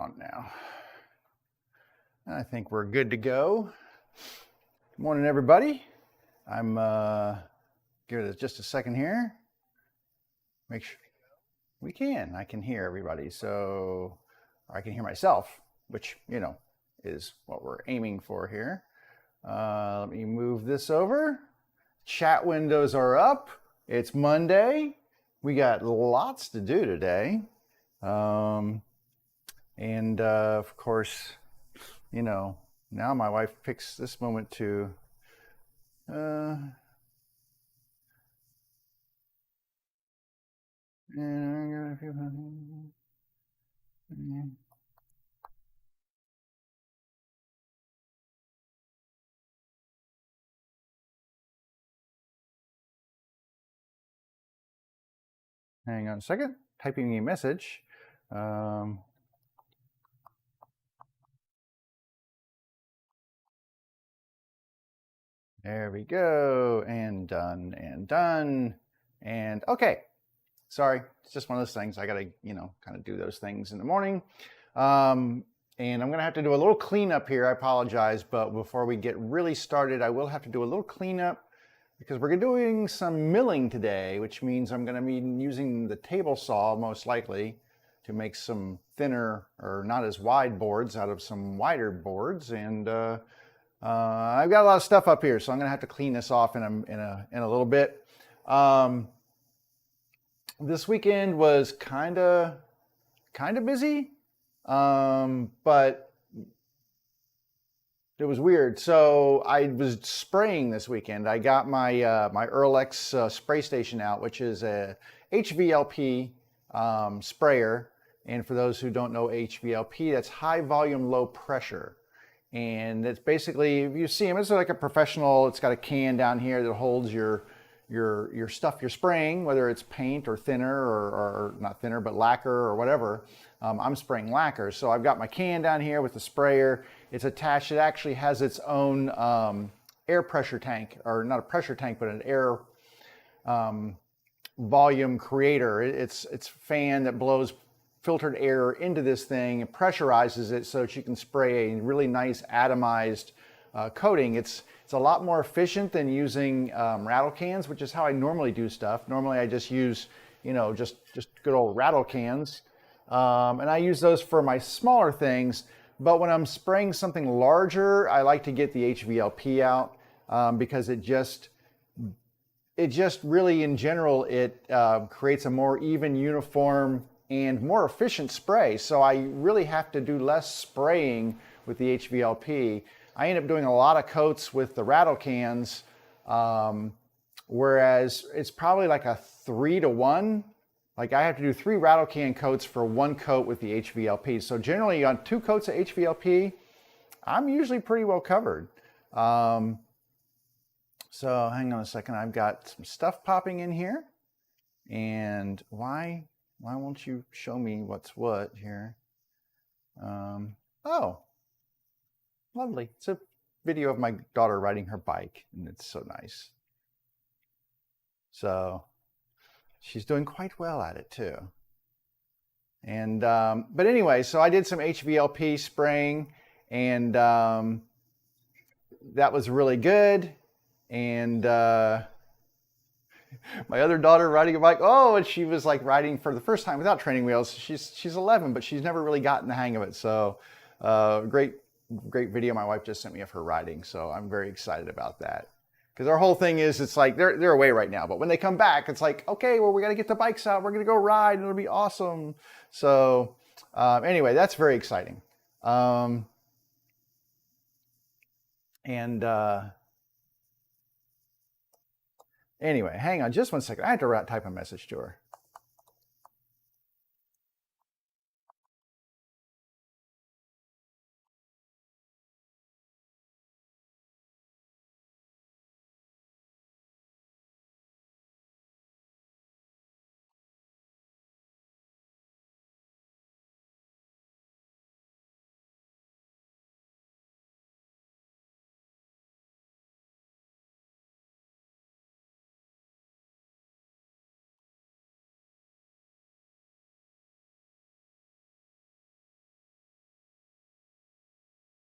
on now. I think we're good to go. Good morning, everybody. I'm give it just a second here. Make sure we can. I can hear everybody, so I can hear myself, which is what we're aiming for here. Let me move this over. Chat windows are up. It's Monday. We got lots to do today. Of course, now my wife picks this moment to hang on a second, typing a message. There we go, and done, and done, and okay. Sorry, it's just one of those things. I gotta, kind of do those things in the morning. And I'm gonna have to do a little cleanup here. I apologize, but before we get really started, I will have to do a little cleanup because we're doing some milling today, which means I'm gonna be using the table saw most likely to make some thinner or not as wide boards out of some wider boards. And I've got a lot of stuff up here, so I'm gonna have to clean this off in a little bit. This weekend was kind of busy, but it was weird. So I was spraying this weekend. I got my my Earlex spray station out, which is a HVLP sprayer. And for those who don't know HVLP, that's high volume, low pressure. And it's basically, if you see them, it's like a professional. It's got a can down here that holds your stuff you're spraying, whether it's paint or thinner or not thinner, but lacquer or whatever. I'm spraying lacquer. So I've got my can down here with the sprayer. It's attached. It actually has its own air pressure tank, or not a pressure tank, but an air volume creator. It's a fan that blows filtered air into this thing and pressurizes it so that you can spray a really nice atomized coating. It's a lot more efficient than using rattle cans, which is how I normally do stuff. Normally I just use, just good old rattle cans. And I use those for my smaller things. But when I'm spraying something larger, I like to get the HVLP out because it just really, in general, it creates a more even, uniform, and more efficient spray. So I really have to do less spraying with the HVLP. I end up doing a lot of coats with the rattle cans, whereas it's probably like a 3-to-1. Like I have to do 3 rattle can coats for 1 coat with the HVLP. So generally on 2 coats of HVLP, I'm usually pretty well covered. So hang on a second, I've got some stuff popping in here. And why won't you show me what's what here? Oh, lovely. It's a video of my daughter riding her bike, and it's so nice. So she's doing quite well at it too. And but anyway, so I did some HVLP spraying, and that was really good. And my other daughter riding a bike, and she was like riding for the first time without training wheels. She's 11, but she's never really gotten the hang of it. So great video my wife just sent me of her riding. So I'm very excited about that. Because our whole thing is, it's like they're away right now, but when they come back, it's like, okay, well, we got to get the bikes out. We're going to go ride, and it'll be awesome. So anyway, that's very exciting. Anyway, hang on just one second. I have to type a message to her.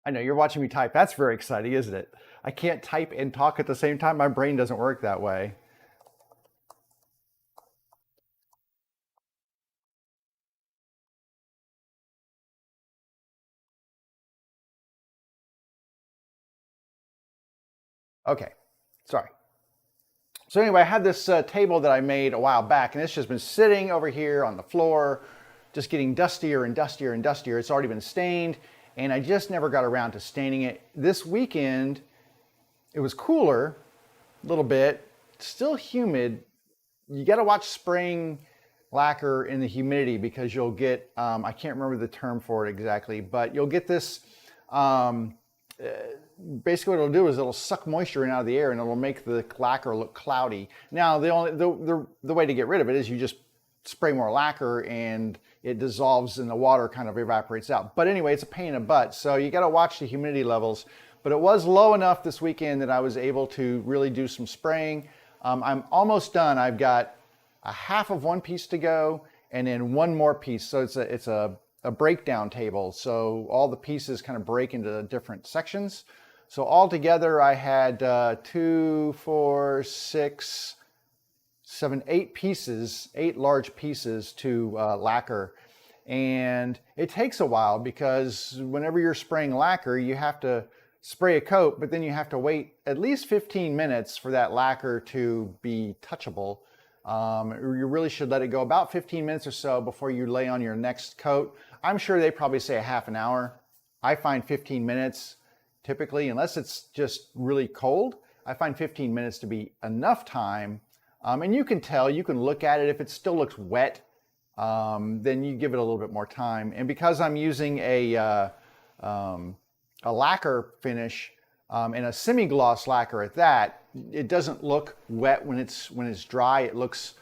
I know you're watching me type. That's very exciting, isn't it? I can't type and talk at the same time. My brain doesn't work that way. Okay, sorry. So anyway, I had this table that I made a while back, and it's just been sitting over here on the floor, just getting dustier and dustier and dustier. It's already been stained, and I just never got around to staining it. This weekend, it was cooler, a little bit, still humid. You got to watch spraying lacquer in the humidity because you'll get, I can't remember the term for it exactly, but you'll get this, um, basically what it'll do is it'll suck moisture in out of the air and it'll make the lacquer look cloudy. Now, the way to get rid of it is you just spray more lacquer and it dissolves and the water kind of evaporates out. But anyway, it's a pain in the butt. So you got to watch the humidity levels. But it was low enough this weekend that I was able to really do some spraying. I'm almost done. I've got a half of one piece to go and then one more piece. So it's a breakdown table. So all the pieces kind of break into different sections. So altogether I had 2, 4, 6, 7, 8 pieces, 8 large pieces to lacquer. And it takes a while because whenever you're spraying lacquer, you have to spray a coat, but then you have to wait at least 15 minutes for that lacquer to be touchable. You really should let it go about 15 minutes or so before you lay on your next coat. I'm sure they probably say a half an hour. I find 15 minutes typically, unless it's just really cold, I find 15 minutes to be enough time. And you can tell, you can look at it. If it still looks wet, then you give it a little bit more time. And because I'm using a lacquer finish and a semi-gloss lacquer at that, it doesn't look wet when it's dry. It looks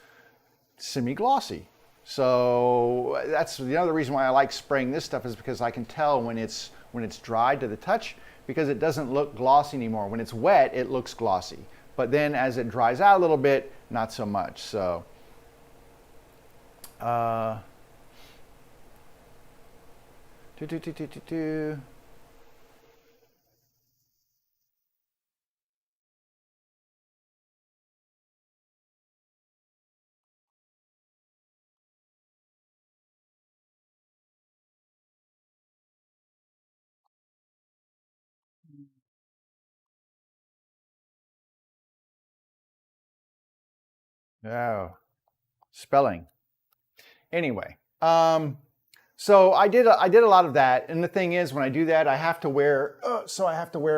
semi-glossy. So that's the other reason why I like spraying this stuff, is because I can tell when it's dry to the touch, because it doesn't look glossy anymore. When it's wet, it looks glossy. But then as it dries out a little bit, not so much. So oh, spelling. Anyway, so I did a lot of that, and the thing is, when I do that, I have to wear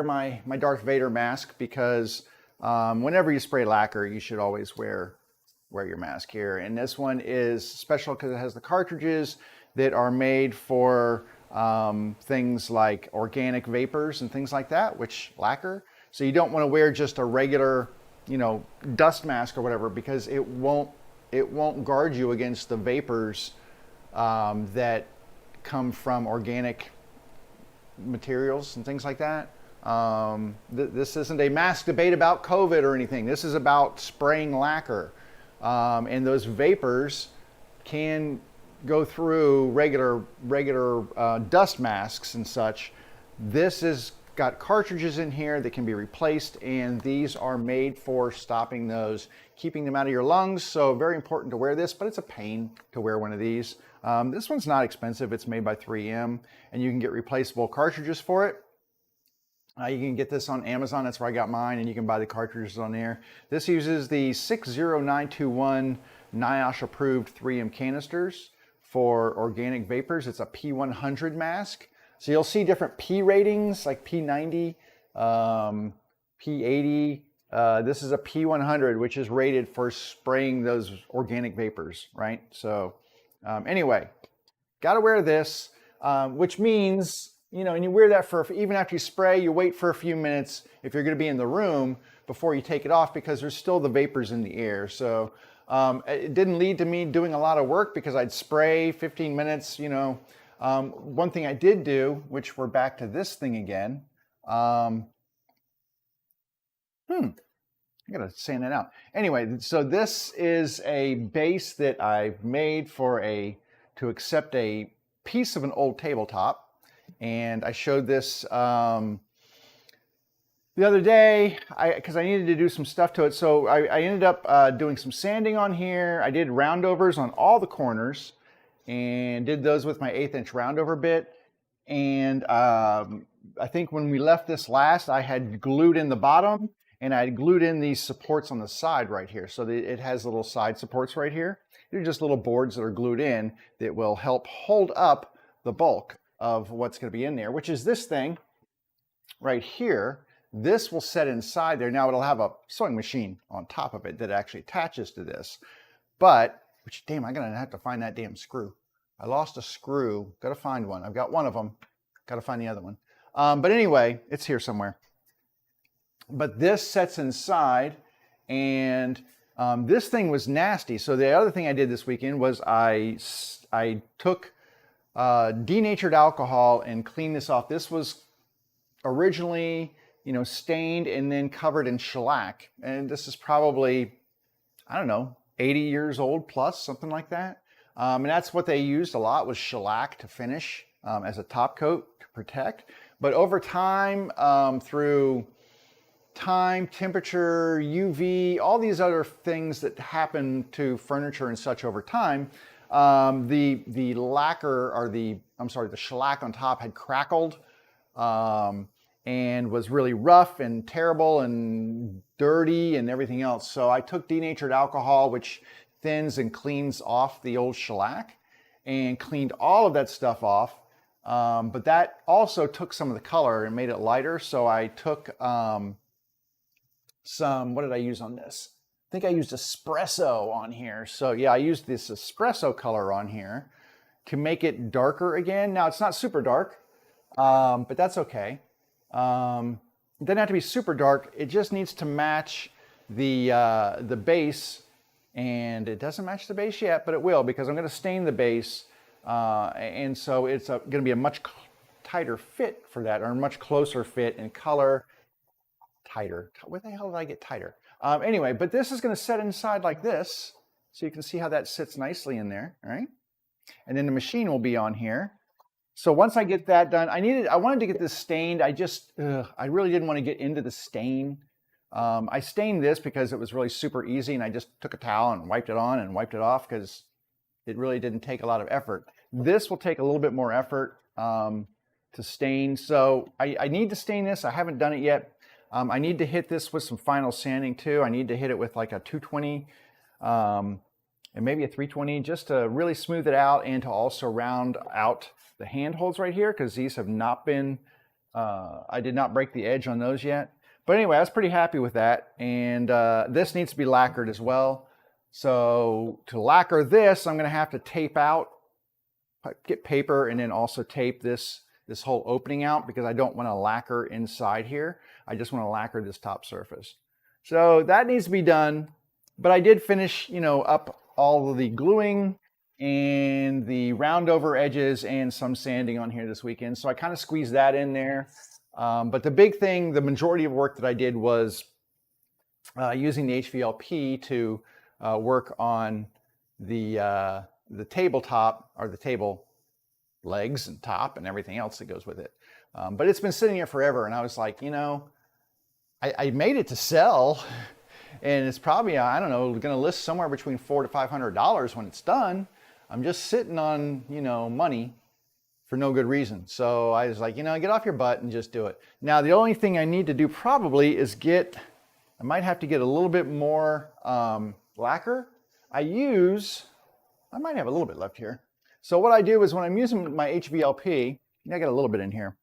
my Darth Vader mask, because whenever you spray lacquer, you should always wear your mask here. And this one is special because it has the cartridges that are made for things like organic vapors and things like that, which lacquer. So you don't want to wear just a regular, dust mask or whatever, because it won't guard you against the vapors that come from organic materials and things like that. This isn't a mask debate about COVID or anything. This is about spraying lacquer. And those vapors can go through regular dust masks and such. This has got cartridges in here that can be replaced, and these are made for stopping those, keeping them out of your lungs. So very important to wear this, but it's a pain to wear one of these. This one's not expensive. It's made by 3M, and you can get replaceable cartridges for it. You can get this on Amazon. That's where I got mine, and you can buy the cartridges on there. This uses the 60921 NIOSH approved 3M canisters for organic vapors. It's a P100 mask. So you'll see different P ratings, like P90, P80. This is a P100, which is rated for spraying those organic vapors, right? So anyway, got to wear this, which means, and you wear that for, even after you spray, you wait for a few minutes if you're going to be in the room before you take it off, because there's still the vapors in the air. So it didn't lead to me doing a lot of work, because I'd spray 15 minutes, one thing I did do, which we're back to this thing again. I gotta sand that out. Anyway, so this is a base that I've made to accept a piece of an old tabletop. And I showed this the other day because I needed to do some stuff to it. So I ended up doing some sanding on here. I did roundovers on all the corners and did those with my 1/8 inch roundover bit. And I think when we left this last, I had glued in the bottom and I had glued in these supports on the side right here. So it has little side supports right here. They're just little boards that are glued in that will help hold up the bulk of what's going to be in there, which is this thing right here. This will set inside there. Now it'll have a sewing machine on top of it that actually attaches to this. But, which damn, I'm going to have to find that damn screw. I lost a screw. Got to find one. I've got one of them. Got to find the other one. But anyway, it's here somewhere. But this sets inside, and this thing was nasty. So the other thing I did this weekend was I took denatured alcohol and cleaned this off. This was originally, stained and then covered in shellac. And this is probably, I don't know, 80 years old plus, something like that. And that's what they used a lot, was shellac to finish as a top coat to protect. But over time, through time, temperature, UV, all these other things that happen to furniture and such over time, the lacquer, or the shellac on top had crackled and was really rough and terrible and dirty and everything else. So I took denatured alcohol, which thins and cleans off the old shellac, and cleaned all of that stuff off. But that also took some of the color and made it lighter. So I took what did I use on this? I think I used espresso on here. So yeah, I used this espresso color on here to make it darker again. Now it's not super dark, but that's okay. It doesn't have to be super dark. It just needs to match the base, and it doesn't match the base yet, but it will, because I'm going to stain the base, and so it's going to be a much tighter fit for that, or a much closer fit in color. Tighter. Where the hell did I get tighter? Anyway, but this is going to set inside like this, so you can see how that sits nicely in there, all right? And then the machine will be on here. So once I get that done, I wanted to get this stained. I really didn't want to get into the stain. I stained this because it was really super easy, and I just took a towel and wiped it on and wiped it off because it really didn't take a lot of effort. This will take a little bit more effort to stain. So I need to stain this. I haven't done it yet. I need to hit this with some final sanding too. I need to hit it with like a 220 and maybe a 320 just to really smooth it out, and to also round out the handholds right here, because these have not been, I did not break the edge on those yet. But anyway, I was pretty happy with that. And this needs to be lacquered as well. So to lacquer this, I'm going to have to tape out, get paper, and then also tape this whole opening out, because I don't want to lacquer inside here. I just want to lacquer this top surface. So that needs to be done. But I did finish, up all of the gluing and the roundover edges and some sanding on here this weekend. So I kind of squeezed that in there. But the big thing, the majority of work that I did was using the HVLP to work on the tabletop, or the table legs and top and everything else that goes with it. But it's been sitting here forever, and I was like, I made it to sell, and it's probably, I don't know, going to list somewhere between $400 to $500 when it's done. I'm just sitting on, money for no good reason. So I was like, get off your butt and just do it. Now, the only thing I need to do probably is I might have to get a little bit more lacquer. I might have a little bit left here. So what I do is, when I'm using my HVLP, I got a little bit in here.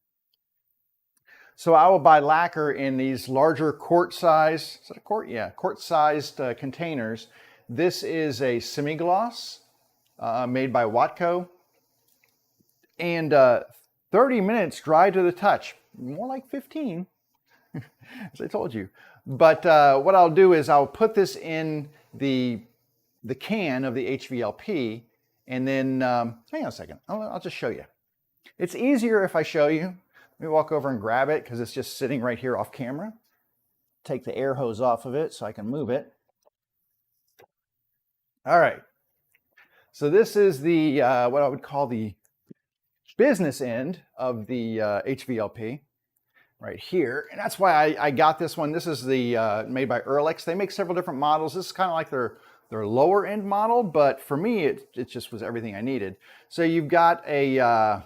So I will buy lacquer in these larger quart size, is that a quart? Yeah, quart sized containers. This is a semi-gloss made by Watco. And 30 minutes dry to the touch, more like 15, as I told you. But what I'll do is I'll put this in the can of the HVLP, and then, hang on a second, I'll just show you. It's easier if I show you. Let me walk over and grab it, because it's just sitting right here off camera. Take the air hose off of it so I can move it. All right. So this is the, what I would call the business end of the HVLP right here. And that's why I got this one. This is the made by Erlex. They make several different models. This is kind of like their lower end model, but for me, it just was everything I needed. So you've got a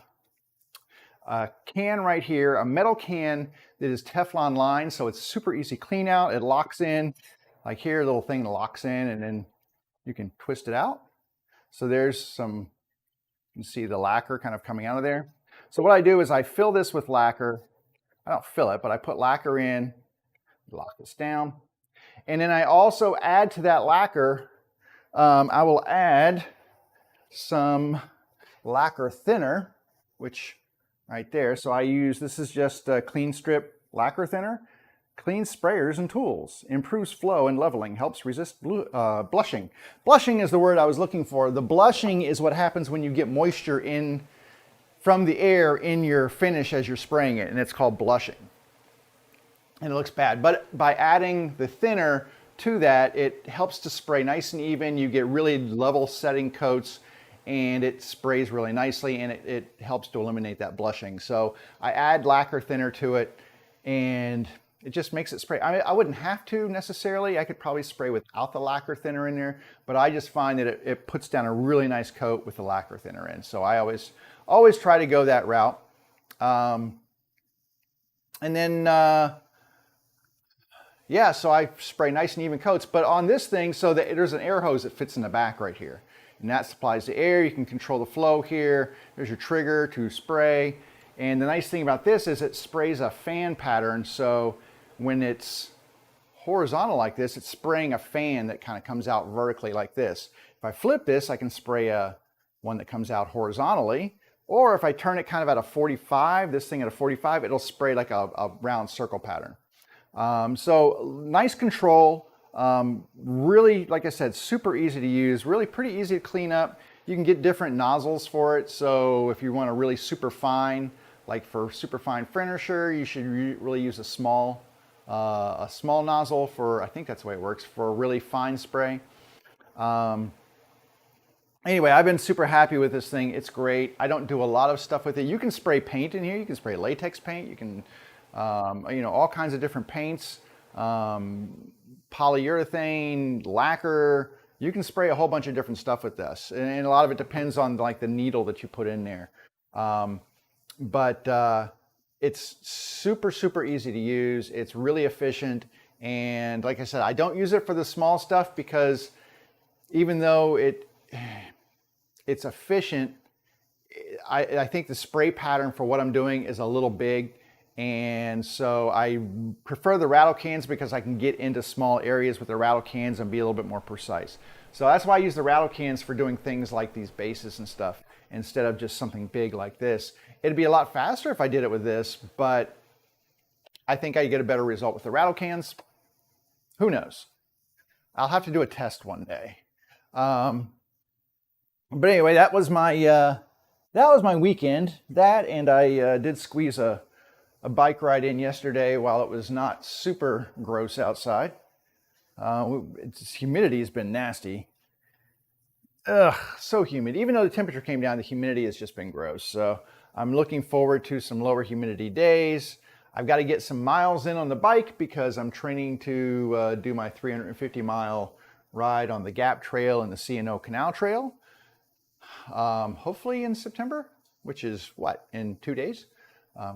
can right here, a metal can that is Teflon lined, so it's super easy clean out. It locks in, like here, a little thing locks in, and then you can twist it out. So there's some, you can see the lacquer kind of coming out of there. So what I do is I fill this with lacquer. I don't fill it, but I put lacquer in, lock this down. And then I also add to that lacquer, I will add some lacquer thinner, which right there. So I use, this is just a clean strip lacquer thinner. Clean sprayers and tools, improves flow and leveling, helps resist blushing. Blushing is the word I was looking for. The blushing is what happens when you get moisture in from the air in your finish as you're spraying it, and it's called blushing. And it looks bad, but by adding the thinner to that, it helps to spray nice and even. You get really level setting coats, and it sprays really nicely, and it helps to eliminate that blushing. So I add lacquer thinner to it, and it just makes it spray. I wouldn't have to necessarily. I could probably spray without the lacquer thinner in there, but I just find that it puts down a really nice coat with the lacquer thinner in. So I always try to go that route. And then, yeah, so I spray nice and even coats. But on this thing, so that there's an air hose that fits in the back right here. And that supplies the air. You can control the flow here. There's your trigger to spray. And the nice thing about this is it sprays a fan pattern. So when it's horizontal like this, it's spraying a fan that kind of comes out vertically like this. If I flip this, I can spray one that comes out horizontally. Or if I turn it kind of at a 45, this thing at a 45, it'll spray like a round circle pattern. So nice control. Really, like I said, super easy to use, really pretty easy to clean up. You can get different nozzles for it. So if you want a really super fine, like for super fine finisher, you should really use a small nozzle for, I think that's the way it works, for a really fine spray. Anyway, I've been super happy with this thing. It's great. I don't do a lot of stuff with it. You can spray paint in here. You can spray latex paint. You can, all kinds of different paints, polyurethane, lacquer. You can spray a whole bunch of different stuff with this. And a lot of it depends on like the needle that you put in there. But it's super, super easy to use. It's really efficient. And like I said, I don't use it for the small stuff because even though it's efficient, I think the spray pattern for what I'm doing is a little big. And so I prefer the rattle cans because I can get into small areas with the rattle cans and be a little bit more precise. So that's why I use the rattle cans for doing things like these bases and stuff instead of just something big like this. It'd be a lot faster if I did it with this, but I think I get a better result with the rattle cans. Who knows? I'll have to do a test one day. But anyway, that was my weekend. That, and I did squeeze a bike ride in yesterday while it was not super gross outside. Humidity has been nasty. Ugh, so humid. Even though the temperature came down, the humidity has just been gross. So I'm looking forward to some lower humidity days. I've got to get some miles in on the bike because I'm training to do my 350-mile ride on the Gap Trail and the C&O Canal Trail. Hopefully in September, which is what, in 2 days?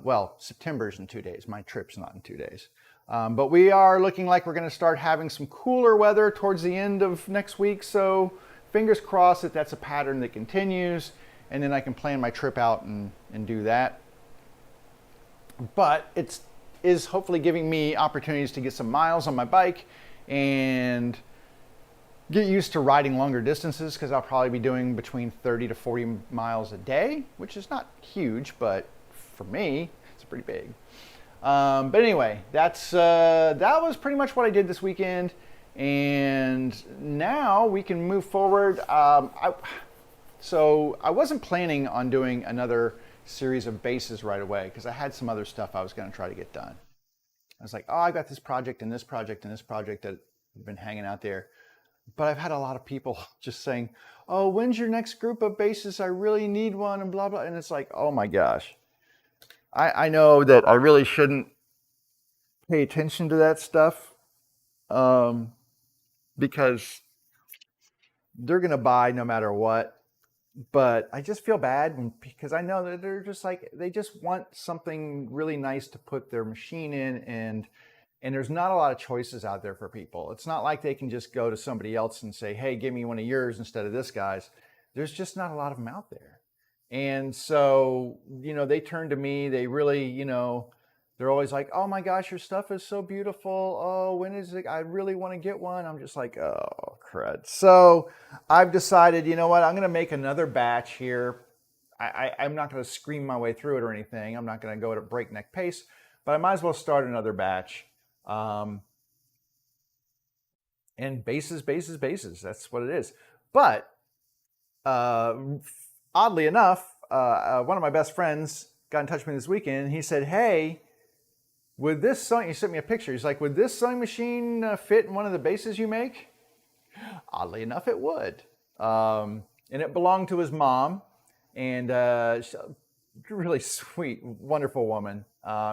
Well, September's in 2 days. My trip's not in 2 days. But we are looking like we're going to start having some cooler weather towards the end of next week. So fingers crossed that that's a pattern that continues. And then I can plan my trip out and do that. But it is hopefully giving me opportunities to get some miles on my bike and get used to riding longer distances because I'll probably be doing between 30 to 40 miles a day, which is not huge, but for me, it's pretty big. But anyway, that was pretty much what I did this weekend. And now we can move forward. So I wasn't planning on doing another series of bases right away because I had some other stuff I was going to try to get done. I was like, oh, I got this project and this project and this project that have been hanging out there. but I've had a lot of people just saying, oh, when's your next group of bases? I really need one, and blah, blah. And it's like, oh my gosh. I know that I really shouldn't pay attention to that stuff, um, because they're going to buy no matter what. But I just feel bad because I know that they're just like, they just want something really nice to put their machine in, and there's not a lot of choices out there for people. It's not like they can just go to somebody else and say, hey, give me one of yours instead of this guy's. There's just not a lot of them out there. And so, they turn to me. They really, they're always like, oh my gosh, your stuff is so beautiful. Oh, when is it? I really want to get one. I'm just like, oh, crud. So I've decided, you know what? I'm going to make another batch here. I'm not going to scream my way through it or anything. I'm not going to go at a breakneck pace, but I might as well start another batch. And bases. That's what it is. But oddly enough, one of my best friends got in touch with me this weekend. And he said, hey, would this sewing, he sent me a picture. He's like, would this sewing machine fit in one of the bases you make? Oddly enough, it would. And it belonged to his mom. And really sweet, wonderful woman.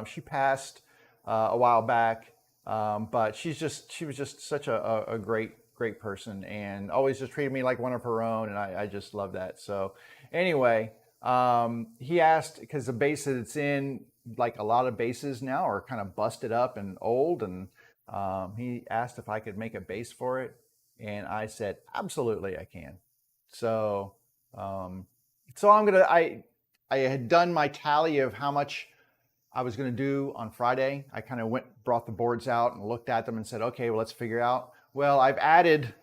She passed a while back, but she was just such a great person, and always just treated me like one of her own, and I just love that. So anyway, he asked, because the base that it's in, like a lot of bases now, are kind of busted up and old, and he asked if I could make a base for it, and I said absolutely I can. So I had done my tally of how much I was going to do on Friday. I kind of brought the boards out and looked at them and said, okay, well, let's figure out. Well, I've added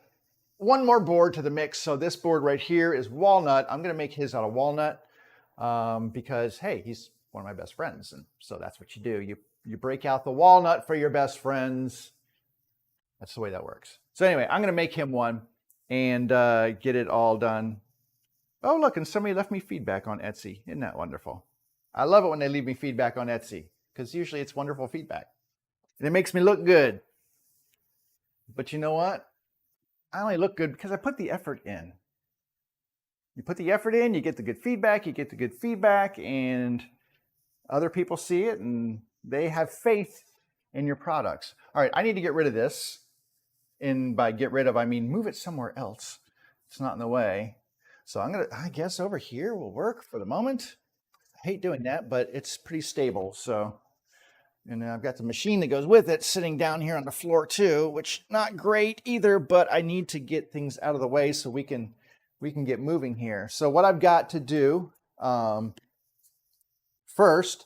one more board to the mix. So this board right here is walnut. I'm going to make his out of walnut because, hey, he's one of my best friends. And so that's what you do. You break out the walnut for your best friends. That's the way that works. So anyway, I'm going to make him one and get it all done. Oh, look, and somebody left me feedback on Etsy. Isn't that wonderful? I love it when they leave me feedback on Etsy, because usually it's wonderful feedback. And it makes me look good. But you know what? I only look good because I put the effort in. You put the effort in, you get the good feedback, and other people see it, and they have faith in your products. All right, I need to get rid of this. And by get rid of, I mean move it somewhere else. It's not in the way. So I guess over here will work for the moment. I hate doing that, but it's pretty stable. So, and I've got the machine that goes with it sitting down here on the floor too, which not great either, but I need to get things out of the way so we can get moving here. So what I've got to do first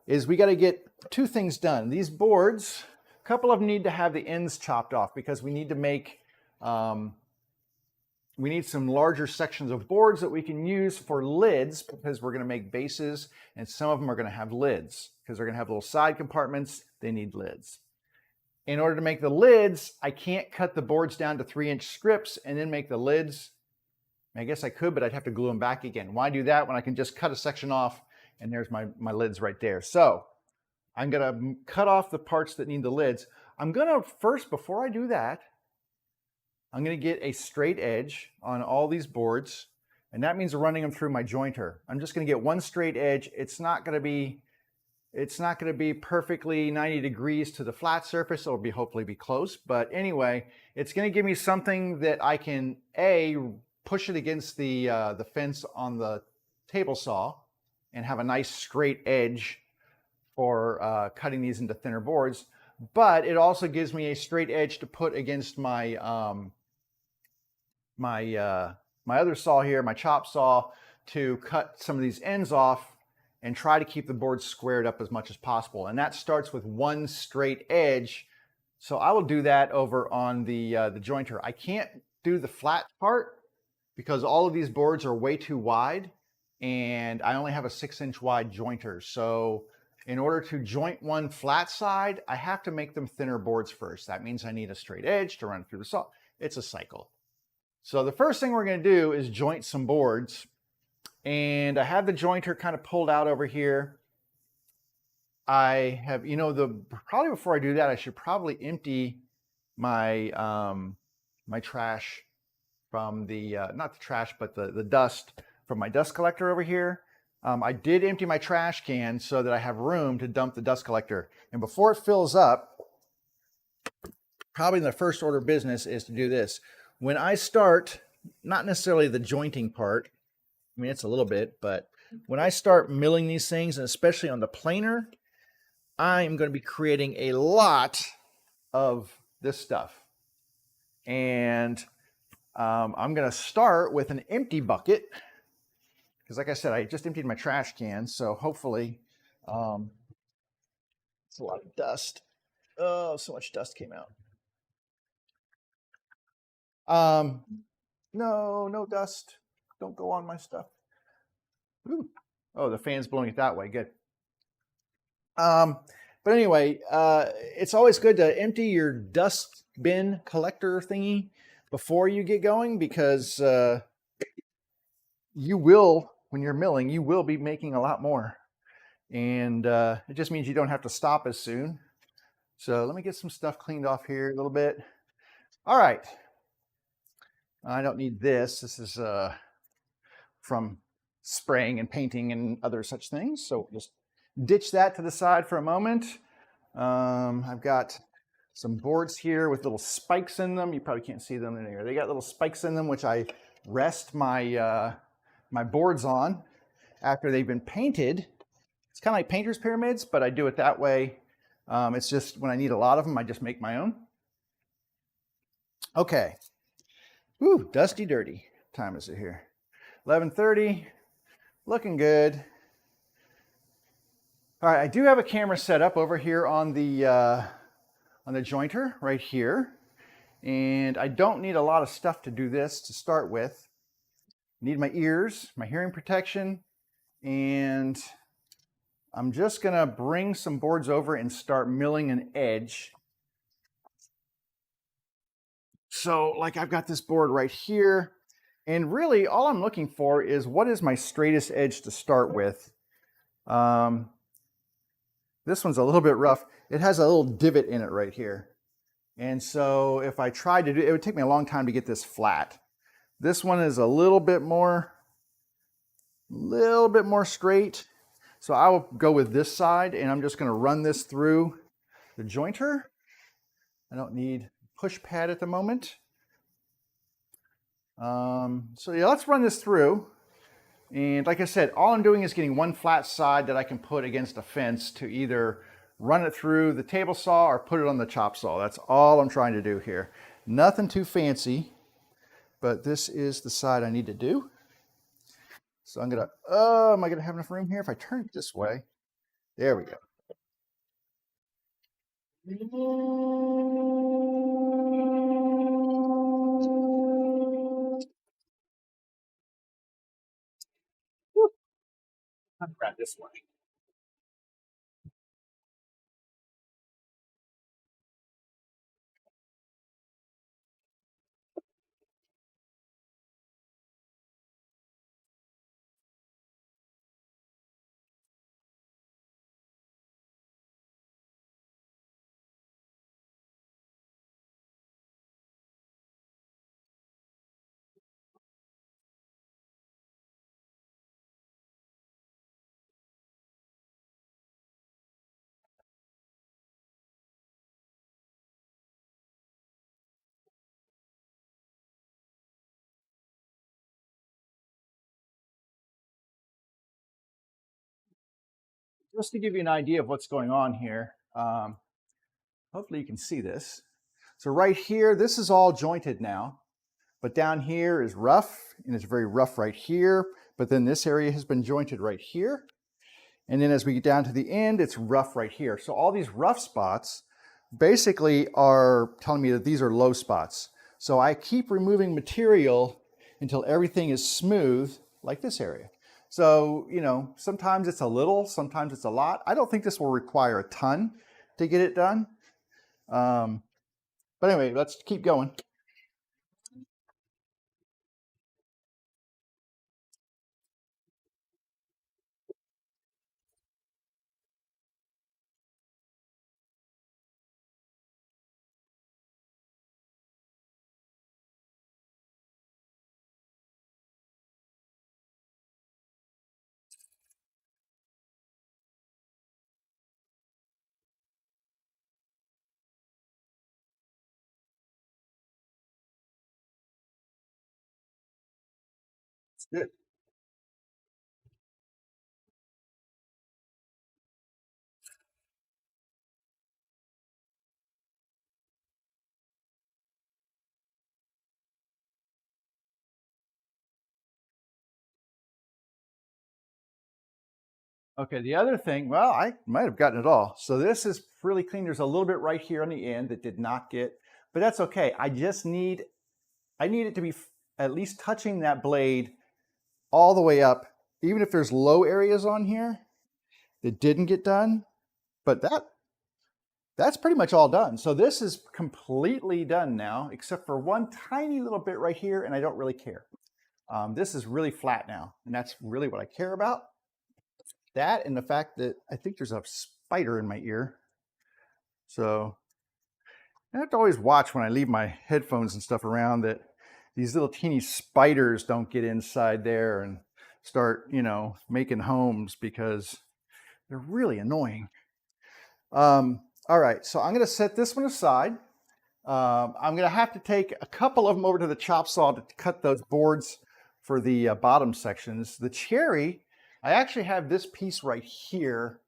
is we got to get two things done. These boards, a couple of them need to have the ends chopped off because we need to make we need some larger sections of boards that we can use for lids, because we're going to make bases, and some of them are going to have lids because they're going to have little side compartments. They need lids. In order to make the lids, I can't cut the boards down to 3-inch strips and then make the lids. I guess I could, but I'd have to glue them back again. Why do that when I can just cut a section off and there's my lids right there? So I'm going to cut off the parts that need the lids. I'm going to first, before I do that, I'm going to get a straight edge on all these boards, and that means running them through my jointer. I'm just going to get one straight edge. It's not going to be perfectly 90 degrees to the flat surface. It'll hopefully be close, but anyway, it's going to give me something that I can push it against the fence on the table saw and have a nice straight edge for cutting these into thinner boards. But it also gives me a straight edge to put against my my other saw here, my chop saw, to cut some of these ends off and try to keep the board squared up as much as possible. And that starts with one straight edge. So I will do that over on the jointer. I can't do the flat part because all of these boards are way too wide, and I only have a 6-inch wide jointer. So in order to joint one flat side, I have to make them thinner boards first. That means I need a straight edge to run through the saw. It's a cycle. So the first thing we're going to do is joint some boards. And I have the jointer kind of pulled out over here. I have, probably before I do that, I should probably empty my my trash from the, not the trash, but the dust from my dust collector over here. I did empty my trash can so that I have room to dump the dust collector. And before it fills up, probably the first order of business is to do this. When I start, not necessarily the jointing part, I mean, it's a little bit, but when I start milling these things, and especially on the planer, I'm going to be creating a lot of this stuff. And I'm going to start with an empty bucket because, like I said, I just emptied my trash can. So hopefully, it's a lot of dust. Oh, so much dust came out. No, no dust. Don't go on my stuff. Ooh. Oh, the fan's blowing it that way. Good. But anyway, it's always good to empty your dust bin collector thingy before you get going because you will, when you're milling, you will be making a lot more. And it just means you don't have to stop as soon. So let me get some stuff cleaned off here a little bit. All right. I don't need this. This is from spraying and painting and other such things. So just ditch that to the side for a moment. I've got some boards here with little spikes in them. You probably can't see them in here. They got little spikes in them, which I rest my my boards on after they've been painted. It's kind of like painter's pyramids, but I do it that way. It's just when I need a lot of them, I just make my own. Okay. Ooh, dusty dirty. What time is it here? 11:30. Looking good. All right, I do have a camera set up over here on the jointer right here. And I don't need a lot of stuff to do this to start with. I need my ears, my hearing protection, and I'm just gonna bring some boards over and start milling an edge. So like I've got this board right here, and really all I'm looking for is what is my straightest edge to start with. This one's a little bit rough. It has a little divot in it right here. And so if I tried to do it, would take me a long time to get this flat. This one is a little bit more straight. So I will go with this side and I'm just going to run this through the jointer. I don't need push pad at the moment. So yeah, let's run this through. And like I said, all I'm doing is getting one flat side that I can put against a fence to either run it through the table saw or put it on the chop saw. That's all I'm trying to do here. Nothing too fancy, but this is the side I need to do. So I'm gonna, am I gonna have enough room here if I turn it this way? There we go. I'll grab this one. Just to give you an idea of what's going on here, hopefully you can see this. So right here, this is all jointed now, but down here is rough, and it's very rough right here, but then this area has been jointed right here. And then as we get down to the end, it's rough right here. So all these rough spots basically are telling me that these are low spots. So I keep removing material until everything is smooth, like this area. So, you know, sometimes it's a little, sometimes it's a lot. I don't think this will require a ton to get it done. But anyway, let's keep going. Good. Okay, the other thing, well, I might have gotten it all. So this is really clean. There's a little bit right here on the end that did not get, but that's okay. I need it to be at least touching that blade all the way up, even if there's low areas on here that didn't get done, but that's pretty much all done. So this is completely done now, except for one tiny little bit right here, and I don't really care. This is really flat now, and that's really what I care about. That and the fact that I think there's a spider in my ear. So I have to always watch when I leave my headphones and stuff around that these little teeny spiders don't get inside there and start, making homes, because they're really annoying. All right, so I'm going to set this one aside. I'm going to have to take a couple of them over to the chop saw to cut those boards for the bottom sections. The cherry, I actually have this piece right here.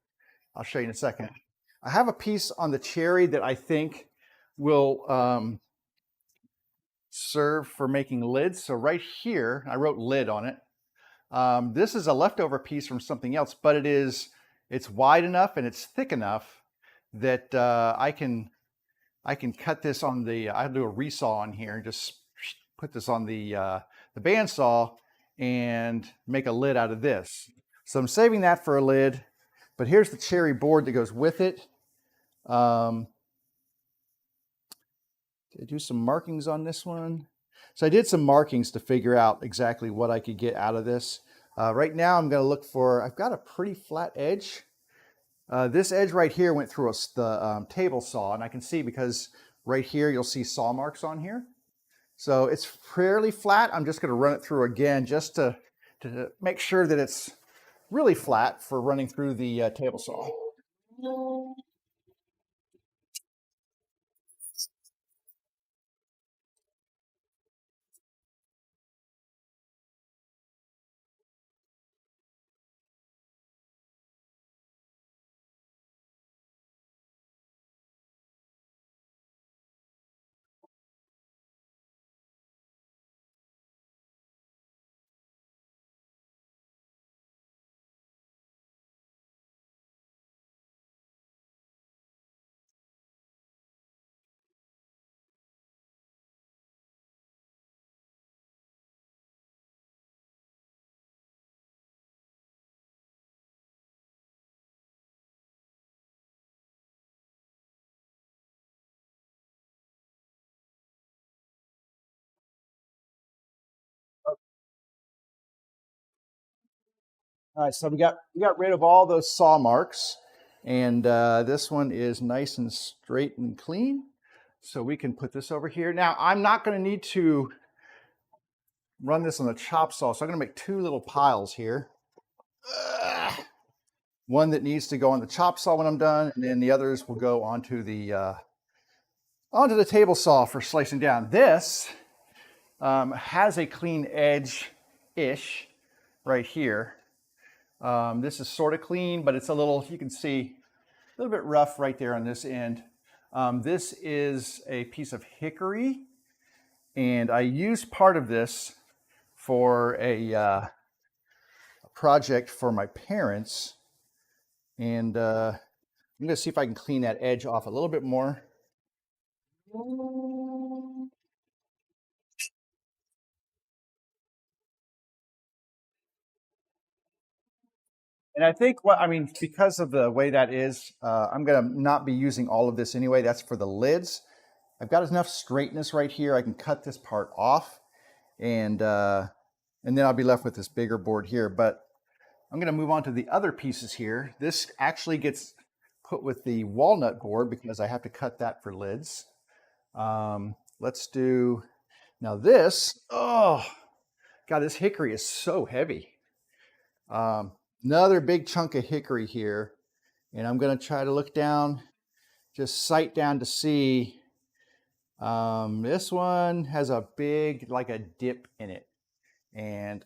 I'll show you in a second. I have a piece on the cherry that I think will serve for making lids. So right here, I wrote lid on it. This is a leftover piece from something else, but it's wide enough and it's thick enough that I can cut this on the, I'll do a resaw on here and just put this on the bandsaw and make a lid out of this. So I'm saving that for a lid, but here's the cherry board that goes with it. I do some markings on this one. So I did some markings to figure out exactly what I could get out of this. Right now I'm going to look for, I've got a pretty flat edge. This edge right here went through the table saw, and I can see because right here you'll see saw marks on here. So it's fairly flat. I'm just going to run it through again just to make sure that it's really flat for running through the table saw. All right, so we got rid of all those saw marks, and this one is nice and straight and clean. So we can put this over here. Now I'm not going to need to run this on the chop saw, so I'm going to make two little piles here. One that needs to go on the chop saw when I'm done, and then the others will go onto the table saw for slicing down. This has a clean edge-ish right here. This is sort of clean, but it's a little, you can see, a little bit rough right there on this end. This is a piece of hickory, and I used part of this for a project for my parents. And I'm going to see if I can clean that edge off a little bit more. And I think because of the way that is, I'm going to not be using all of this anyway. That's for the lids. I've got enough straightness right here. I can cut this part off, and then I'll be left with this bigger board here. But I'm going to move on to the other pieces here. This actually gets put with the walnut board because I have to cut that for lids. Let's do, now this, oh, God, this hickory is so heavy. Another big chunk of hickory here. And I'm going to try to look down, just sight down to see. This one has a big, like a dip in it. And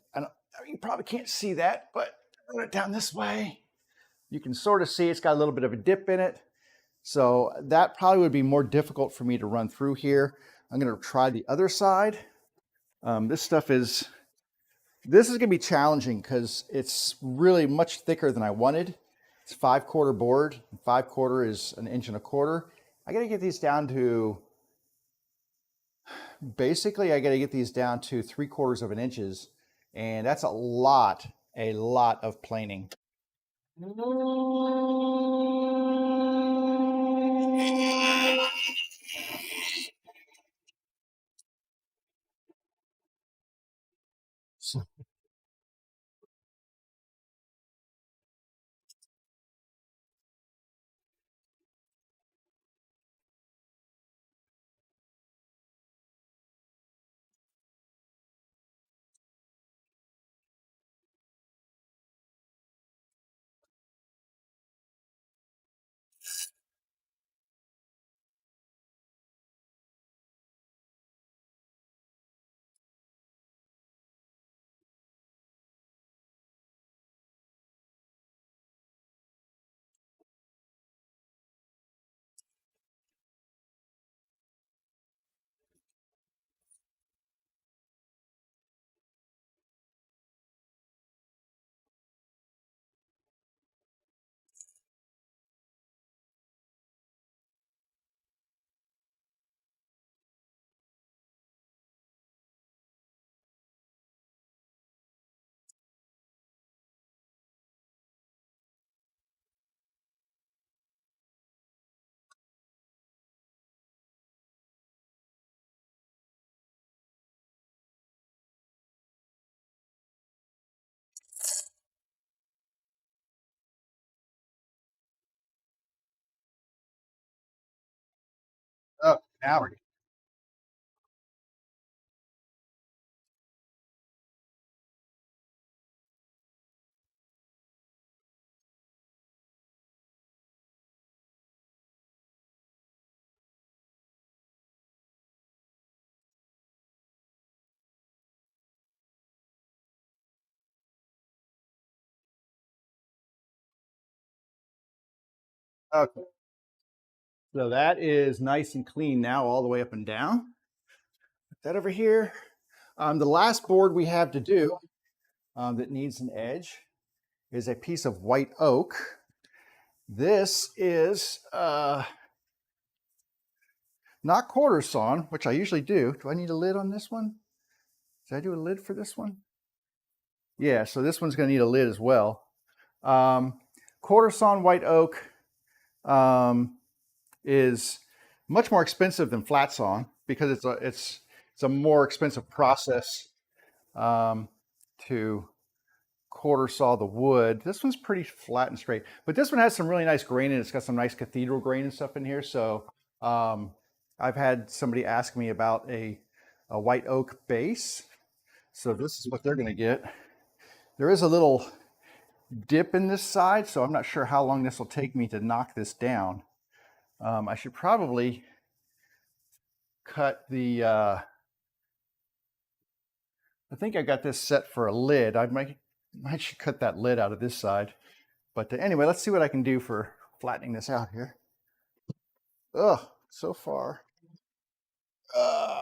You probably can't see that, but run it down this way. You can sort of see it's got a little bit of a dip in it. So that probably would be more difficult for me to run through here. I'm going to try the other side. This is going to be challenging because it's really much thicker than I wanted. It's 5/4 board. 5/4 is an inch and a quarter. I got to get these down to, basically I got to get these down to 3/4 of an inches. And that's a lot of planing. Oh, now we're okay. So that is nice and clean now, all the way up and down. Put that over here. The last board we have to do that needs an edge is a piece of white oak. This is not quarter sawn, which I usually do. Do I need a lid on this one? Did I do a lid for this one? Yeah, so this one's going to need a lid as well. Quarter sawn white oak is much more expensive than flat sawn because it's a more expensive process to quarter saw the wood. This one's pretty flat and straight, but this one has some really nice grain and it's got some nice cathedral grain and stuff in here. So I've had somebody ask me about a white oak base. So this is what they're going to get. There is a little dip in this side, so I'm not sure how long this will take me to knock this down. I should probably cut the, I think I got this set for a lid. I might should cut that lid out of this side. But anyway, let's see what I can do for flattening this out here. Ugh, so far. Uh,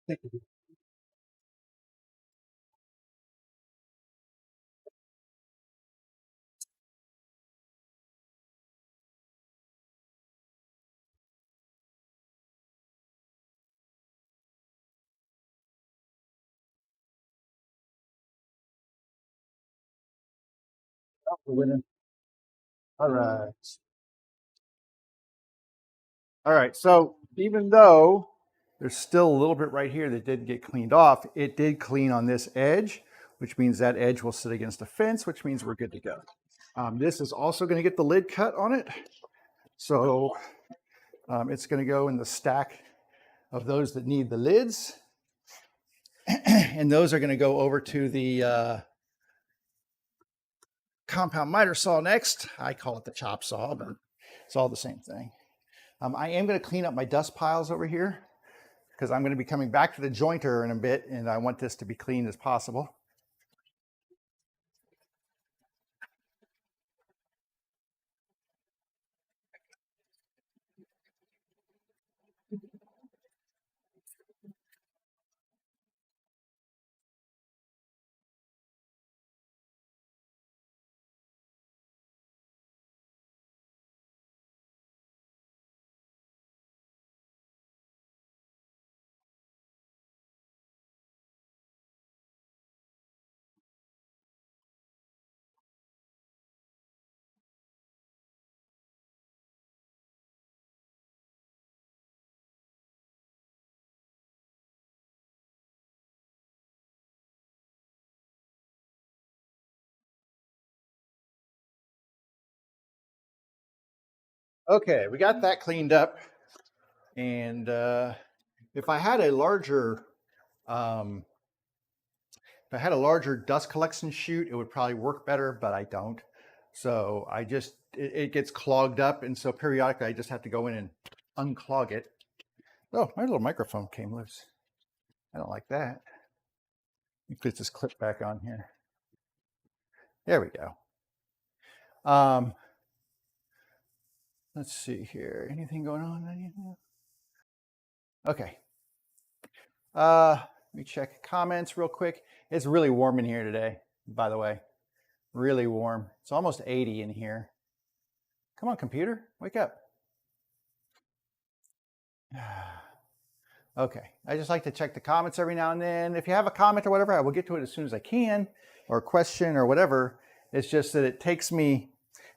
All right. All right. So even though there's still a little bit right here that didn't get cleaned off, it did clean on this edge, which means that edge will sit against the fence, which means we're good to go. This is also going to get the lid cut on it. So it's going to go in the stack of those that need the lids. And those are going to go over to the compound miter saw next. I call it the chop saw, but it's all the same thing. I am going to clean up my dust piles over here because I'm going to be coming back to the jointer in a bit, and I want this to be clean as possible. Okay, we got that cleaned up. And if I had a larger dust collection chute, it would probably work better, but I don't. So it gets clogged up, and so periodically I just have to go in and unclog it. Oh, my little microphone came loose. I don't like that. Let me put this clip back on here. There we go. Let's see here. Anything going on? Okay. Let me check comments real quick. It's really warm in here today, by the way. Really warm. It's almost 80 in here. Come on, computer, wake up. Okay, I just like to check the comments every now and then. If you have a comment or whatever, I will get to it as soon as I can, or a question or whatever. It's just that it takes me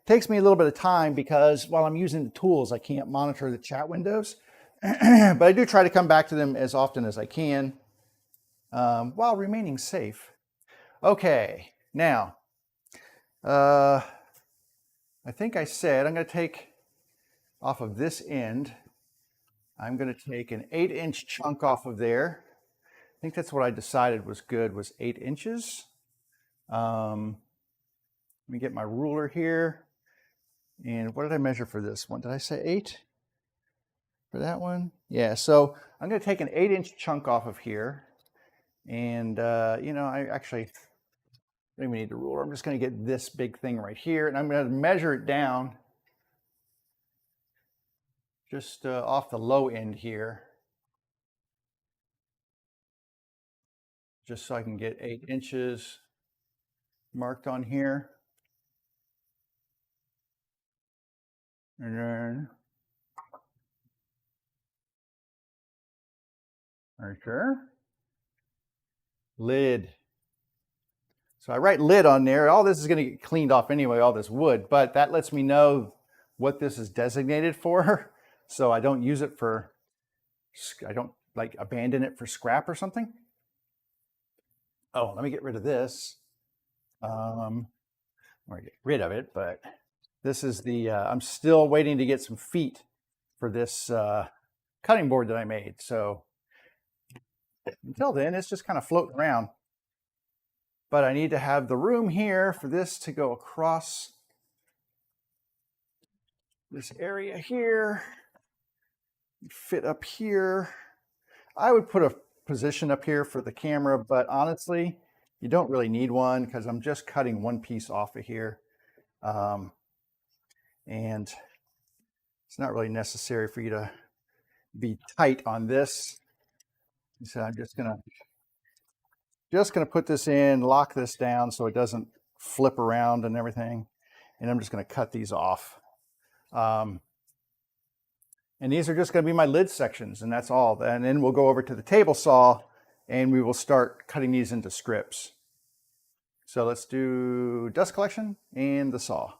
a little bit of time because while I'm using the tools, I can't monitor the chat windows. But I do try to come back to them as often as I can while remaining safe. Okay, now, I think I said I'm going to take off of this end. I'm going to take an 8-inch chunk off of there. I think that's what I decided was good, was 8 inches. Let me get my ruler here. And what did I measure for this one? Did I say 8 for that one? Yeah, so I'm going to take an 8-inch chunk off of here. And, you know, I actually don't even need the ruler. I'm just going to get this big thing right here, and I'm going to measure it down just off the low end here, just so I can get 8 inches marked on here. And then, right there, lid. So I write lid on there. All this is going to get cleaned off anyway, all this wood, but that lets me know what this is designated for. So I don't use it for, I don't like abandon it for scrap or something. Oh, let me get rid of this. Or get rid of it, but this is the, I'm still waiting to get some feet for this cutting board that I made. So until then, it's just kind of floating around. But I need to have the room here for this to go across this area here, fit up here. I would put a position up here for the camera, but honestly, you don't really need one because I'm just cutting one piece off of here. And it's not really necessary for you to be tight on this. So I'm just gonna put this in, lock this down so it doesn't flip around and everything. And I'm just gonna cut these off. And these are just gonna be my lid sections, and that's all. And then we'll go over to the table saw and we will start cutting these into strips. So let's do dust collection and the saw.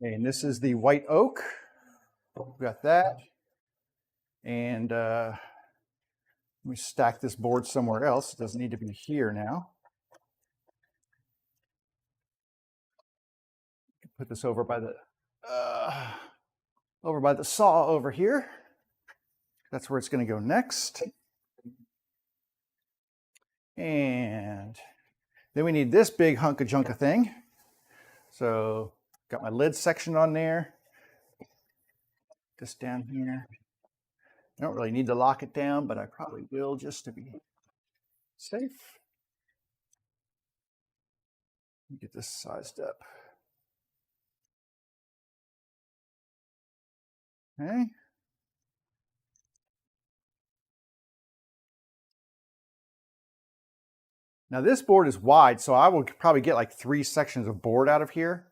And this is the white oak. We've got that. And we stack this board somewhere else. It doesn't need to be here now. Put this over by the saw over here. That's where it's going to go next. And then we need this big hunk of junka thing. So got my lid section on there. This down here. I don't really need to lock it down, but I probably will just to be safe. Get this sized up. Okay. Now this board is wide, so I will probably get like 3 sections of board out of here,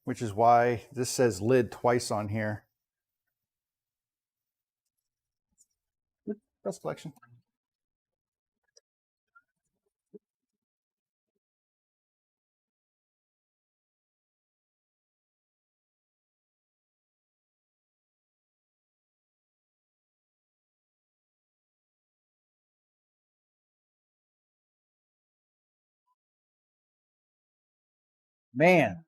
which is why this says lid twice on here. Dust collection. Man,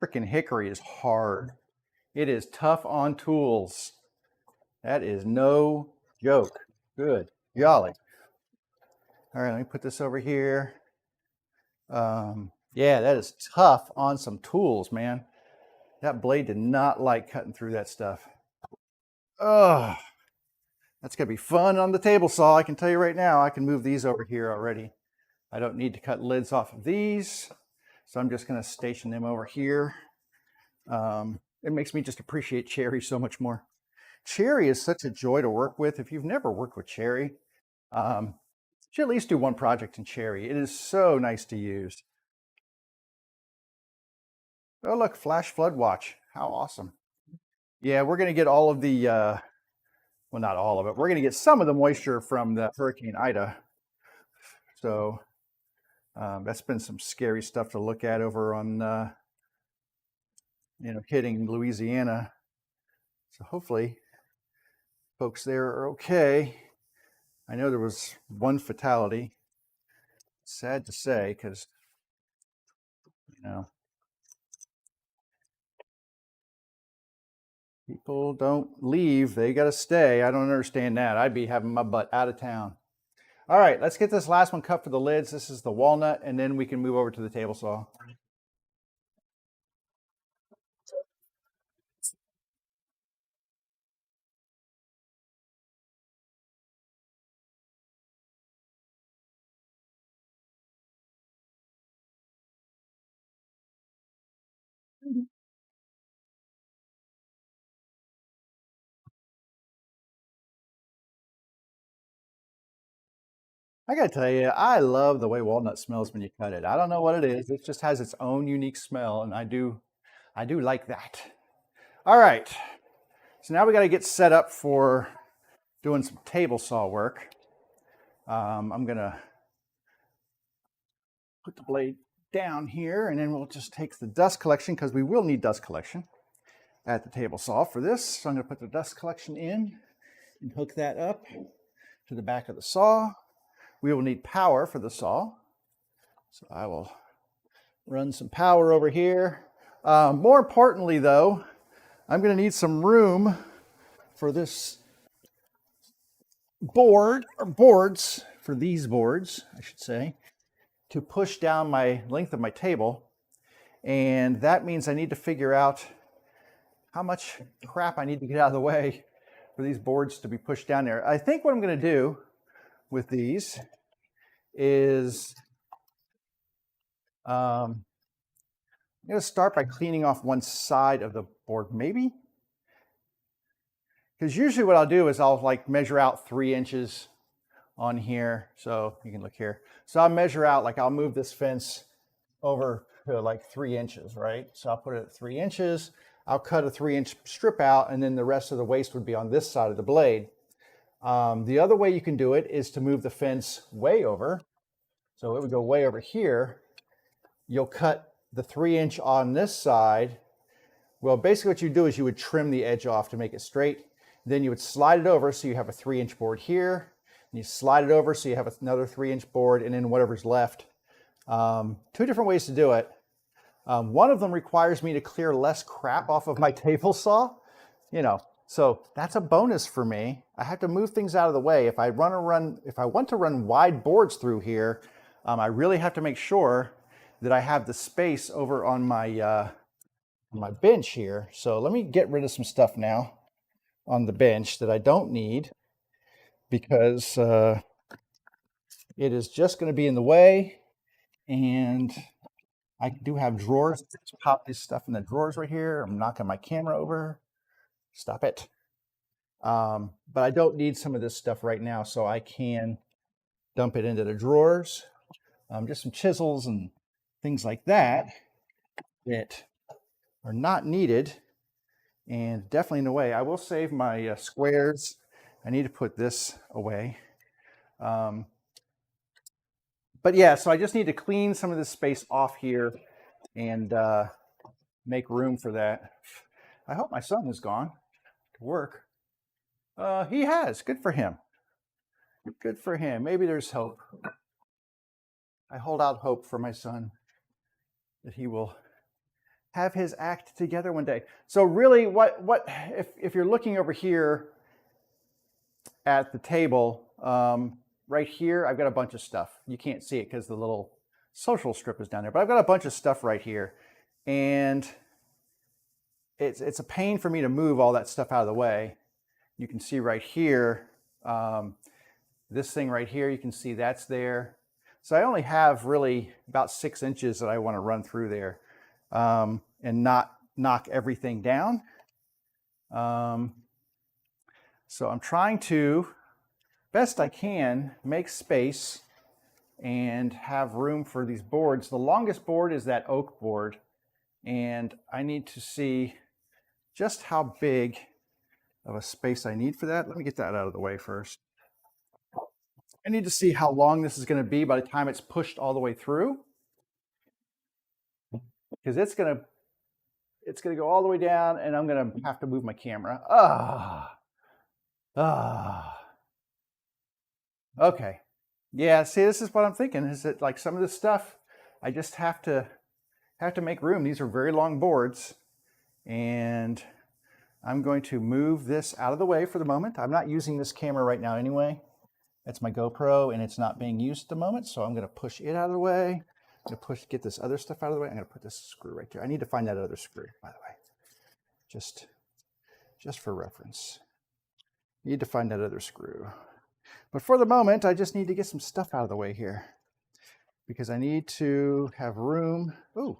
freaking hickory is hard. It is tough on tools. That is no joke. Good golly. All right, let me put this over here. Yeah, that is tough on some tools, man. That blade did not like cutting through that stuff. Oh, that's gonna be fun on the table saw. I can tell you right now, I can move these over here already. I don't need to cut lids off of these, so I'm just gonna station them over here. It makes me just appreciate Cherry so much more. Cherry is such a joy to work with. If you've never worked with Cherry, you should at least do one project in Cherry. It is so nice to use. Oh, look, flash flood watch. How awesome. Yeah, we're going to get all of the, well, not all of it. We're going to get some of the moisture from the Hurricane Ida. So that's been some scary stuff to look at over on, hitting Louisiana. So hopefully folks there are okay. I know there was one fatality. Sad to say, because, people don't leave. They got to stay. I don't understand that. I'd be having my butt out of town. All right, let's get this last one cut for the lids. This is the walnut, and then we can move over to the table saw. I gotta tell you, I love the way walnut smells when you cut it. I don't know what it is. It just has its own unique smell, and I do like that. All right, so now we got to get set up for doing some table saw work. I'm gonna put the blade down here, and then we'll just take the dust collection, because we will need dust collection at the table saw for this. So I'm gonna put the dust collection in and hook that up to the back of the saw. We will need power for the saw. So I will run some power over here. More importantly though, I'm gonna need some room for this board, or boards, for these boards, I should say, to push down my length of my table. And that means I need to figure out how much crap I need to get out of the way for these boards to be pushed down there. I think what I'm going to do with these is I'm going to start by cleaning off one side of the board, maybe. Because usually what I'll do is I'll like measure out 3 inches on here. So you can look here. So I'll measure out, like I'll move this fence over to like 3 inches, right? So I'll put it at 3 inches. I'll cut a 3-inch strip out, and then the rest of the waste would be on this side of the blade. The other way you can do it is to move the fence way over. So it would go way over here. You'll cut the 3-inch on this side. Well, basically what you do is you would trim the edge off to make it straight. Then you would slide it over so you have a 3-inch board here. And you slide it over so you have another 3-inch board, and then whatever's left. 2 different ways to do it. One of them requires me to clear less crap off of my table saw, you know, so that's a bonus for me. I have to move things out of the way. If I want to run wide boards through here, I really have to make sure that I have the space over on my bench here. So let me get rid of some stuff now on the bench that I don't need, because it is just going to be in the way. And I do have drawers. Let's pop this stuff in the drawers right here. I'm knocking my camera over. Stop it. But I don't need some of this stuff right now, so I can dump it into the drawers. Just some chisels and things like that that are not needed, and definitely in the way. I will save my squares. I need to put this away. But yeah, so I just need to clean some of this space off here and make room for that. I hope my son has gone to work. He has. Good for him. Good for him. Maybe there's hope. I hold out hope for my son that he will have his act together one day. So really, if you're looking over here at the table, right here, I've got a bunch of stuff. You can't see it because the little social strip is down there, but I've got a bunch of stuff right here. And it's a pain for me to move all that stuff out of the way. You can see right here, this thing right here, you can see that's there. So I only have really about 6 inches that I want to run through there and not knock everything down. So I'm trying to, best I can, make space and have room for these boards. The longest board is that oak board, and I need to see just how big of a space I need for that. Let me get that out of the way first. I need to see how long this is going to be by the time it's pushed all the way through, because it's going to go all the way down, and I'm going to have to move my camera. Okay. Yeah, see, this is what I'm thinking, is that like some of this stuff, I just have to make room. These are very long boards, and I'm going to move this out of the way for the moment. I'm not using this camera right now anyway. That's my GoPro, and it's not being used at the moment, so I'm going to push it out of the way. I'm going to get this other stuff out of the way. I'm going to put this screw right there. I need to find that other screw, by the way, just for reference. Need to find that other screw. But for the moment, I just need to get some stuff out of the way here, because I need to have room. Oh,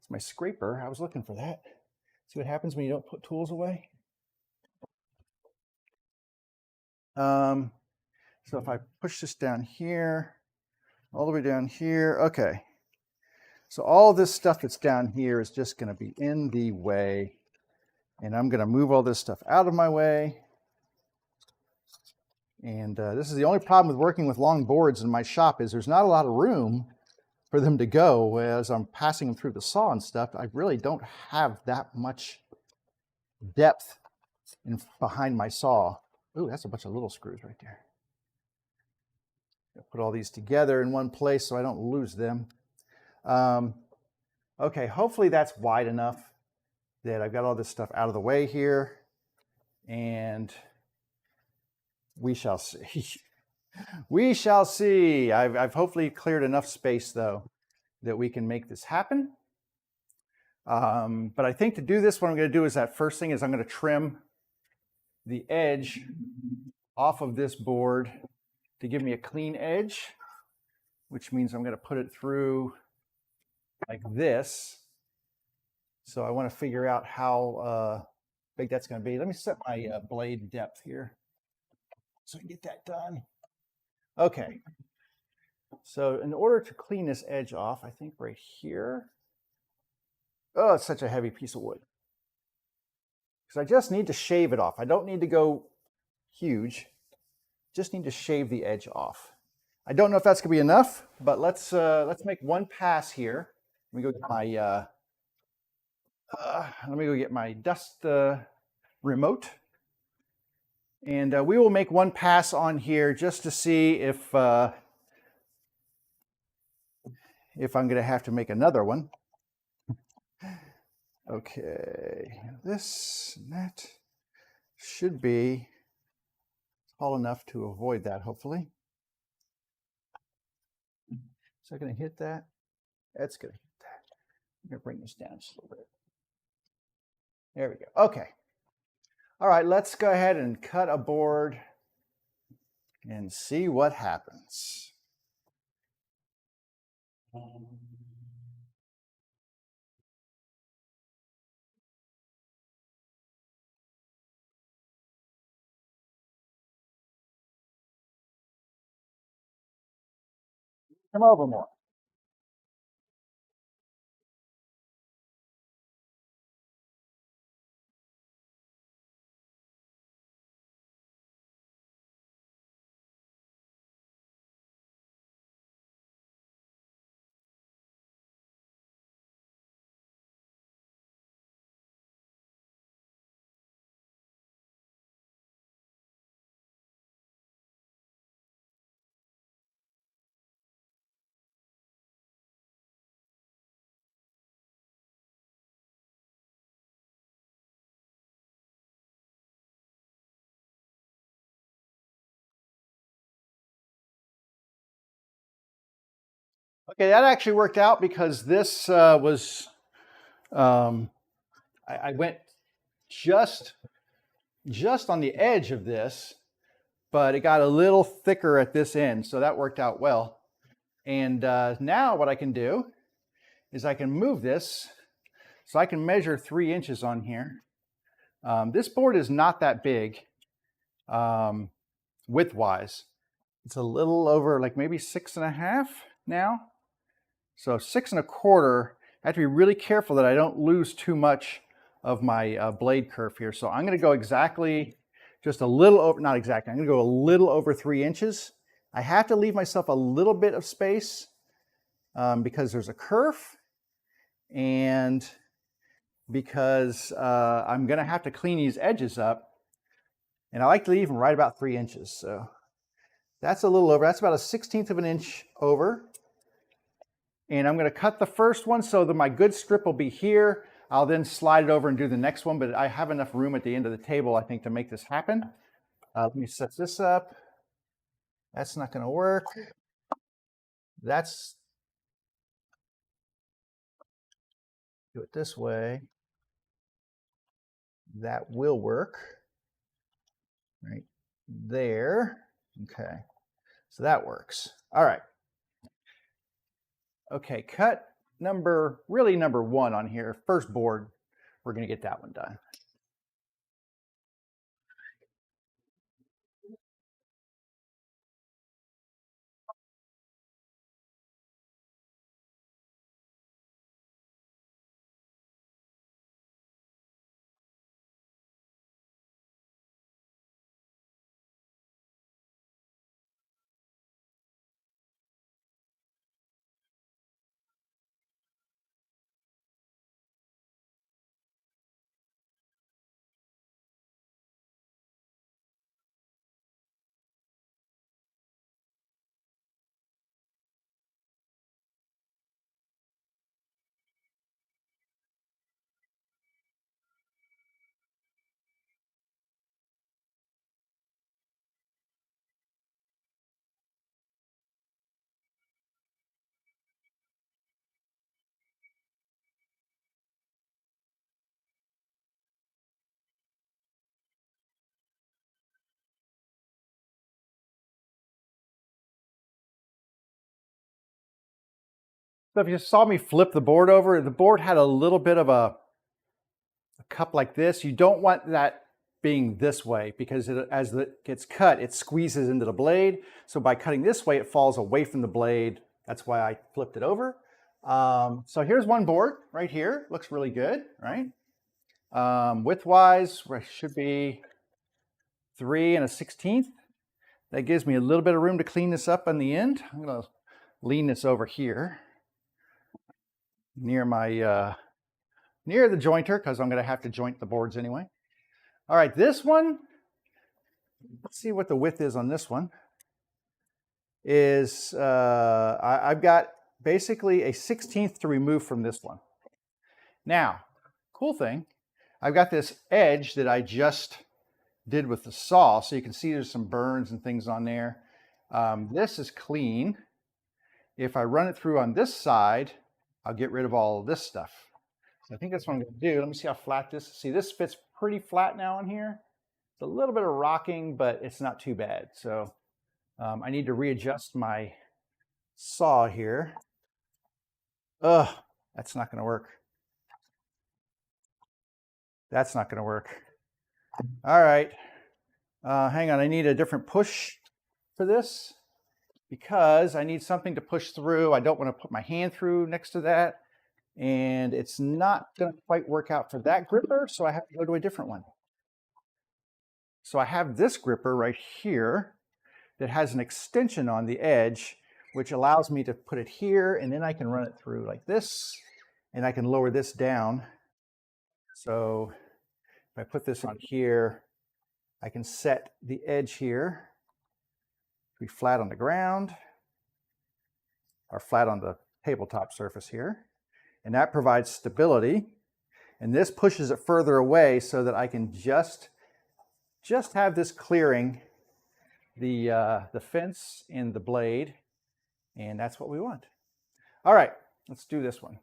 it's my scraper. I was looking for that. See what happens when you don't put tools away? So if I push this down here, all the way down here, okay. So all this stuff that's down here is just going to be in the way, and I'm going to move all this stuff out of my way. And this is the only problem with working with long boards in my shop, is there's not a lot of room for them to go as I'm passing them through the saw and stuff. I really don't have that much depth behind my saw. Ooh, that's a bunch of little screws right there. Put all these together in one place so I don't lose them. Okay, hopefully that's wide enough that I've got all this stuff out of the way here, and we shall see. We shall see. I've hopefully cleared enough space, though, that we can make this happen. But I think to do this, what I'm going to do is that first thing is I'm going to trim the edge off of this board to give me a clean edge, which means I'm going to put it through like this. So I want to figure out how big that's going to be. Let me set my blade depth here so I can get that done. Okay. So in order to clean this edge off, I think right here. Oh, it's such a heavy piece of wood. Because I just need to shave it off. I don't need to go huge. Just need to shave the edge off. I don't know if that's gonna be enough, but let's make one pass here. Let me go get my dust remote, and we will make one pass on here just to see if I'm gonna have to make another one. Okay, this and that should be tall enough to avoid that, hopefully. Is that going to hit that? That's going to hit that. I'm going to bring this down just a little bit. There we go. Okay. All right, let's go ahead and cut a board and see what happens. Come over more. Okay, that actually worked out because this was, I went just on the edge of this, but it got a little thicker at this end, so that worked out well. And now what I can do is I can move this, so I can measure 3 inches on here. This board is not that big width-wise. It's a little over like maybe 6.5 now. So 6 1/4. I have to be really careful that I don't lose too much of my blade kerf here. So I'm going to go exactly, just a little over, not exactly, I'm going to go a little over 3 inches. I have to leave myself a little bit of space because there's a kerf and because I'm going to have to clean these edges up. And I like to leave them right about 3 inches. So that's a little over. That's about a 1/16 of an inch over. And I'm going to cut the first one so that my good strip will be here. I'll then slide it over and do the next one, but I have enough room at the end of the table, I think, to make this happen. Let me set this up. That's not going to work. That's, do it this way. That will work. Right there. Okay. So that works. All right. Okay, cut number 1 on here, first board. We're going to get that one done. So if you saw me flip the board over, the board had a little bit of a cup like this. You don't want that being this way because as it gets cut, it squeezes into the blade. So by cutting this way, it falls away from the blade. That's why I flipped it over. So here's one board right here. Looks really good, right? Width-wise, should be 3 1/16. That gives me a little bit of room to clean this up on the end. I'm gonna lean this over here near my near the jointer because I'm gonna have to joint the boards anyway. All right, this one, let's see what the width is on this one. Is I've got basically a 1/16 to remove from this one. Now, cool thing, I've got this edge that I just did with the saw, so you can see there's some burns and things on there. This is clean. If I run it through on this side, I'll get rid of all of this stuff. So I think that's what I'm going to do. Let me see how flat this is. See, this fits pretty flat now on here. It's a little bit of rocking, but it's not too bad. So I need to readjust my saw here. Ugh, that's not going to work. That's not going to work. All right. Hang on, I need a different push for this because I need something to push through. I don't want to put my hand through next to that. And it's not going to quite work out for that gripper, so I have to go to a different one. So I have this gripper right here that has an extension on the edge, which allows me to put it here, and then I can run it through like this, and I can lower this down. So if I put this on here, I can set the edge here to be flat on the ground or flat on the tabletop surface here. And that provides stability. And this pushes it further away so that I can just have this clearing the fence and the blade. And that's what we want. All right, let's do this one.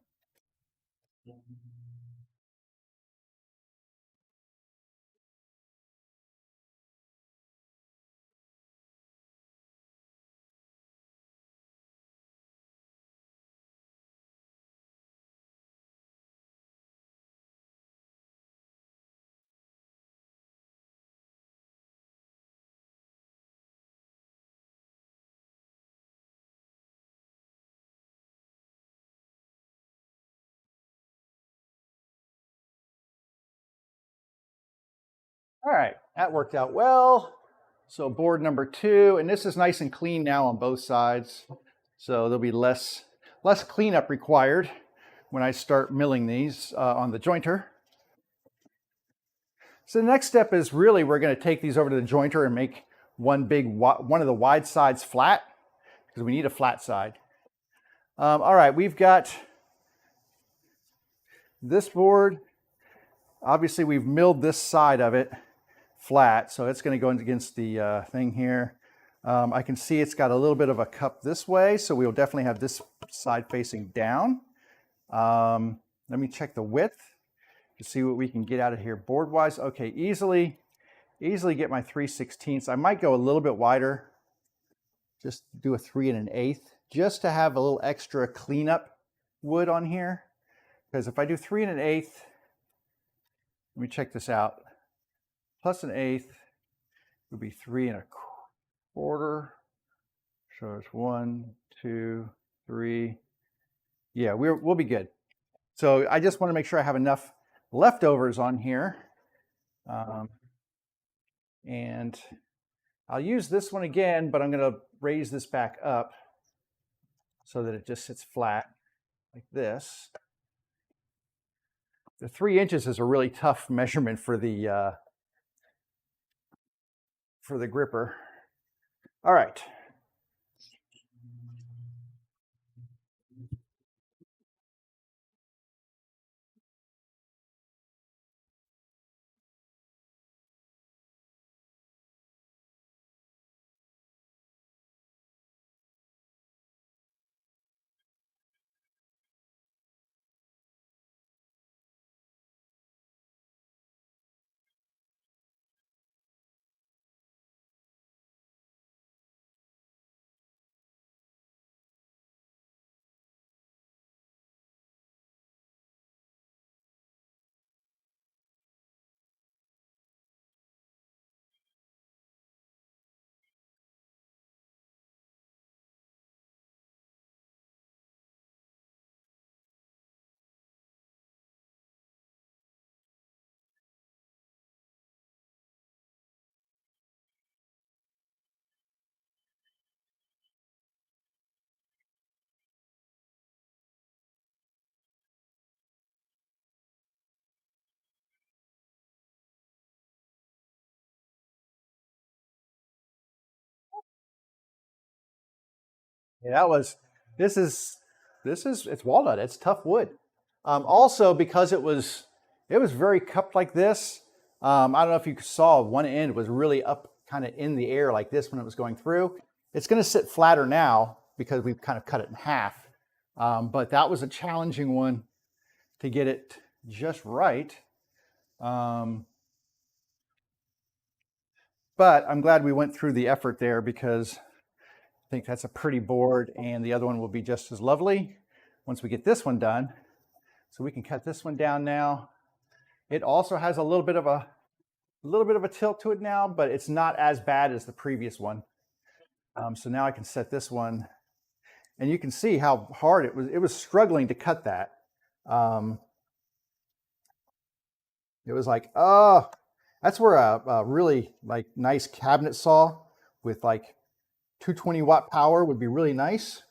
All right, that worked out well. So board number 2, and this is nice and clean now on both sides. So there'll be less cleanup required when I start milling these on the jointer. So the next step is really we're going to take these over to the jointer and make one of the wide sides flat because we need a flat side. All right, we've got this board. Obviously, we've milled this side of it flat, so it's going to go against the thing here. I can see it's got a little bit of a cup this way, so we'll definitely have this side facing down. Let me check the width to see what we can get out of here board-wise. Okay, easily get my 3/16. I might go a little bit wider, just do a 3 1/8, just to have a little extra cleanup wood on here. Because if I do 3 1/8, let me check this out. Plus 1/8 would be 3 1/4. So it's 1, 2, 3. Yeah, we'll be good. So I just want to make sure I have enough leftovers on here. And I'll use this one again, but I'm going to raise this back up so that it just sits flat like this. The 3 inches is a really tough measurement for the gripper. All right. Yeah, it's walnut. It's tough wood. Also, because it was very cupped like this. I don't know if you saw one end was really up kind of in the air like this when it was going through. It's going to sit flatter now because we've kind of cut it in half. But that was a challenging one to get it just right. Um, but I'm glad we went through the effort there because I think that's a pretty board and the other one will be just as lovely once we get this one done. So we can cut this one down now. It also has a little bit of a tilt to it now, but it's not as bad as the previous one. So now I can set this one, and you can see how hard it was. It was struggling to cut that. Um, it was like, oh, that's where a really like nice cabinet saw with like 220-watt power would be really nice.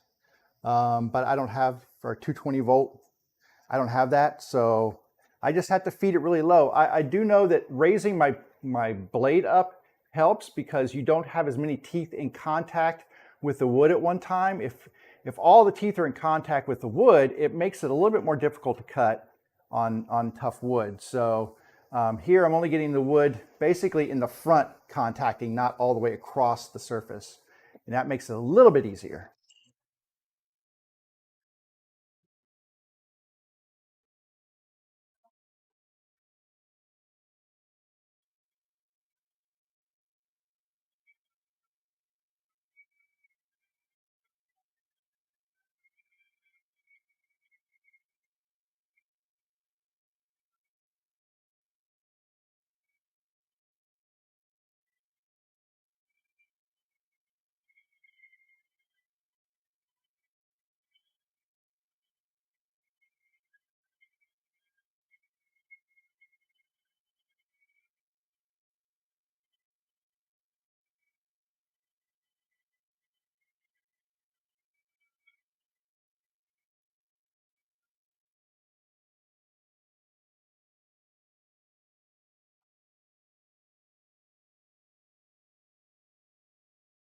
But I don't have for a 220-volt. I don't have that, so I just have to feed it really low. I do know that raising my blade up helps because you don't have as many teeth in contact with the wood at one time. If all the teeth are in contact with the wood, it makes it a little bit more difficult to cut on tough wood. So here I'm only getting the wood basically in the front contacting, not all the way across the surface. And that makes it a little bit easier.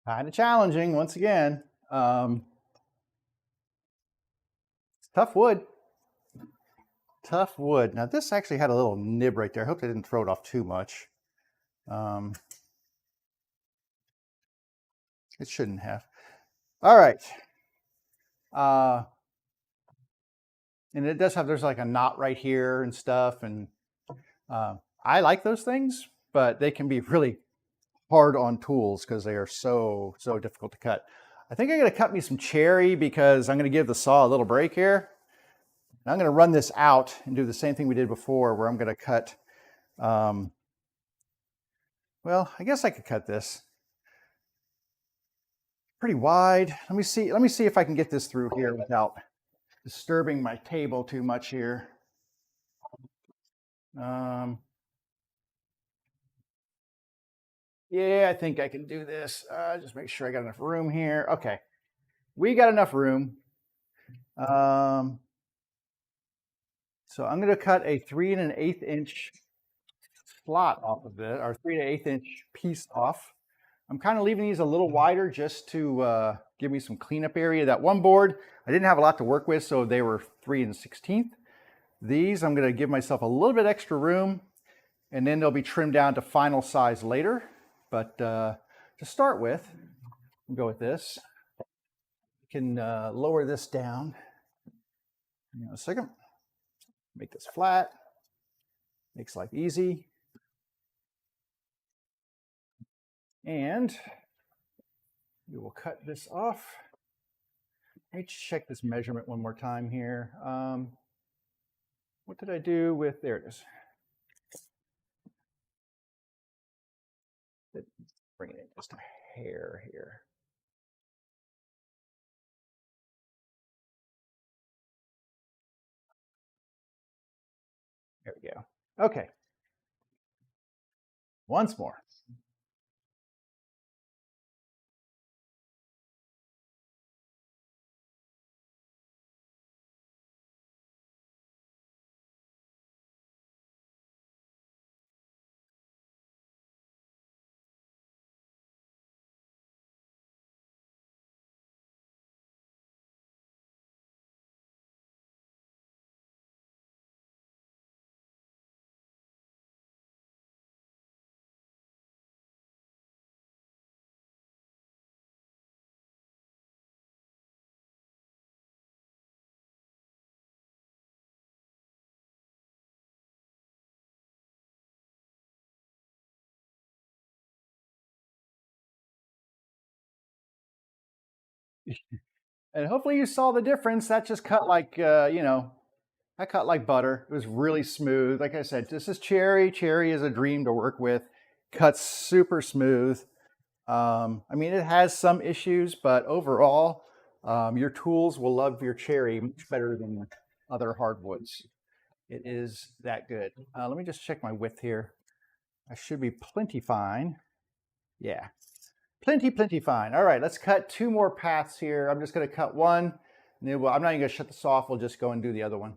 Kind of challenging once again. Um, it's tough wood. Tough wood. Now this actually had a little nib right there. I hope I didn't throw it off too much. Um, it shouldn't have. All right. Uh, and it does have, there's like a knot right here and stuff. And I like those things, but they can be really hard on tools because they are so difficult to cut. I think I'm going to cut me some cherry because I'm going to give the saw a little break here. And I'm going to run this out and do the same thing we did before where I'm going to cut, well, I guess I could cut this pretty wide. Let me see if I can get this through here without disturbing my table too much here. Um, yeah, I think I can do this. Just make sure I got enough room here. Okay, we got enough room. Um, so I'm going to cut a 3 1/8 inch slot off of it, or 3 1/8 inch piece off. I'm kind of leaving these a little wider just to give me some cleanup area. That one board, I didn't have a lot to work with, so they were 3 1/16. These, I'm going to give myself a little bit extra room, and then they'll be trimmed down to final size later. But to start with, we'll go with this. We can lower this down. Hang on a second. Make this flat. Makes life easy. And we will cut this off. Let me check this measurement one more time here. What did I do with, there it is. Bring it in just a hair here. There we go. Okay. Once more. And hopefully you saw the difference. That just cut like, I cut like butter. It was really smooth. Like I said, this is cherry. Cherry is a dream to work with. Cuts super smooth. I mean, it has some issues, but overall, your tools will love your cherry much better than other hardwoods. It is that good. Let me just check my width here. I should be plenty fine. Yeah, plenty fine. All right, let's cut two more paths here. I'm just going to cut one. And then I'm not even going to shut this off. We'll just go and do the other one.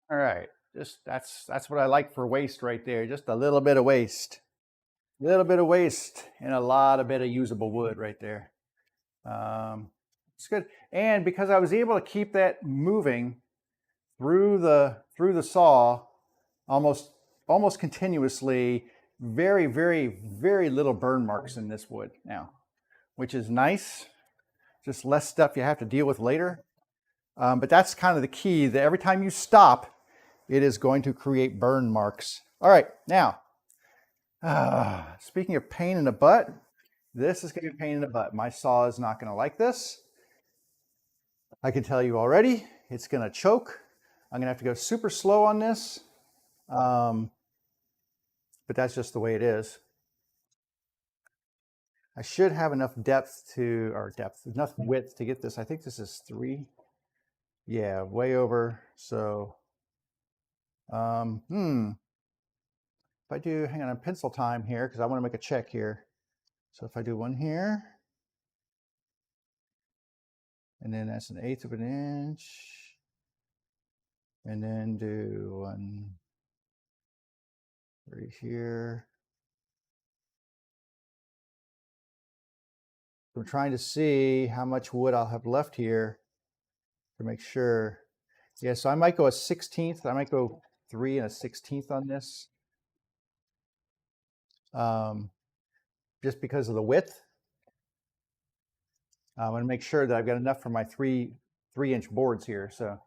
All right, just that's what I like for waste right there. Just a little bit of waste, a little bit of waste, and a lot of bit of usable wood right there. It's good, and because I was able to keep that moving through the saw almost continuously, very little burn marks in this wood now, which is nice. Just less stuff you have to deal with later. But that's kind of the key, that every time you stop, it is going to create burn marks. All right, now, speaking of pain in the butt, this is going to be a pain in the butt. My saw is not going to like this. I can tell you already, it's going to choke. I'm going to have to go super slow on this. But that's just the way it is. I should have enough enough width to get this. I think this is 3. Yeah, way over. So, if I do, hang on, pencil time here, because I want to make a check here. So if I do one here, and then that's 1/8 of an inch, and then do one right here. I'm trying to see how much wood I'll have left here to make sure. Yeah, so I might go a 1/16. I might go 3 1/16 on this, just because of the width. I want to make sure that I've got enough for my 3-inch boards here. So,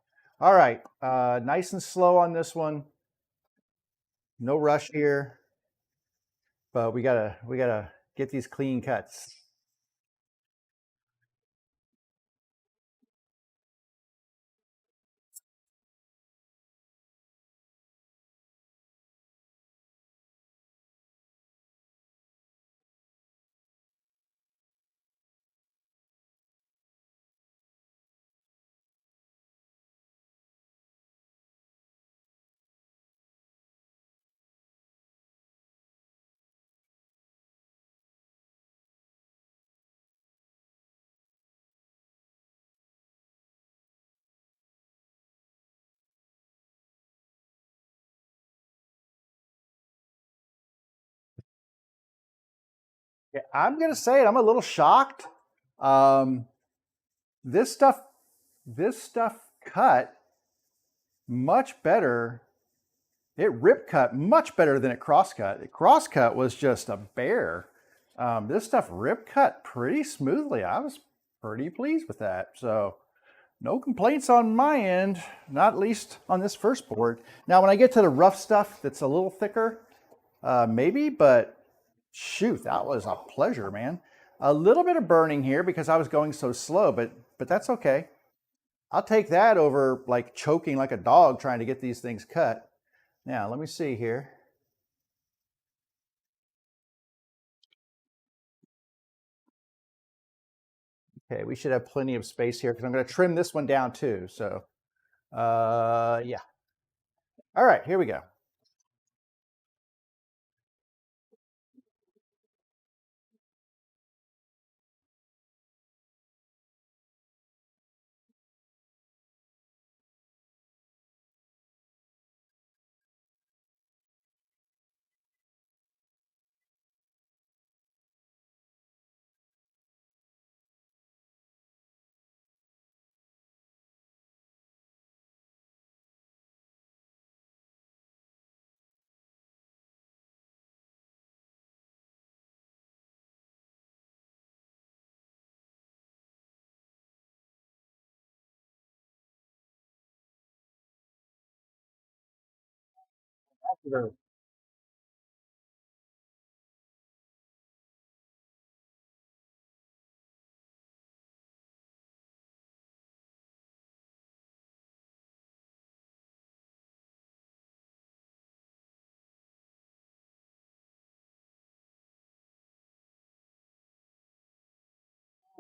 all right, nice and slow on this one. No rush here, but we gotta get these clean cuts. Yeah, I'm gonna say it. I'm a little shocked. Um, this stuff cut much better. It rip cut much better than it cross cut. The cross cut was just a bear. This stuff rip cut pretty smoothly. I was pretty pleased with that. So no complaints on my end, not least on this first board. Now, when I get to the rough stuff that's a little thicker, maybe, but shoot, that was a pleasure, man. A little bit of burning here because I was going so slow, but that's okay. I'll take that over like choking like a dog trying to get these things cut. Now, let me see here. Okay, we should have plenty of space here because I'm going to trim this one down too. So, yeah. All right, here we go.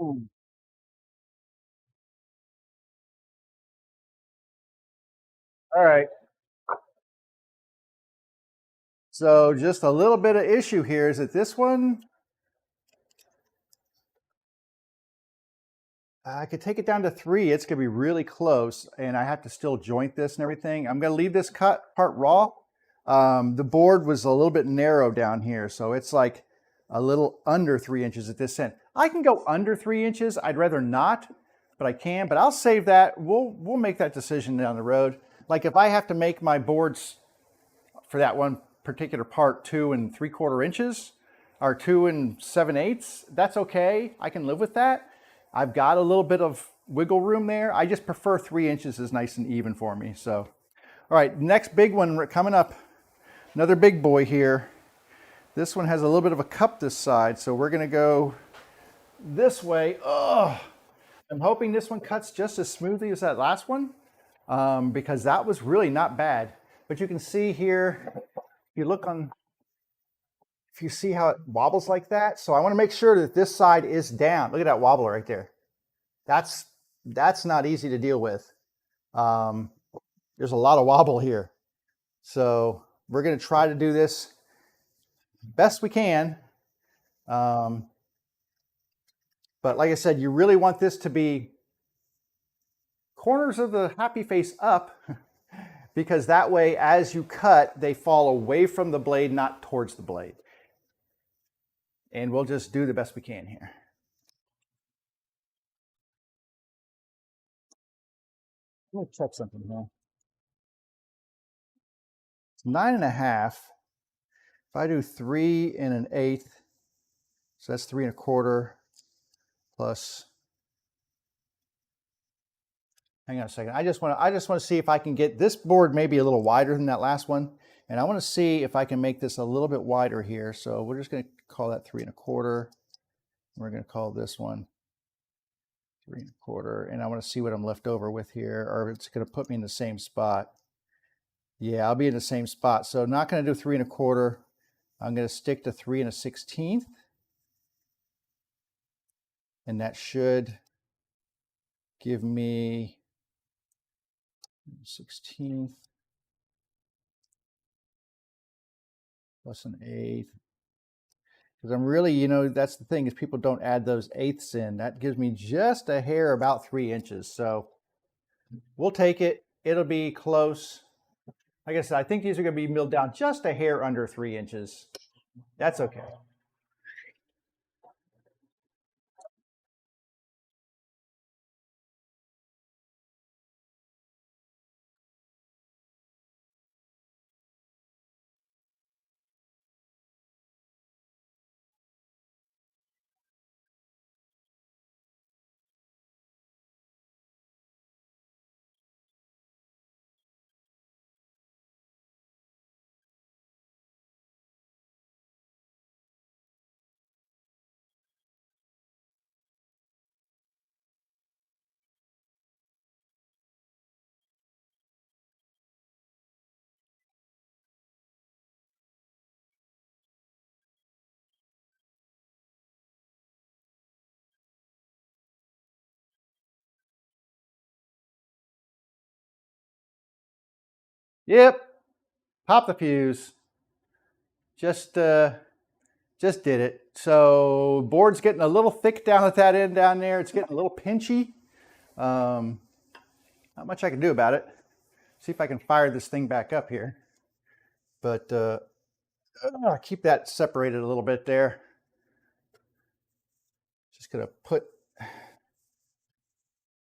Ooh. All right. So just a little bit of issue here is that this one, I could take it down to 3. It's going to be really close, and I have to still joint this and everything. I'm going to leave this cut part raw. The board was a little bit narrow down here, so it's like a little under 3 inches at this end. I can go under 3 inches. I'd rather not, but I can. But I'll save that. We'll make that decision down the road. Like if I have to make my boards for that one particular part 2 3/4 inches or 2 7/8, that's okay. I can live with that. I've got a little bit of wiggle room there. I just prefer 3 inches is nice and even for me. So, all right, next big one coming up. Another big boy here. This one has a little bit of a cup this side, so we're gonna go this way. Oh, I'm hoping this one cuts just as smoothly as that last one because that was really not bad. But you can see here, if you look on, if you see how it wobbles like that. So I want to make sure that this side is down. Look at that wobble right there. That's not easy to deal with. There's a lot of wobble here. So we're going to try to do this best we can. But like I said, you really want this to be corners of the happy face up because that way as you cut, they fall away from the blade, not towards the blade. And we'll just do the best we can here. Let me check something here. It's 9.5. If I do 3 1/8, so that's 3 1/4 plus. Hang on a second. I just want to see if I can get this board maybe a little wider than that last one, and I want to see if I can make this a little bit wider here. So we're just going to call that 3 1/4. We're going to call this one 3 1/4, and I want to see what I'm left over with here, or it's going to put me in the same spot. Yeah, I'll be in the same spot. So not going to do 3 1/4. I'm going to stick to 3 1/16, and that should give me 16th plus an 1/8. Because I'm really, you know, that's the thing is people don't add those 1/8ths in. That gives me just a hair about 3 inches. So we'll take it. It'll be close. Like I said, I think these are going to be milled down just a hair under 3 inches. That's okay. Yep, pop the fuse. Just did it. So board's getting a little thick down at that end down there. It's getting a little pinchy. Not much I can do about it. See if I can fire this thing back up here. But keep that separated a little bit there. Just gonna put, I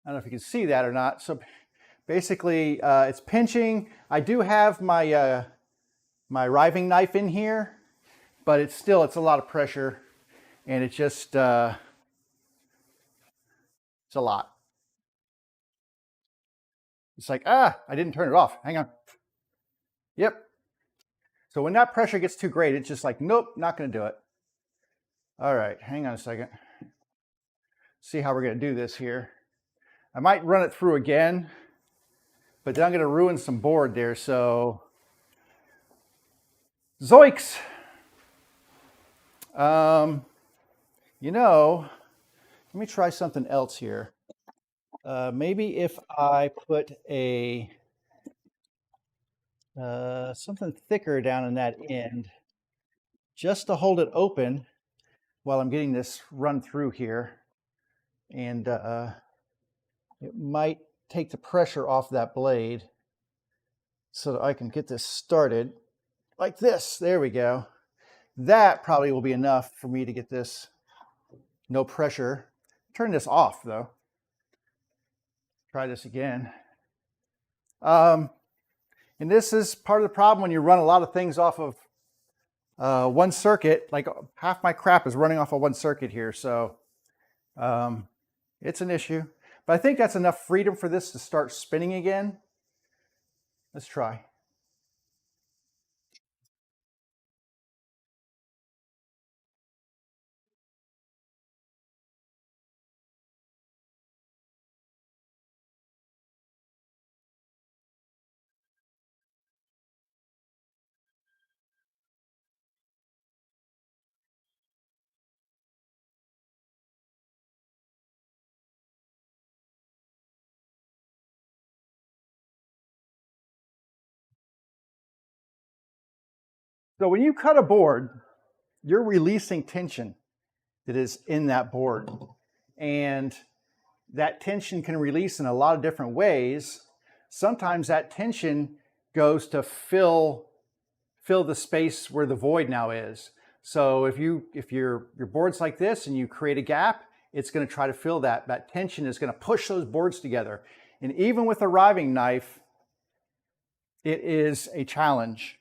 don't know if you can see that or not. So basically it's pinching. I do have my, my riving knife in here, but it's a lot of pressure, and it's just, it's a lot. It's like, I didn't turn it off. Hang on. Yep. So when that pressure gets too great, it's just like, nope, not going to do it. All right, hang on a second. See how we're going to do this here. I might run it through again, but then I'm going to ruin some board there. So, zoinks. You know, let me try something else here. Maybe if I put a something thicker down in that end, just to hold it open while I'm getting this run through here, and it might take the pressure off that blade so that I can get this started like this. There we go. That probably will be enough for me to get this no pressure. Turn this off though. Try this again. And this is part of the problem when you run a lot of things off of one circuit. Like half my crap is running off of one circuit here, so it's an issue. But I think that's enough freedom for this to start spinning again. Let's try. So when you cut a board, you're releasing tension that is in that board. And that tension can release in a lot of different ways. Sometimes that tension goes to fill the space where the void now is. So if your board's like this and you create a gap, it's going to try to fill that. That tension is going to push those boards together. And even with a riving knife, it is a challenge.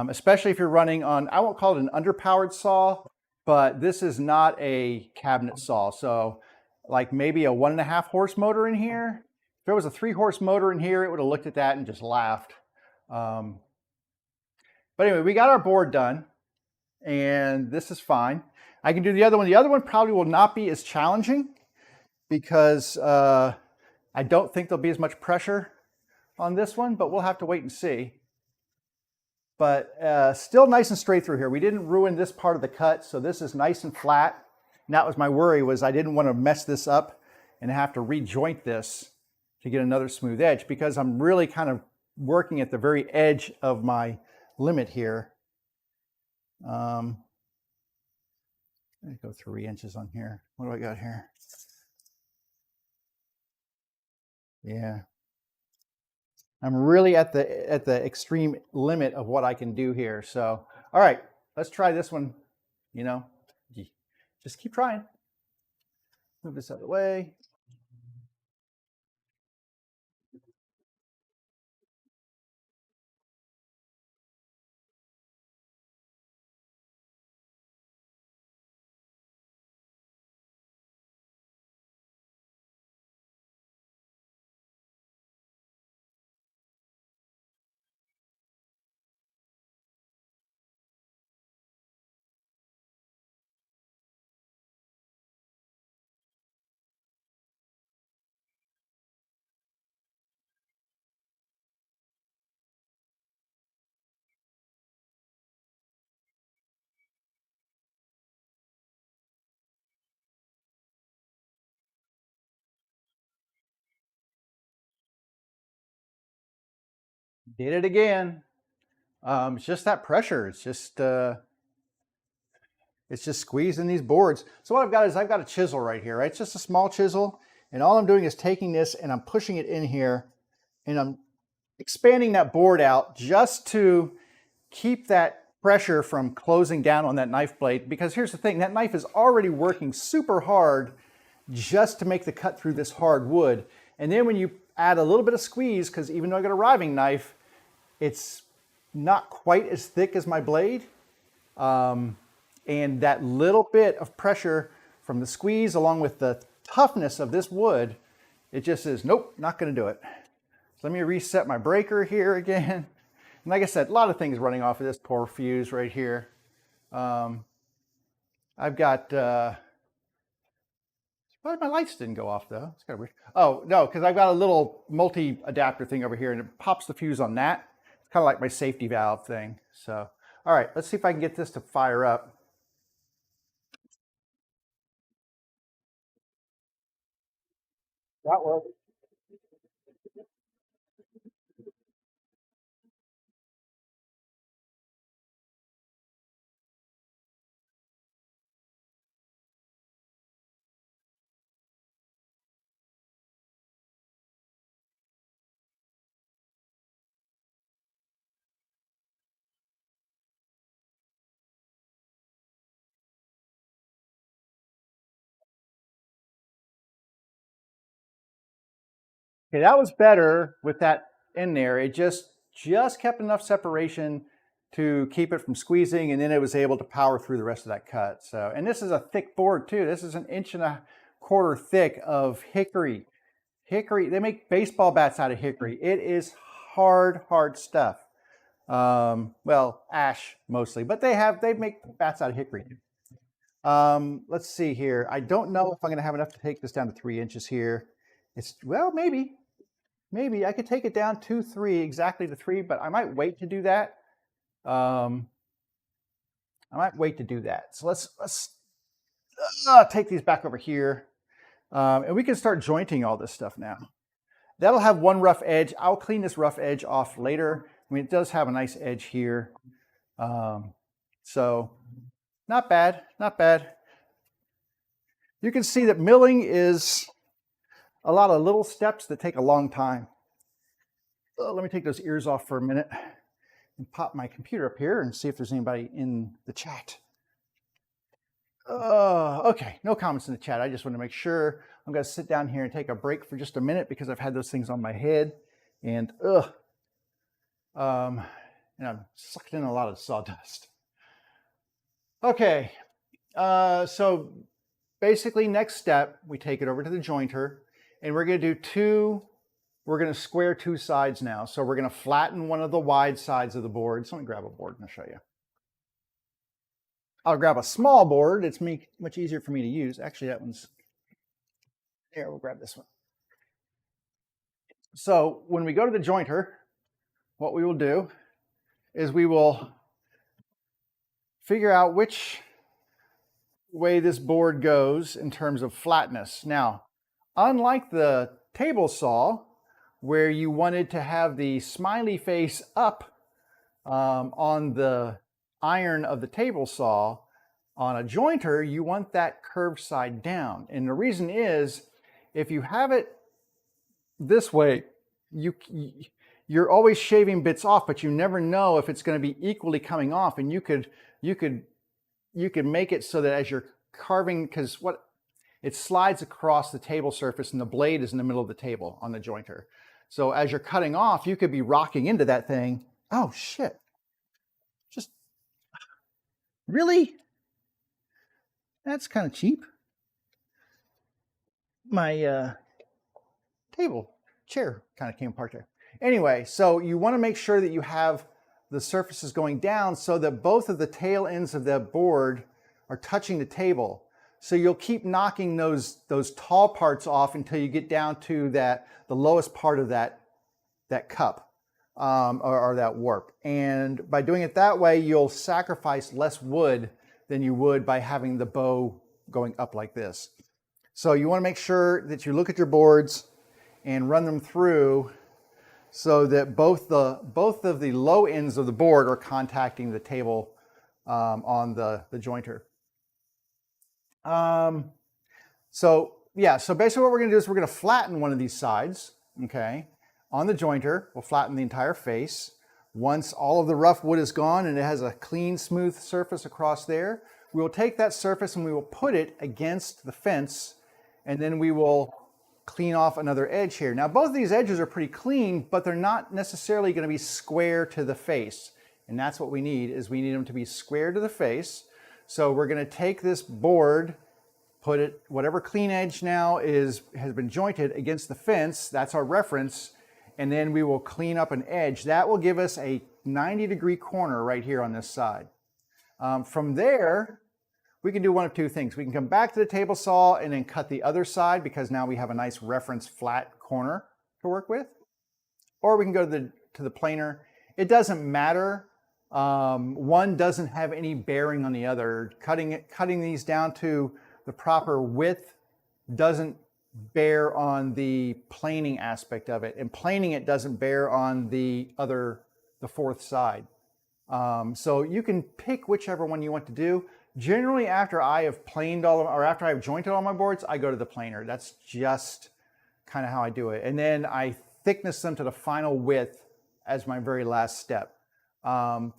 Especially if you're running on, I won't call it an underpowered saw, but this is not a cabinet saw. So like maybe a 1.5 horse motor in here. If there was a 3 horse motor in here, it would have looked at that and just laughed. But anyway, we got our board done and this is fine. I can do the other one. The other one probably will not be as challenging because I don't think there'll be as much pressure on this one, but we'll have to wait and see. But still nice and straight through here. We didn't ruin this part of the cut, so this is nice and flat. And that was my worry, was I didn't want to mess this up and have to rejoint this to get another smooth edge, because I'm really kind of working at the very edge of my limit here. Let me go 3 inches on here. What do I got here? Yeah. I'm really at the extreme limit of what I can do here. So, all right, let's try this one. You know, just keep trying. Move this out of the way. Did it again. It's just that pressure. It's just squeezing these boards. So what I've got is I've got a chisel right here, right? It's just a small chisel. And all I'm doing is taking this and I'm pushing it in here and I'm expanding that board out just to keep that pressure from closing down on that knife blade. Because here's the thing, that knife is already working super hard just to make the cut through this hard wood. And then when you add a little bit of squeeze, because even though I got a riving knife, it's not quite as thick as my blade. And that little bit of pressure from the squeeze along with the toughness of this wood, it just is, nope, not gonna do it. So let me reset my breaker here again. And like I said, a lot of things running off of this poor fuse right here. I've got, well, my lights didn't go off though. It's kind of weird. Oh, no, because I've got a little multi-adapter thing over here and it pops the fuse on that. It's kind of like my safety valve thing. So, all right, let's see if I can get this to fire up. That works. Okay, that was better with that in there. It just kept enough separation to keep it from squeezing, and then it was able to power through the rest of that cut. So, and this is a thick board too. This is 1.25 inches thick of hickory. Hickory, they make baseball bats out of hickory. It is hard stuff. Well, ash mostly, but they make bats out of hickory. Let's see here. I don't know if I'm going to have enough to take this down to 3 inches here. It's, well, maybe I could take it down to 3, exactly to 3, but I might wait to do that. So let's take these back over here. And we can start jointing all this stuff now. That'll have one rough edge. I'll clean this rough edge off later. I mean, it does have a nice edge here. So not bad, not bad. You can see that milling is a lot of little steps that take a long time. Let me take those ears off for a minute and pop my computer up here and see if there's anybody in the chat. Okay, no comments in the chat. I just want to make sure. I'm going to sit down here and take a break for just a minute because I've had those things on my head and and I'm sucked in a lot of sawdust. Okay, so basically next step, we take it over to the jointer and we're going to do we're going to square 2 sides now. So we're going to flatten one of the wide sides of the board. So let me grab a board and I'll show you. I'll grab a small board. It's much easier for me to use. Actually, that one's here. We'll grab this one. So when we go to the jointer, what we will do is we will figure out which way this board goes in terms of flatness. Now, unlike the table saw, where you wanted to have the smiley face up on the iron of the table saw, on a jointer, you want that curved side down. And the reason is, if you have it this way, you're always shaving bits off, but you never know if it's going to be equally coming off. And you could make it so that as you're carving, because it slides across the table surface and the blade is in the middle of the table on the jointer. So as you're cutting off, you could be rocking into that thing. Oh shit. Just really? That's kind of cheap. My chair kind of came apart there. Anyway, so you want to make sure that you have the surfaces going down so that both of the tail ends of the board are touching the table. So you'll keep knocking those tall parts off until you get down to the lowest part of that cup or that warp. And by doing it that way, you'll sacrifice less wood than you would by having the bow going up like this. So you want to make sure that you look at your boards and run them through so that both of the low ends of the board are contacting the table on the jointer. So yeah, so basically what we're going to do is we're going to flatten one of these sides, okay, on the jointer. We'll flatten the entire face. Once all of the rough wood is gone and it has a clean, smooth surface across there, we will take that surface and we will put it against the fence, and then we will clean off another edge here. Now, both of these edges are pretty clean, but they're not necessarily going to be square to the face. And that's what we need, is we need them to be square to the face. So we're going to take this board, put it, whatever clean edge now has been jointed against the fence, that's our reference, and then we will clean up an edge. That will give us a 90-degree corner right here on this side. From there, we can do one of two things. We can come back to the table saw and then cut the other side, because now we have a nice reference flat corner to work with. Or we can go to the planer. It doesn't matter. One doesn't have any bearing on the other. Cutting these down to the proper width doesn't bear on the planing aspect of it, and planing it doesn't bear on the fourth side. So you can pick whichever one you want to do. Generally, after I have planed after I've jointed all my boards, I go to the planer. That's just kind of how I do it. And then I thickness them to the final width as my very last step. And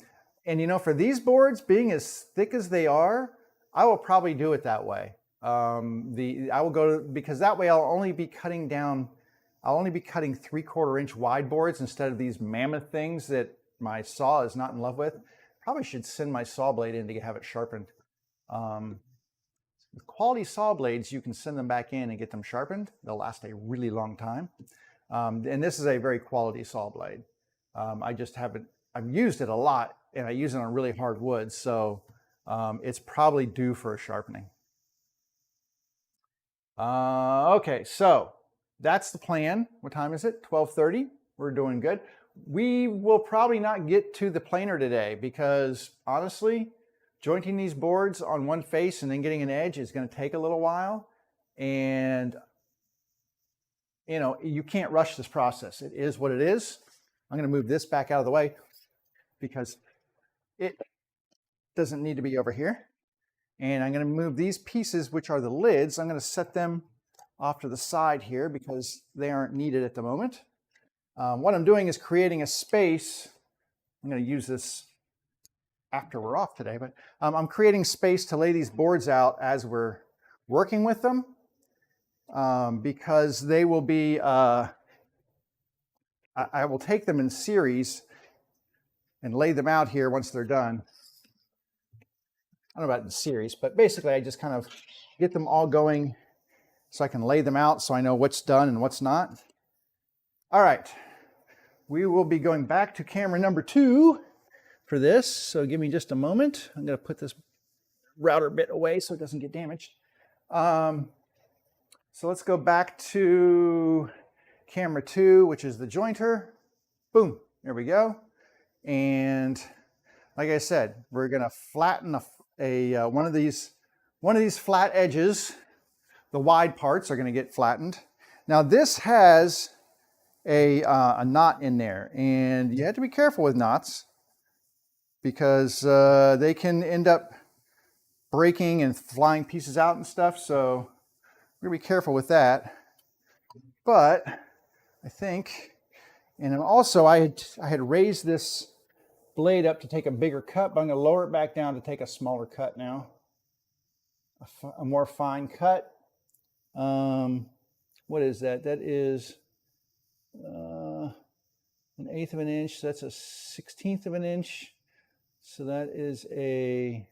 you know, for these boards being as thick as they are, I will probably do it that way. I will go because that way I'll only be cutting 3/4 inch wide boards instead of these mammoth things that my saw is not in love with. Probably should send my saw blade in to have it sharpened. With quality saw blades, you can send them back in and get them sharpened. They'll last a really long time. And this is a very quality saw blade. I've used it a lot, and I use it on really hard wood, so it's probably due for a sharpening. Okay, so that's the plan. What time is it? 12:30. We're doing good. We will probably not get to the planer today because honestly, jointing these boards on one face and then getting an edge is going to take a little while. And you know, you can't rush this process. It is what it is. I'm going to move this back out of the way because it doesn't need to be over here. And I'm going to move these pieces, which are the lids, I'm going to set them off to the side here because they aren't needed at the moment. What I'm doing is creating a space. I'm going to use this after we're off today, but I'm creating space to lay these boards out as we're working with them because they will be, I will take them in series and lay them out here once they're done. I don't know about in series, but basically I just kind of get them all going so I can lay them out so I know what's done and what's not. All right, we will be going back to camera number 2 for this, so give me just a moment. I'm going to put this router bit away so it doesn't get damaged. So let's go back to camera 2, which is the jointer. Boom, there we go. And like I said, we're going to flatten one of these flat edges. The wide parts are going to get flattened. Now this has a knot in there, and you have to be careful with knots because they can end up breaking and flying pieces out and stuff. So we're going to be careful with that. But I think, and also I had raised this blade up to take a bigger cut, but I'm going to lower it back down to take a smaller cut now, a more fine cut. What is that? That is 1/8 of an inch. So that's a 1/16 of an inch. So that is a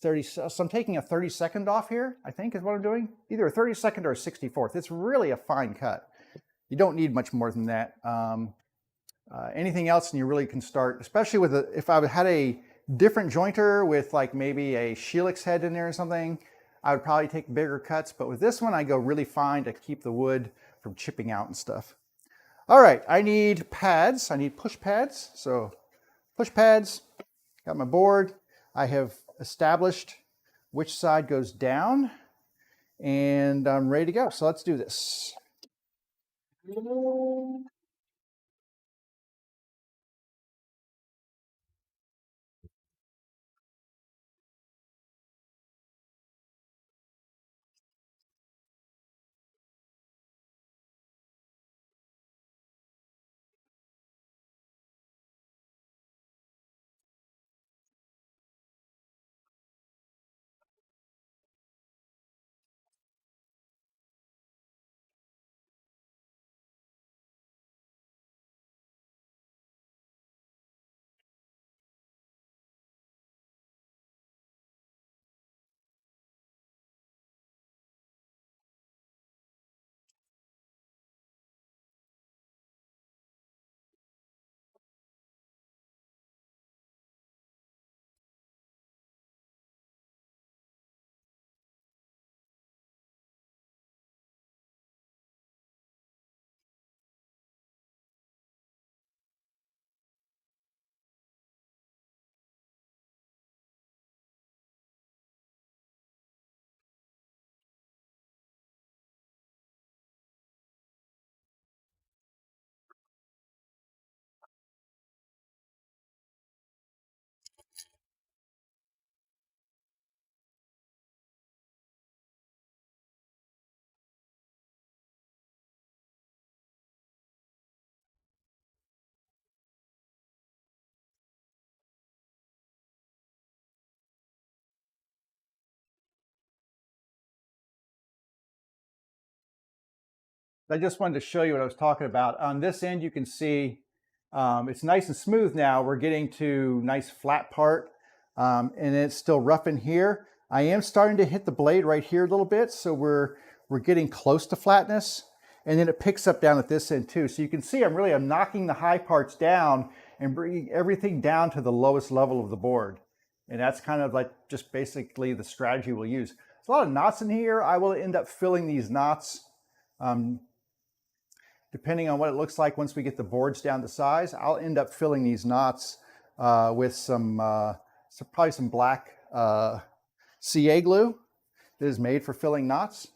30. So I'm taking a 32nd off here, I think is what I'm doing. Either a 32nd or a 64th. It's really a fine cut. You don't need much more than that. Anything else, and you really can start, especially with if I had a different jointer with like maybe a Shelix head in there or something, I would probably take bigger cuts. But with this one, I go really fine to keep the wood from chipping out and stuff. All right, I need pads. I need push pads. So push pads, got my board. I have established which side goes down, and I'm ready to go. So let's do this. I just wanted to show you what I was talking about. On this end, you can see it's nice and smooth now. We're getting to nice flat part, and it's still rough in here. I am starting to hit the blade right here a little bit, so we're getting close to flatness. And then it picks up down at this end too. So you can see I'm knocking the high parts down and bringing everything down to the lowest level of the board. And that's kind of like just basically the strategy we'll use. There's a lot of knots in here. I will end up filling these knots. Depending on what it looks like once we get the boards down to size, I'll end up filling these knots with probably some black CA glue that is made for filling knots.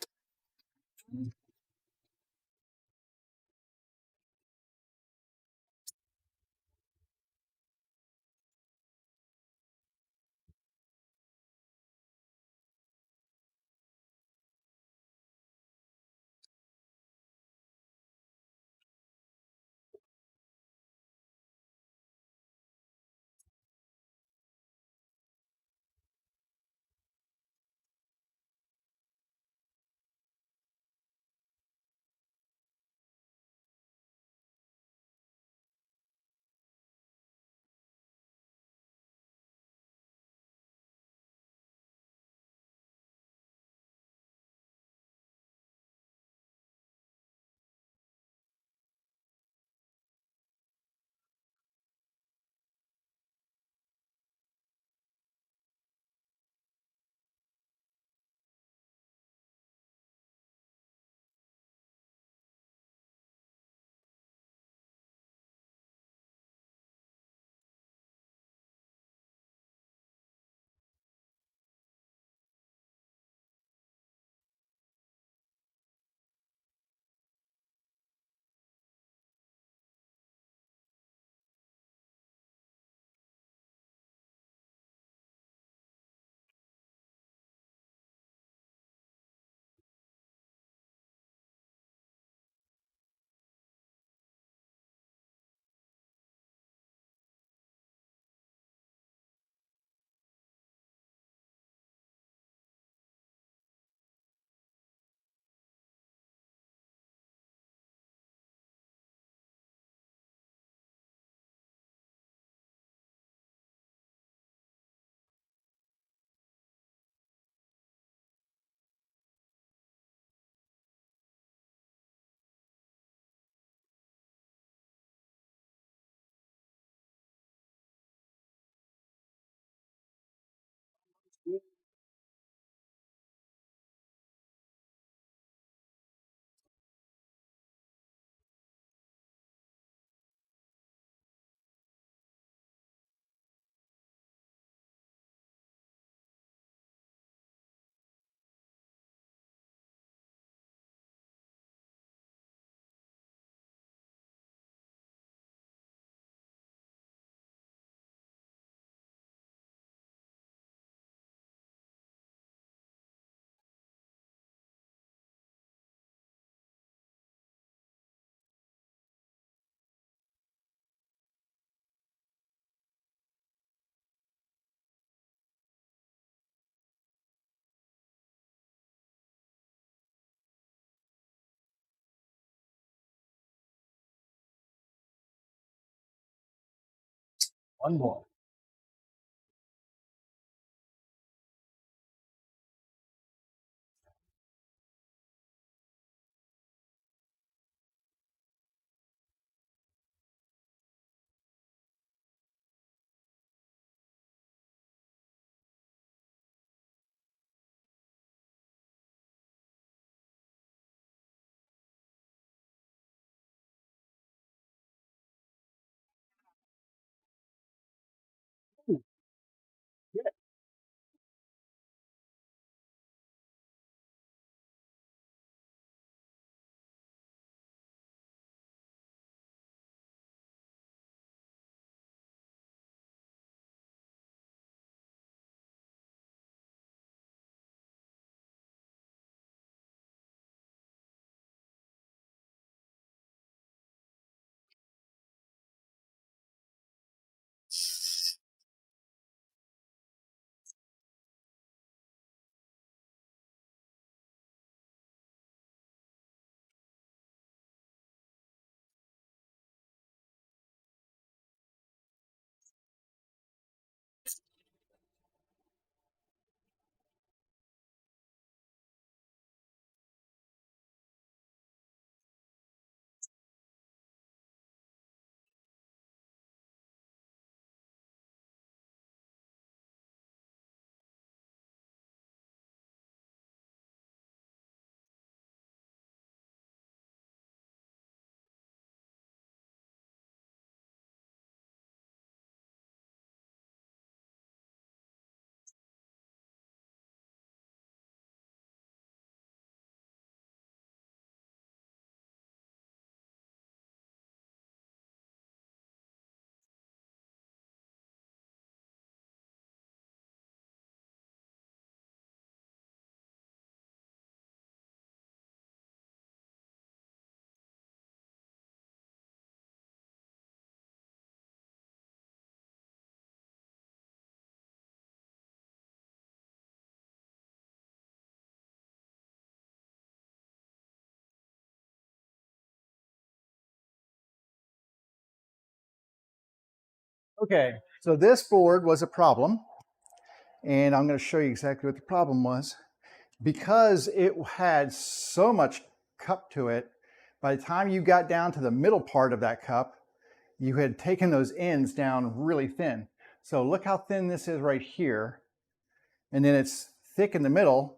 One more. Okay, so this board was a problem, and I'm going to show you exactly what the problem was. Because it had so much cup to it, by the time you got down to the middle part of that cup, you had taken those ends down really thin. So look how thin this is right here, and then it's thick in the middle,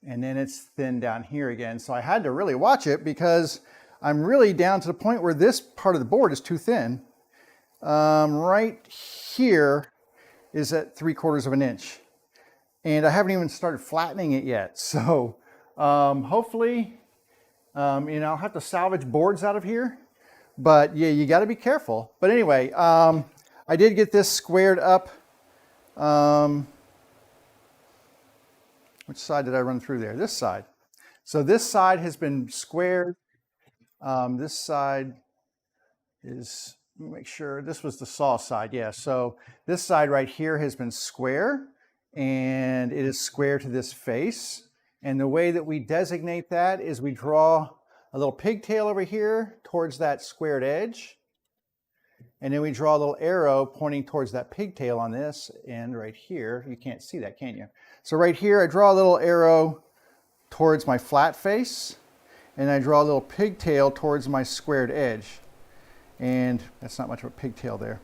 and then it's thin down here again. So I had to really watch it because I'm really down to the point where this part of the board is too thin. Right here is at 3/4 of an inch. And I haven't even started flattening it yet. So hopefully, I'll have to salvage boards out of here. But yeah, you got to be careful. But anyway, I did get this squared up. Which side did I run through there? This side. So this side has been squared. This side is, let me make sure, this was the saw side, yeah. So this side right here has been square, and it is square to this face. And the way that we designate that is we draw a little pigtail over here towards that squared edge. And then we draw a little arrow pointing towards that pigtail on this end right here. You can't see that, can you? So right here, I draw a little arrow towards my flat face, and I draw a little pigtail towards my squared edge. And that's not much of a pigtail there.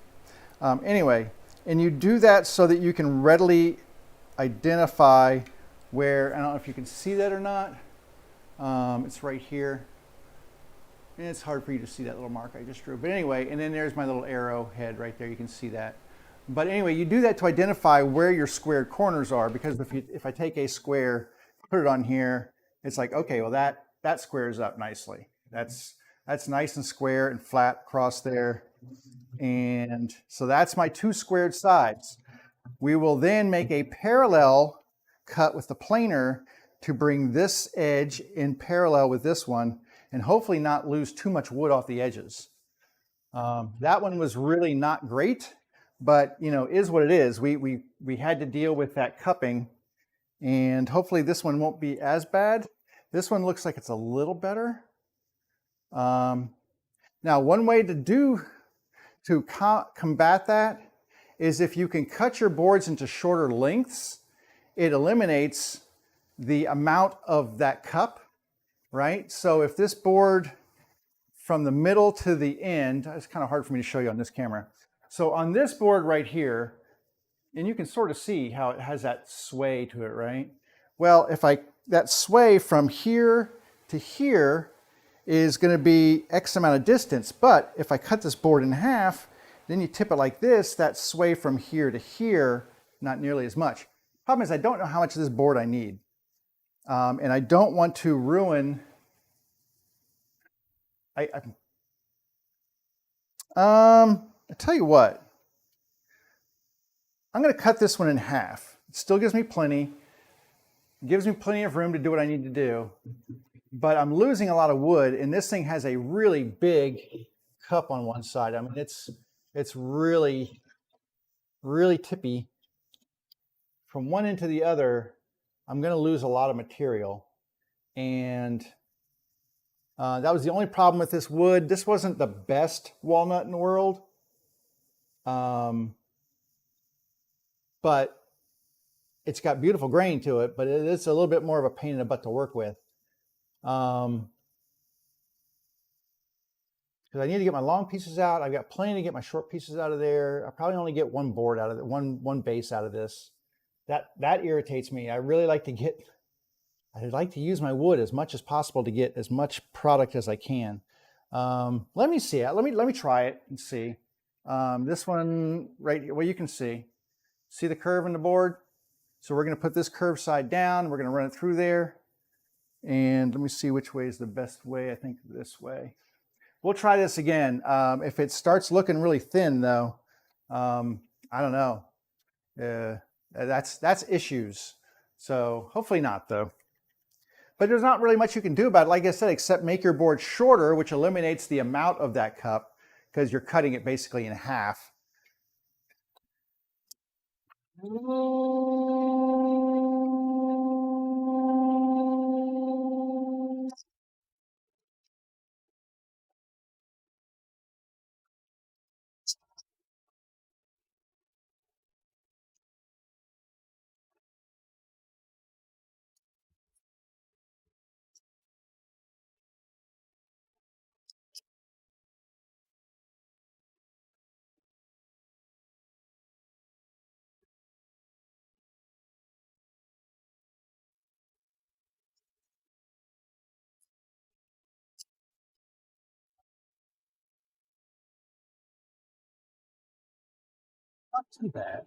Anyway, and you do that so that you can readily identify where, I don't know if you can see that or not. It's right here. And it's hard for you to see that little mark I just drew. But anyway, and then there's my little arrow head right there. You can see that. But anyway, you do that to identify where your squared corners are, because if I take a square, put it on here, it's like, okay, well that squares up nicely. That's nice and square and flat across there. And so that's my two squared sides. We will then make a parallel cut with the planer to bring this edge in parallel with this one, and hopefully not lose too much wood off the edges. That one was really not great, but is what it is. We had to deal with that cupping, and hopefully this one won't be as bad. This one looks like it's a little better. Now, one way to combat that is if you can cut your boards into shorter lengths, it eliminates the amount of that cup, right? So if this board from the middle to the end, it's kind of hard for me to show you on this camera. So on this board right here, and you can sort of see how it has that sway to it, right? Well, that sway from here to here is going to be X amount of distance. But if I cut this board in half, then you tip it like this, that sway from here to here, not nearly as much. Problem is I don't know how much of this board I need. And I don't want to ruin, I tell you what, I'm going to cut this one in half. It still gives me plenty. It gives me plenty of room to do what I need to do. But I'm losing a lot of wood, and this thing has a really big cup on one side. I mean, it's really, really tippy. From one end to the other, I'm going to lose a lot of material. And that was the only problem with this wood. This wasn't the best walnut in the world. But it's got beautiful grain to it, but it's a little bit more of a pain in the butt to work with. Because I need to get my long pieces out. I've got plenty to get my short pieces out of there. I probably only get one board out of it, one base out of this. That irritates me. I'd like to use my wood as much as possible to get as much product as I can. Let me see it. Let me try it and see. This one right here, well, you can see the curve in the board. So we're going to put this curve side down. We're going to run it through there. And let me see which way is the best way. I think this way. We'll try this again. If it starts looking really thin, though, I don't know. That's issues. So hopefully not, though. But there's not really much you can do about it, like I said, except make your board shorter, which eliminates the amount of that cup because you're cutting it basically in half. Not too bad.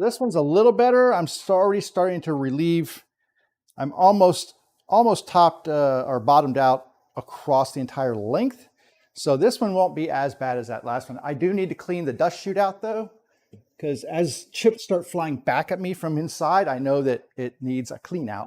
This one's a little better. I'm already starting to relieve. I'm almost topped or bottomed out across the entire length. So this one won't be as bad as that last one. I do need to clean the dust chute out though, because as chips start flying back at me from inside, I know that it needs a clean out.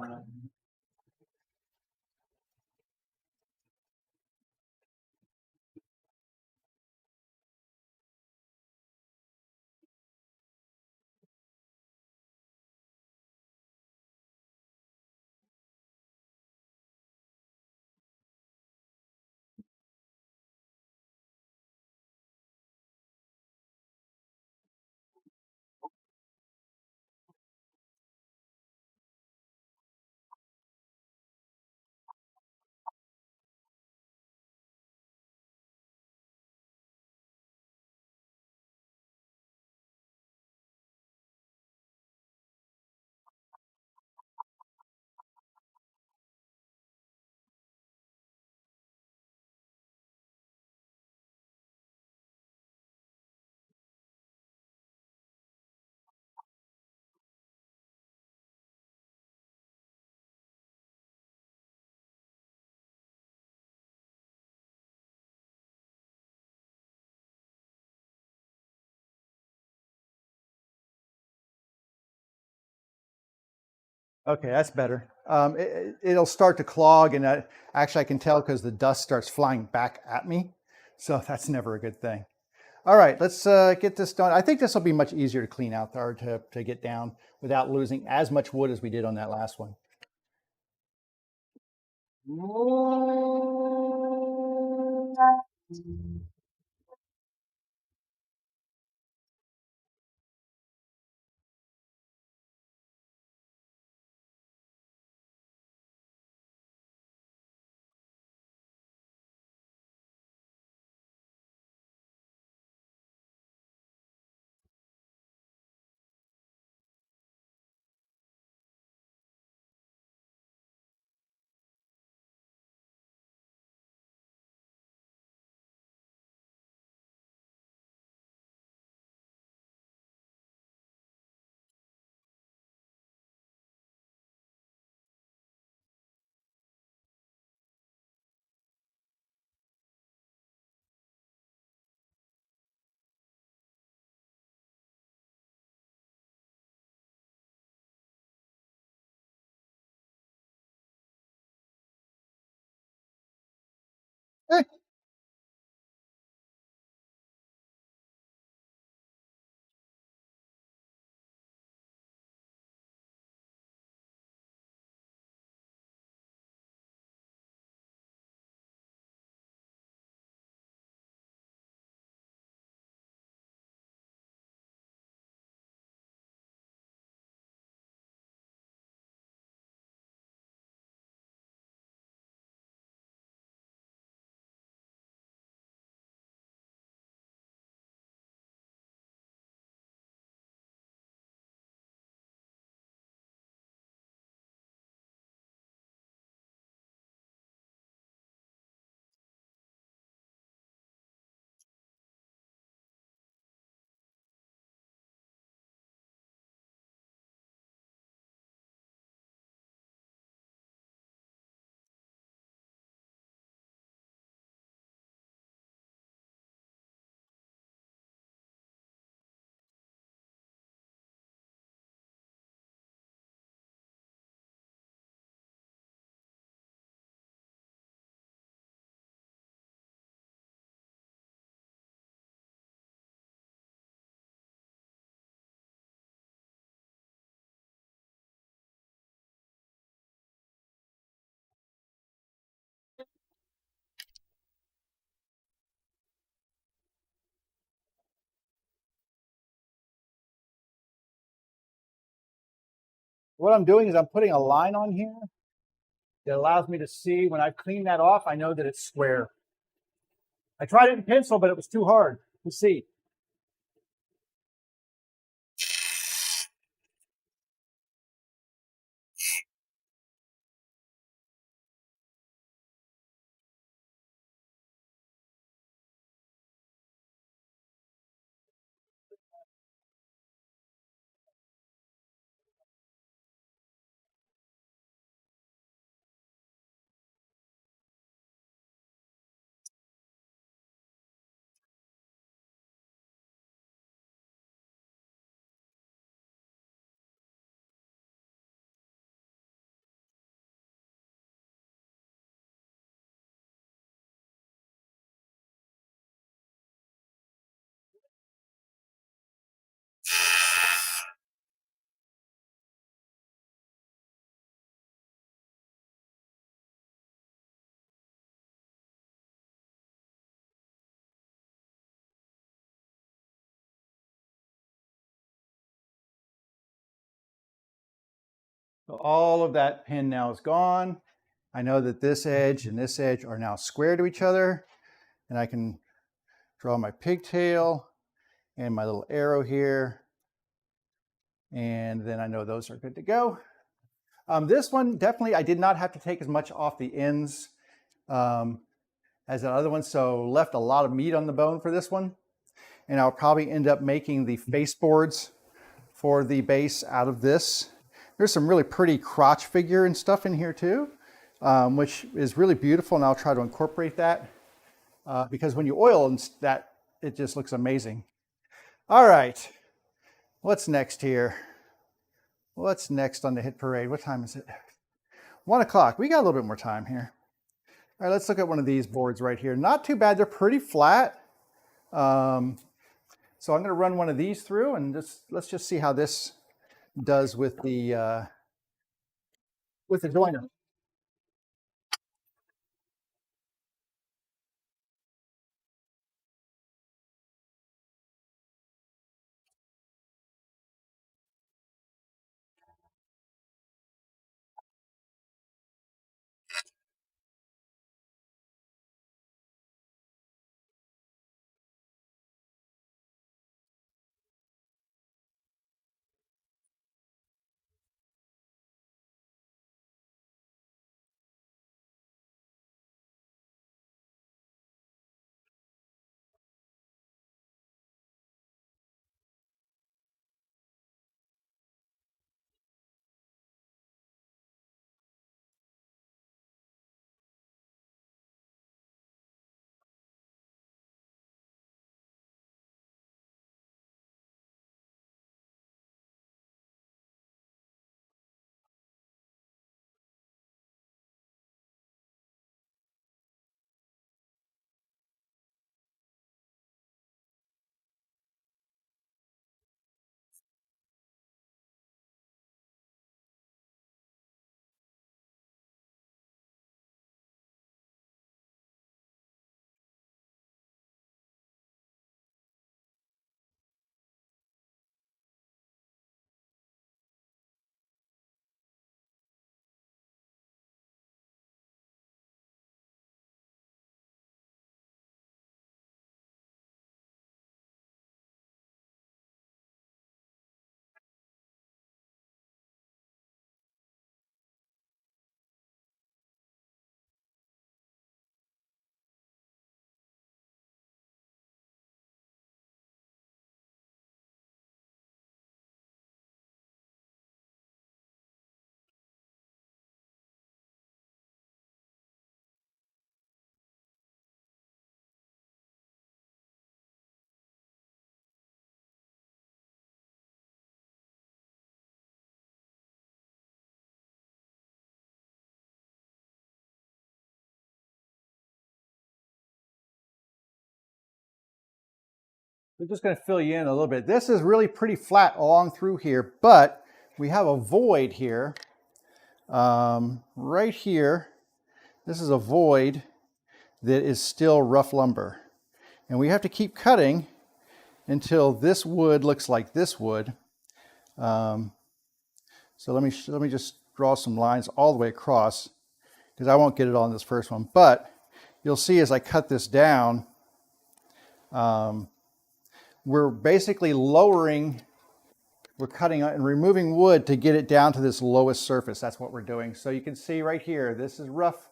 Okay, that's better. It'll start to clog, and actually I can tell because the dust starts flying back at me. So that's never a good thing. All right, let's get this done. I think this will be much easier to clean out or to get down without losing as much wood as we did on that last one. what I'm doing is I'm putting a line on here that allows me to see when I clean that off, I know that it's square. I tried it in pencil, but it was too hard to see. So all of that pin now is gone. I know that this edge and this edge are now square to each other, and I can draw my pigtail and my little arrow here, and then I know those are good to go. This one, definitely, I did not have to take as much off the ends as the other one, so left a lot of meat on the bone for this one. And I'll probably end up making the face boards for the base out of this. There's some really pretty crotch figure and stuff in here too, which is really beautiful, and I'll try to incorporate that because when you oil that, it just looks amazing. All right, what's next here? What's next on the hit parade? What time is it? 1 o'clock. We got a little bit more time here. All right, let's look at one of these boards right here. Not too bad. They're pretty flat. So I'm going to run one of these through, and let's just see how this does with the joiner. We're just going to fill you in a little bit. This is really pretty flat along through here, but we have a void here. Right here, this is a void that is still rough lumber. And we have to keep cutting until this wood looks like this wood. So So let me just draw some lines all the way across, because I won't get it all in this first one. But you'll see as I cut this down, we're basically lowering, we're cutting and removing wood to get it down to this lowest surface. That's what we're doing. So you can see right here, this is rough.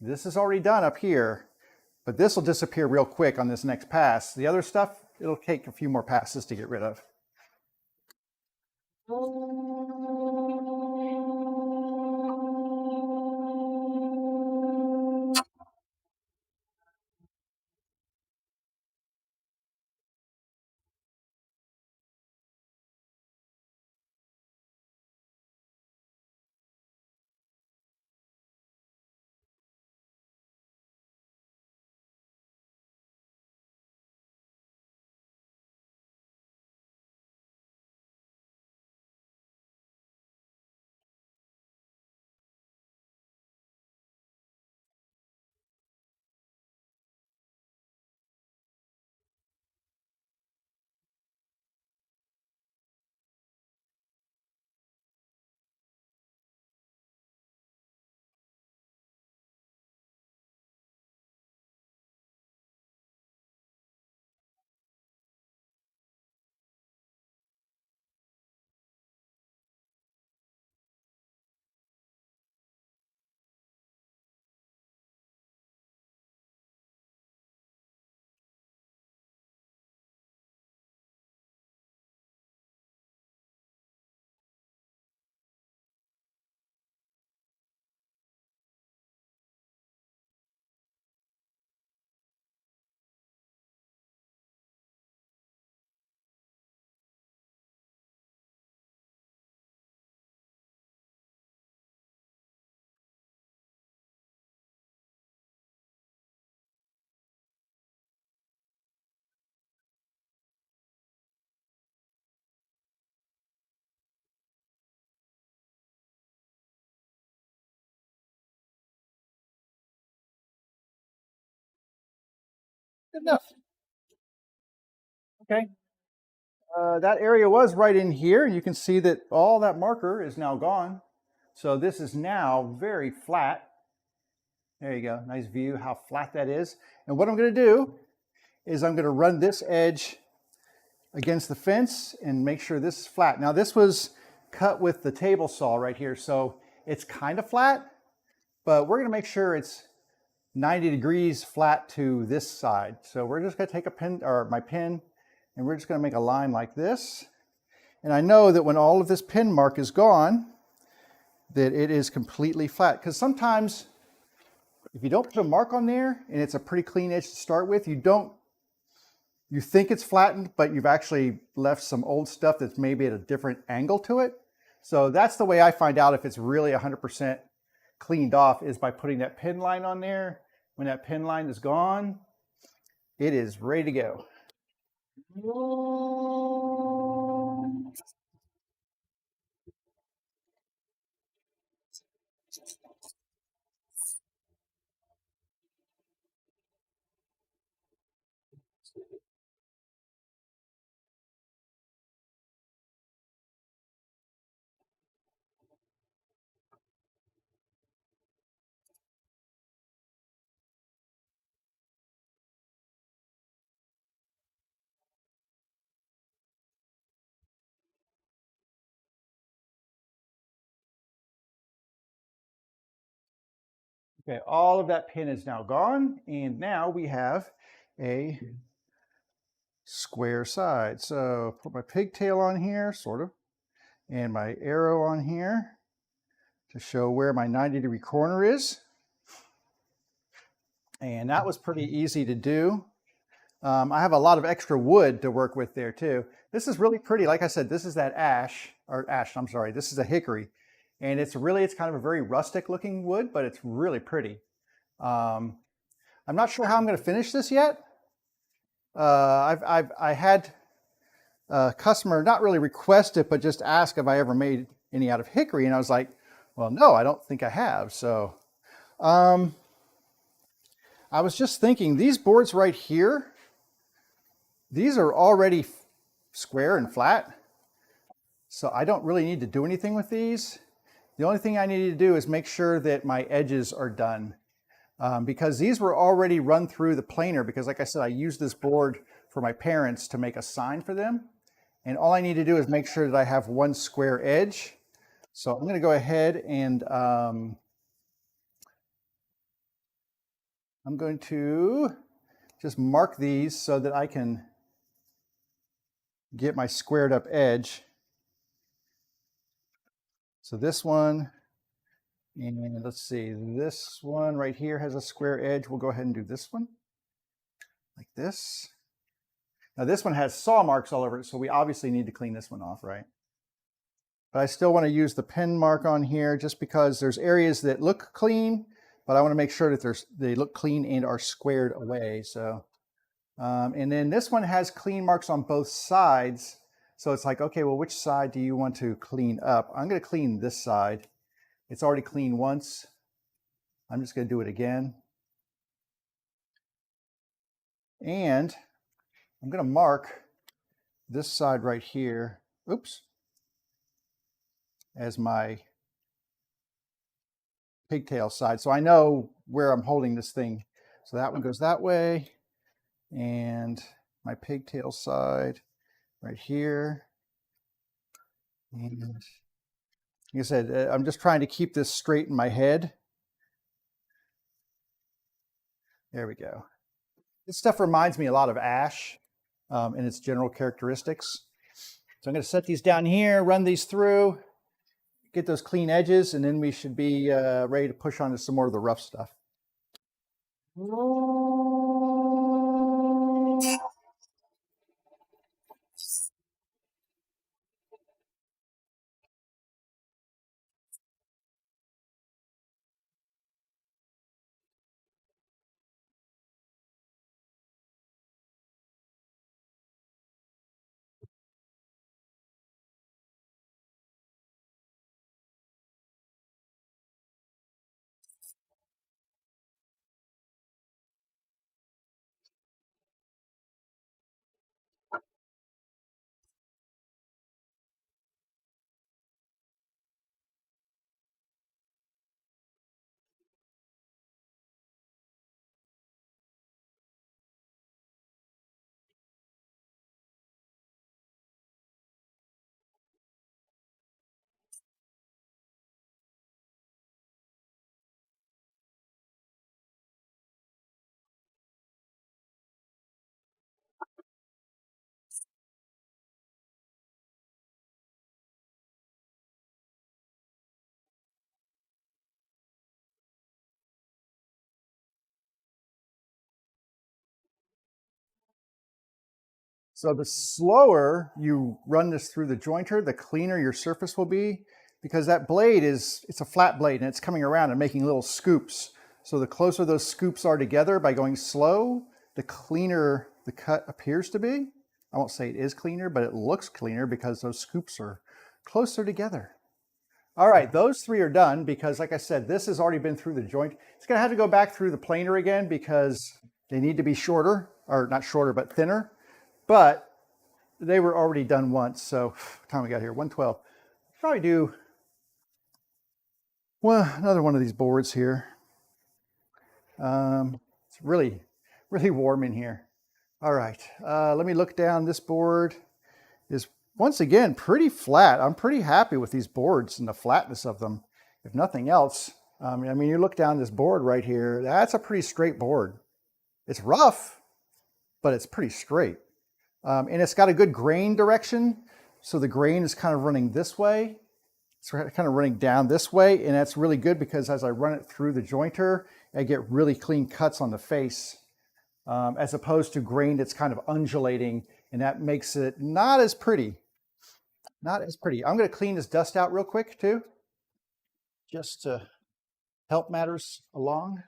This is already done up here, but this will disappear real quick on this next pass. The other stuff, it'll take a few more passes to get rid of. Good enough. Okay. That area was right in here. You can see that all that marker is now gone. So this is now very flat. There you go. Nice view how flat that is. And what I'm going to do is I'm going to run this edge against the fence and make sure this is flat. Now this was cut with the table saw right here, so it's kind of flat, but we're going to make sure it's 90 degrees flat to this side. So we're just going to take a pin, or my pin, and we're just going to make a line like this. And I know that when all of this pin mark is gone, that it is completely flat. Because sometimes if you don't put a mark on there and it's a pretty clean edge to start with, you think it's flattened, but you've actually left some old stuff that's maybe at a different angle to it. So that's the way I find out if it's really 100% cleaned off, is by putting that pin line on there. When that pin line is gone, it is ready to go. Okay, all of that pin is now gone, and now we have a square side. So put my pigtail on here, sort of, and my arrow on here to show where my 90-degree corner is. And that was pretty easy to do. I have a lot of extra wood to work with there too. This is really pretty. Like I said, this is that I'm sorry, this is a hickory. And it's kind of a very rustic looking wood, but it's really pretty. I'm not sure how I'm going to finish this yet. I had a customer not really request it, but just ask if I ever made any out of hickory. And I was like, well, no, I don't think I have. So I was just thinking, these boards right here, these are already square and flat. So I don't really need to do anything with these. The only thing I need to do is make sure that my edges are done. Because these were already run through the planer, because like I said, I used this board for my parents to make a sign for them. And all I need to do is make sure that I have one square edge. So I'm going to go ahead and I'm going to just mark these so that I can get my squared up edge. So this one, and let's see, this one right here has a square edge. We'll go ahead and do this one like this. Now this one has saw marks all over it, so we obviously need to clean this one off, right? But I still want to use the pen mark on here just because there's areas that look clean, but I want to make sure that they look clean and are squared away. So, and then this one has clean marks on both sides. So it's like, okay, well, which side do you want to clean up? I'm going to clean this side. It's already cleaned once. I'm just going to do it again. And I'm going to mark this side right here, oops, as my pigtail side. So I know where I'm holding this thing. So that one goes that way. And my pigtail side right here. And like I said, I'm just trying to keep this straight in my head. There we go. This stuff reminds me a lot of ash and its general characteristics. So I'm going to set these down here, run these through, get those clean edges, and then we should be ready to push on to some more of the rough stuff. So the slower you run this through the jointer, the cleaner your surface will be, because that blade it's a flat blade and it's coming around and making little scoops. So the closer those scoops are together by going slow, the cleaner the cut appears to be. I won't say it is cleaner, but it looks cleaner because those scoops are closer together. All right, those three are done because like I said, this has already been through the joint. It's gonna have to go back through the planer again because they need to be shorter, or not shorter, but thinner. But they were already done once, so what time we got here? 1:12. Probably do well another one of these boards here. It's really, really warm in here. All right, let me look down. This board is once again pretty flat. I'm pretty happy with these boards and the flatness of them. If nothing else, I mean, you look down this board right here, that's a pretty straight board. It's rough, but it's pretty straight. And it's got a good grain direction. So the grain is kind of running this way. It's kind of running down this way. And that's really good because as I run it through the jointer, I get really clean cuts on the face as opposed to grain that's kind of undulating. And that makes it not as pretty. Not as pretty. I'm going to clean this dust out real quick too, just to help matters along.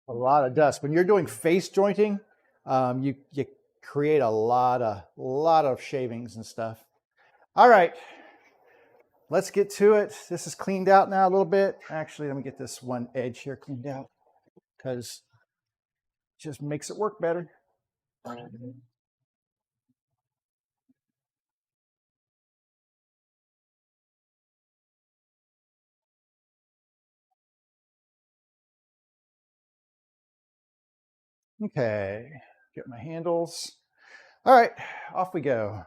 A lot of dust. When you're doing face jointing, you create a lot of shavings and stuff. All right, let's get to it. This is cleaned out now a little bit. Actually, let me get this one edge here cleaned out because it just makes it work better. Okay, get my handles. All right, off we go.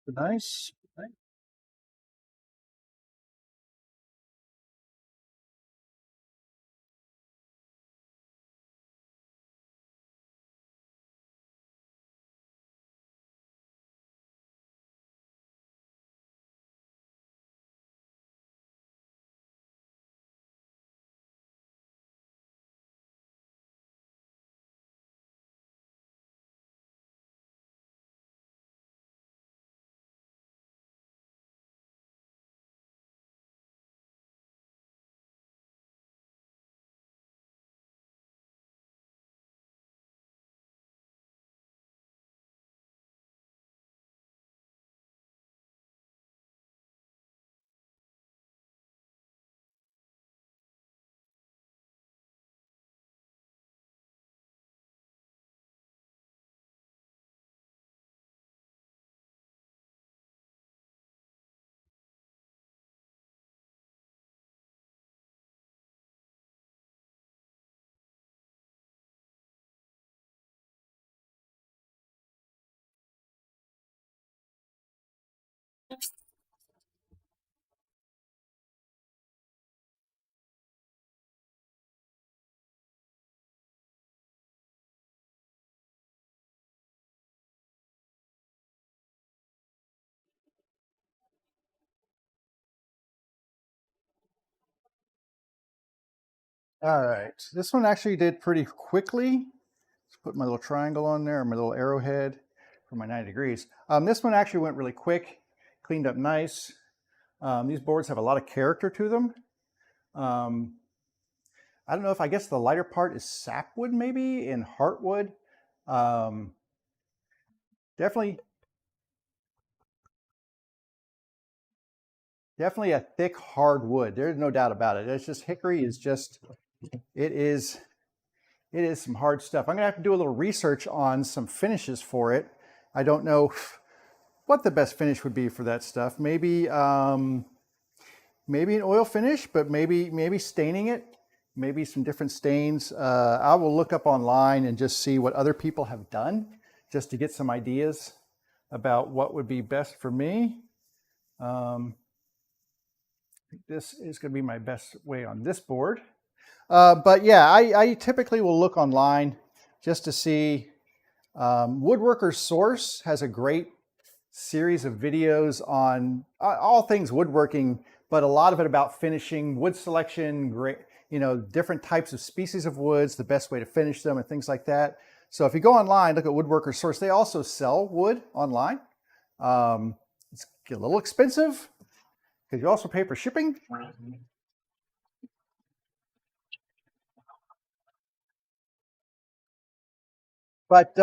Nice. All right, this one actually did pretty quickly. Let's put my little triangle on there, my little arrowhead for my 90 degrees. This one actually went really quick, cleaned up nice. These boards have a lot of character to them. I don't know if I guess the lighter part is sapwood maybe and heartwood. Um, definitely a thick hard wood. There's no doubt about it. It's just hickory is just it is some hard stuff. I'm gonna have to do a little research on some finishes for it. I don't know what the best finish would be for that stuff. Maybe maybe an oil finish, but maybe staining it. Maybe some different stains. I will look up online and just see what other people have done, just to get some ideas about what would be best for me. This is going to be my best way on this board. But yeah, I typically will look online just to see. Woodworker's Source has a great series of videos on all things woodworking, but a lot of it about finishing, wood selection, great, different types of species of woods, the best way to finish them and things like that. So if you go online, look at Woodworker's Source, they also sell wood online. It's a little expensive because you also pay for shipping. But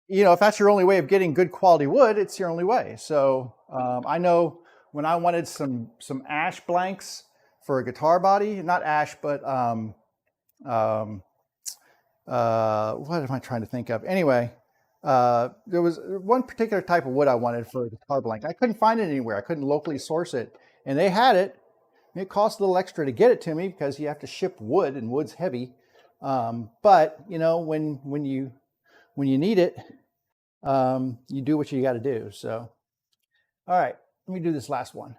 if that's your only way of getting good quality wood, it's your only way. So I know when I wanted some ash blanks for a guitar body, not ash, but what am I trying to think of? Anyway, there was one particular type of wood I wanted for a guitar blank. I couldn't find it anywhere. I couldn't locally source it, and they had it. It cost a little extra to get it to me because you have to ship wood, and wood's heavy. But when you need it, you do what you got to do. So, all right, let me do this last one.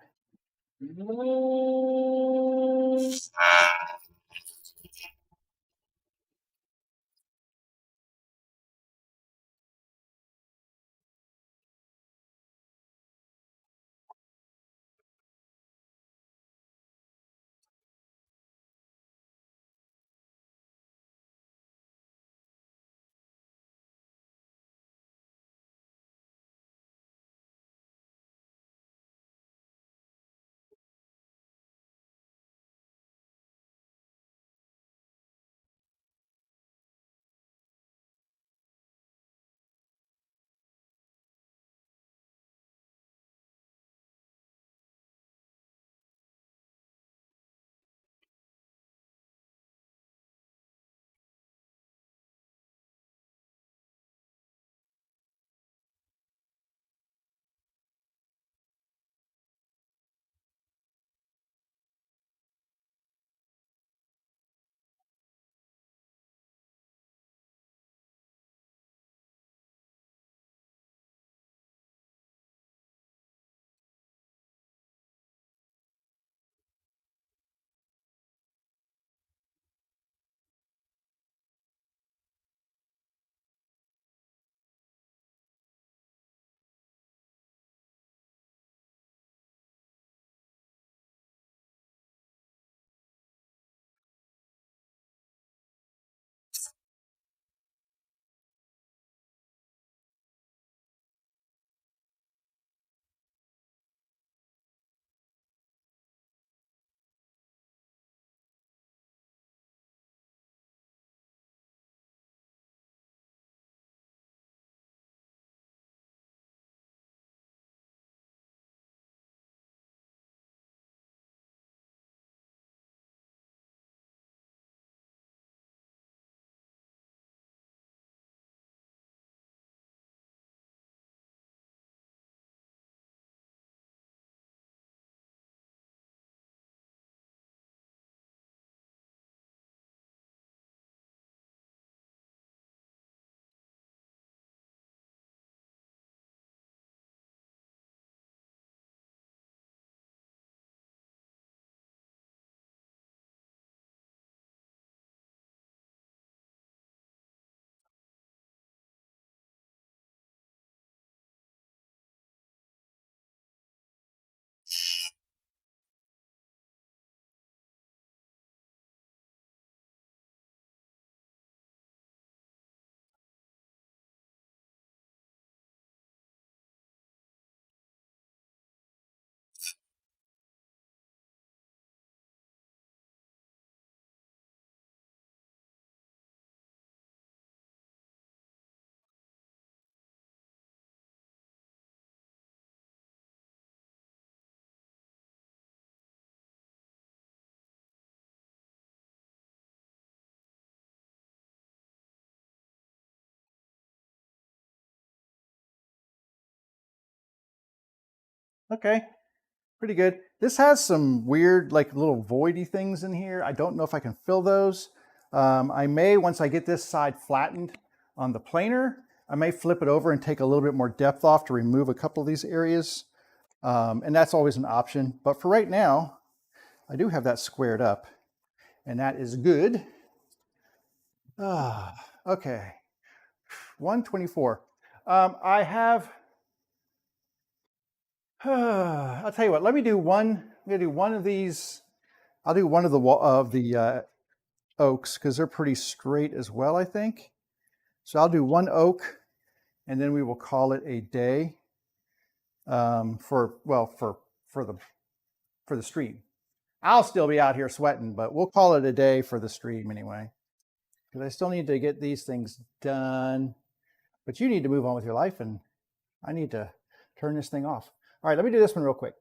Okay, pretty good. This has some weird, like little voidy things in here. I don't know if I can fill those. I may, once I get this side flattened on the planer, I may flip it over and take a little bit more depth off to remove a couple of these areas. And that's always an option. But for right now, I do have that squared up, and that is good. Okay, 124. I have. I'll tell you what. Let me do one. I'm gonna do one of these. I'll do one of the oaks because they're pretty straight as well, I think. So I'll do one oak, and then we will call it a day for the stream. I'll still be out here sweating, but we'll call it a day for the stream anyway. Because I still need to get these things done. But you need to move on with your life, and I need to turn this thing off. All right, let me do this one real quick.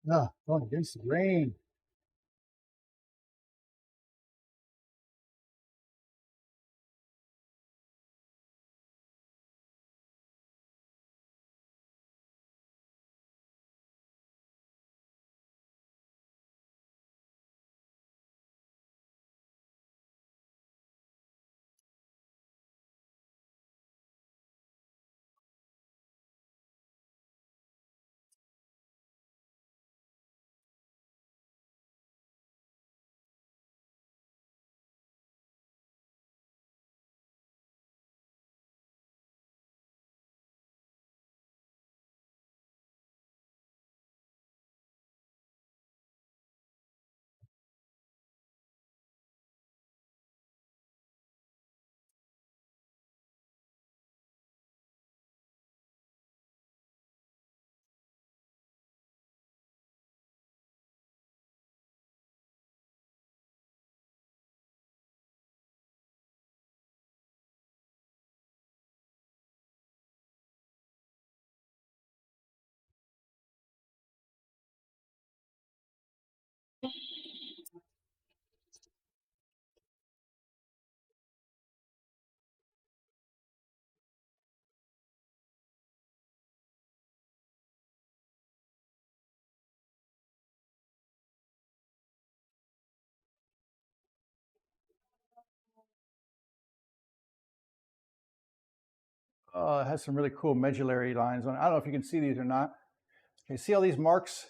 No, going against the grain. It has some really cool medullary lines on it. I don't know if you can see these or not. Okay, see all these marks?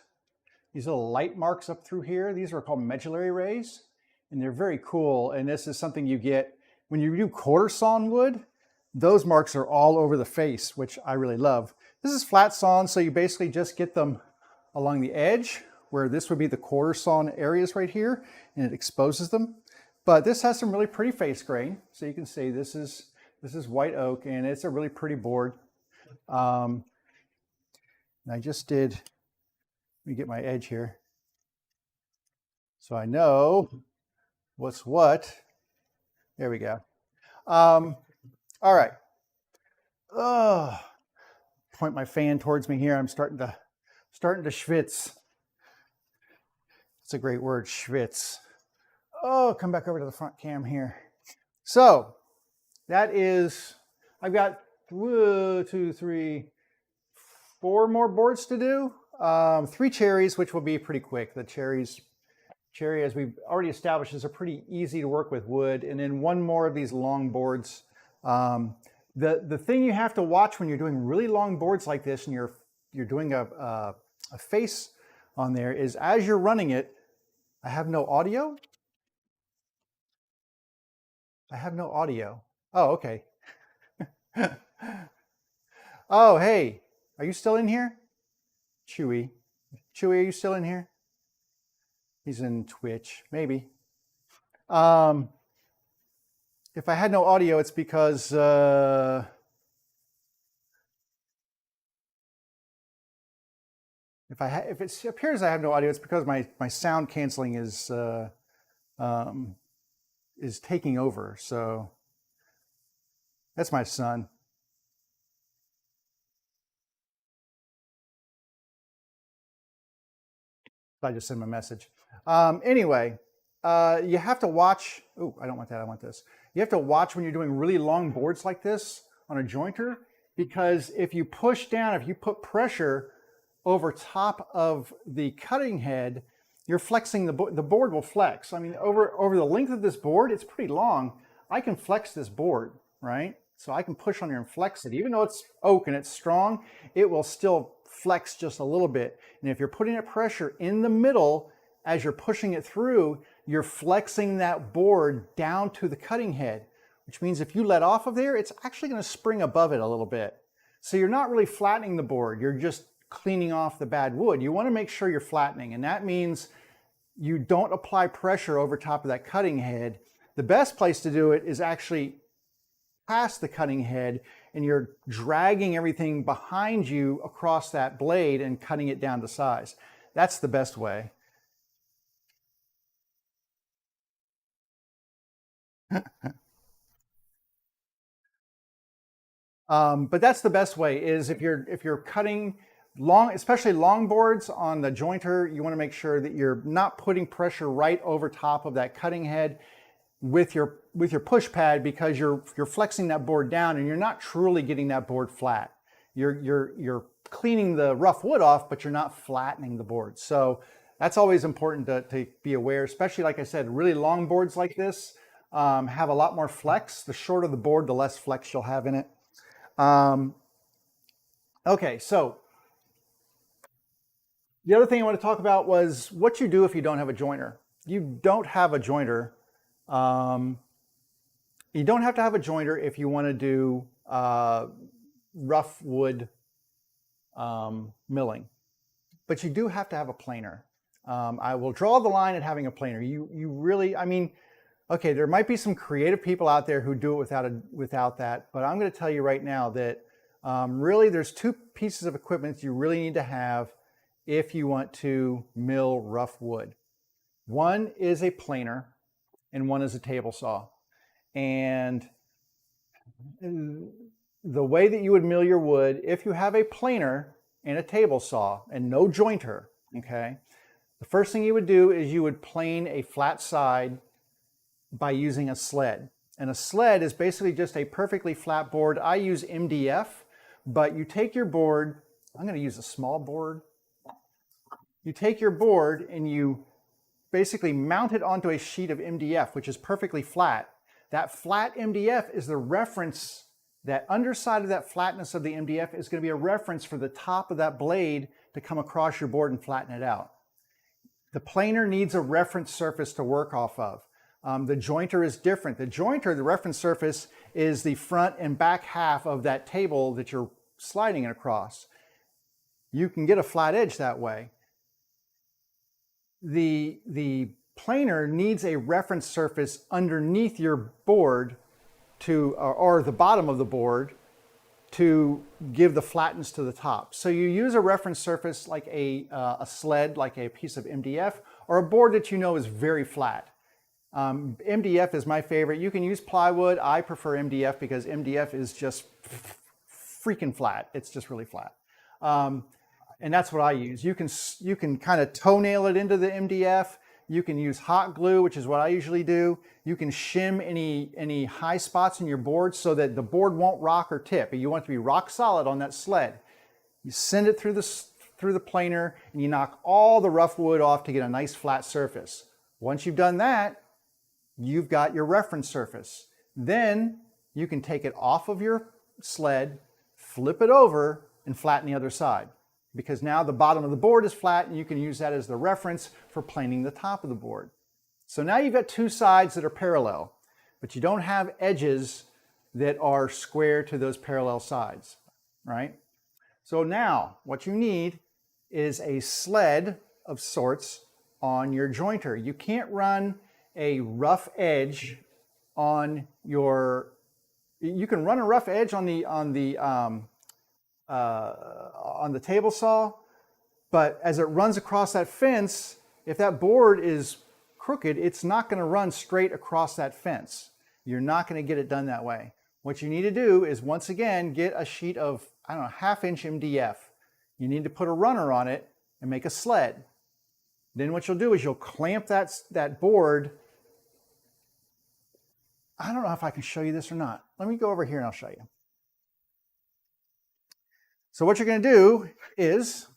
These little light marks up through here? These are called medullary rays, and they're very cool. And this is something you get when you do quarter sawn wood. Those marks are all over the face, which I really love. This is flat sawn, so you basically just get them along the edge, where this would be the quarter sawn areas right here, and it exposes them. But this has some really pretty face grain. So you can see this is white oak, and it's a really pretty board. I just did, let me get my edge here, so I know what's what. There we go. All right. Point my fan towards me here. I'm starting to schwitz. It's a great word, schwitz. Oh, come back over to the front cam here. So that is, I've got 1, 2, 3, 4 more boards to do. 3 cherries, which will be pretty quick. The cherry, as we've already established, is a pretty easy to work with wood. And then 1 more of these long boards. The thing you have to watch when you're doing really long boards like this, and you're doing a face on there, is as you're running it. I have no audio. I have no audio. Oh, okay. Oh, hey, are you still in here? Chewy. Chewy, are you still in here? He's in Twitch, maybe. If I had no audio, it's because if it appears I have no audio, it's because my sound canceling is taking over. So that's my son. I just sent him a message. Anyway, you have to watch. Oh, I don't want that. I want this. You have to watch when you're doing really long boards like this on a jointer, because if you push down, if you put pressure over top of the cutting head, you're flexing the board will flex. I mean, over the length of this board, it's pretty long. I can flex this board, right? So I can push on here and flex it. Even though it's oak and it's strong, it will still flex just a little bit. And if you're putting a pressure in the middle as you're pushing it through, you're flexing that board down to the cutting head, which means if you let off of there, it's actually going to spring above it a little bit. So you're not really flattening the board. You're just cleaning off the bad wood. You want to make sure you're flattening, and that means you don't apply pressure over top of that cutting head. The best place to do it is actually past the cutting head, and you're dragging everything behind you across that blade and cutting it down to size. That's the best way. But that's the best way, is if you're cutting long, especially long boards on the jointer, you want to make sure that you're not putting pressure right over top of that cutting head with your push pad, because you're flexing that board down and you're not truly getting that board flat. You're cleaning the rough wood off, but you're not flattening the board. So that's always important to be aware, especially, like I said, really long boards like this have a lot more flex. The shorter the board, the less flex you'll have in it. Okay, so the other thing I want to talk about was what you do if you don't have a jointer. You don't have a jointer. You don't have to have a jointer if you want to do rough wood milling, but you do have to have a planer. I will draw the line at having a planer. You really, I mean, okay, there might be some creative people out there who do it without that, but I'm going to tell you right now that really there's 2 pieces of equipment you really need to have if you want to mill rough wood. One is a planer and one is a table saw. And the way that you would mill your wood, if you have a planer and a table saw and no jointer, okay, the first thing you would do is you would plane a flat side by using a sled. And a sled is basically just a perfectly flat board. I use MDF, but you take your board, I'm going to use a small board. You take your board and you basically mount it onto a sheet of MDF, which is perfectly flat. That flat MDF is the reference that underside of that flatness of the MDF is going to be a reference for the top of that blade to come across your board and flatten it out. The planer needs a reference surface to work off of. The jointer is different. The jointer, the reference surface, is the front and back half of that table that you're sliding it across. You can get a flat edge that way. The planer needs a reference surface underneath your board to, or the bottom of the board, to give the flatness to the top. So you use a reference surface like a sled, like a piece of MDF, or a board that you know is very flat. MDF is my favorite. You can use plywood. I prefer MDF because MDF is just freaking flat. It's just really flat. And that's what I use. You can kind of toenail it into the MDF. You can use hot glue, which is what I usually do. You can shim any high spots in your board so that the board won't rock or tip. You want it to be rock solid on that sled. You send it through the planer and you knock all the rough wood off to get a nice flat surface. Once you've done that, you've got your reference surface. Then you can take it off of your sled, flip it over, and flatten the other side. Because now the bottom of the board is flat and you can use that as the reference for planing the top of the board. So now you've got two sides that are parallel, but you don't have edges that are square to those parallel sides, right? So now what you need is a sled of sorts on your jointer. You can't run a rough edge on your, you can run a rough edge on the table saw, but as it runs across that fence, if that board is crooked, it's not going to run straight across that fence. You're not going to get it done that way. What you need to do is, once again, get a sheet of, I don't know, 1/2 inch MDF. You need to put a runner on it and make a sled. Then what you'll do is you'll clamp that board. I don't know if I can show you this or not. Let me go over here and I'll show you. So what you're going to do is,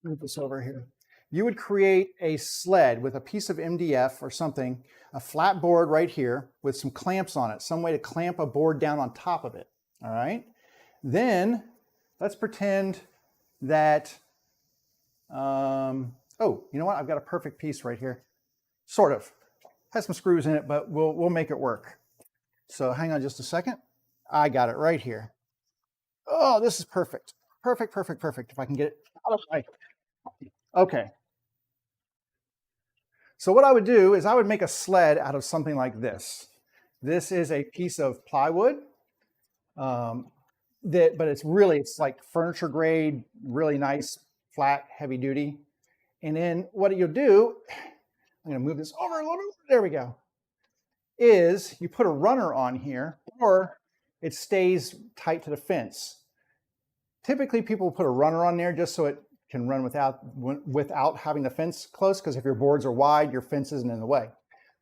move this over here. You would create a sled with a piece of MDF or something, a flat board right here with some clamps on it, some way to clamp a board down on top of it, all right? Then let's pretend that, oh, you know what? I've got a perfect piece right here. Sort of. Has some screws in it, but we'll make it work. So hang on just a second. I got it right here. Oh, this is perfect. Perfect, perfect, perfect. If I can get it out of my... Okay. So what I would do is I would make a sled out of something like this. This is a piece of plywood, but it's like furniture grade, really nice, flat, heavy duty. And then what you'll do, I'm going to move this over a little bit. There we go. Is you put a runner on here, or it stays tight to the fence. Typically, people put a runner on there just so it can run without having the fence close, because if your boards are wide, your fence isn't in the way.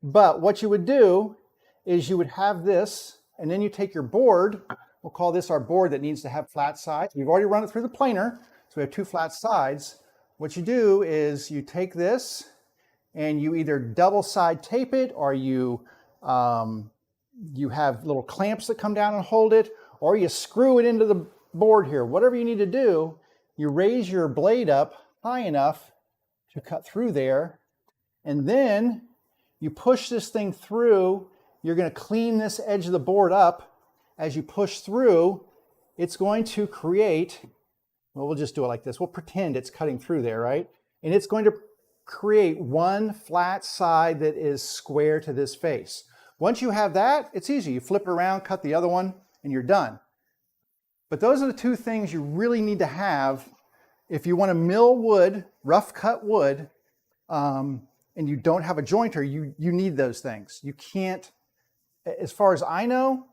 But what you would do is you would have this, and then you take your board. We'll call this our board that needs to have flat sides. We've already run it through the planer, so we have two flat sides. What you do is you take this and you either double side tape it, or you have little clamps that come down and hold it, or you screw it into the board here. Whatever you need to do, you raise your blade up high enough to cut through there, and then you push this thing through. You're going to clean this edge of the board up. As you push through, it's going to create, well, we'll just do it like this. We'll pretend it's cutting through there, right? And it's going to create one flat side that is square to this face. Once you have that, it's easy. You flip it around, cut the other one, and you're done. But those are the two things you really need to have if you want to mill wood, rough cut wood, and you don't have a jointer. You need those things. You can't, as far as I know,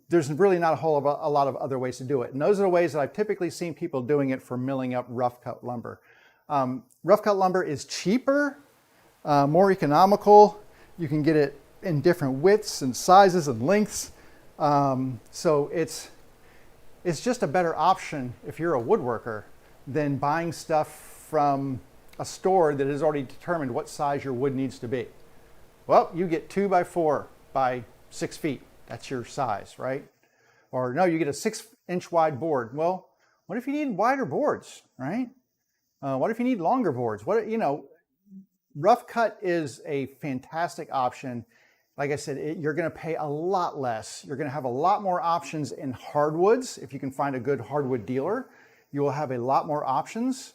there's really not a lot of other ways to do it. And those are the ways that I've typically seen people doing it for milling up rough cut lumber. Rough cut lumber is cheaper, more economical. You can get it in different widths and sizes and lengths. So it's just a better option if you're a woodworker than buying stuff from a store that has already determined what size your wood needs to be. Well, you get 2x4 by 6 feet. That's your size, right? Or no, you get a 6-inch wide board. Well, what if you need wider boards, right? What if you need longer boards? What, you know, rough cut is a fantastic option. Like I said, you're going to pay a lot less. You're going to have a lot more options in hardwoods. If you can find a good hardwood dealer, you will have a lot more options.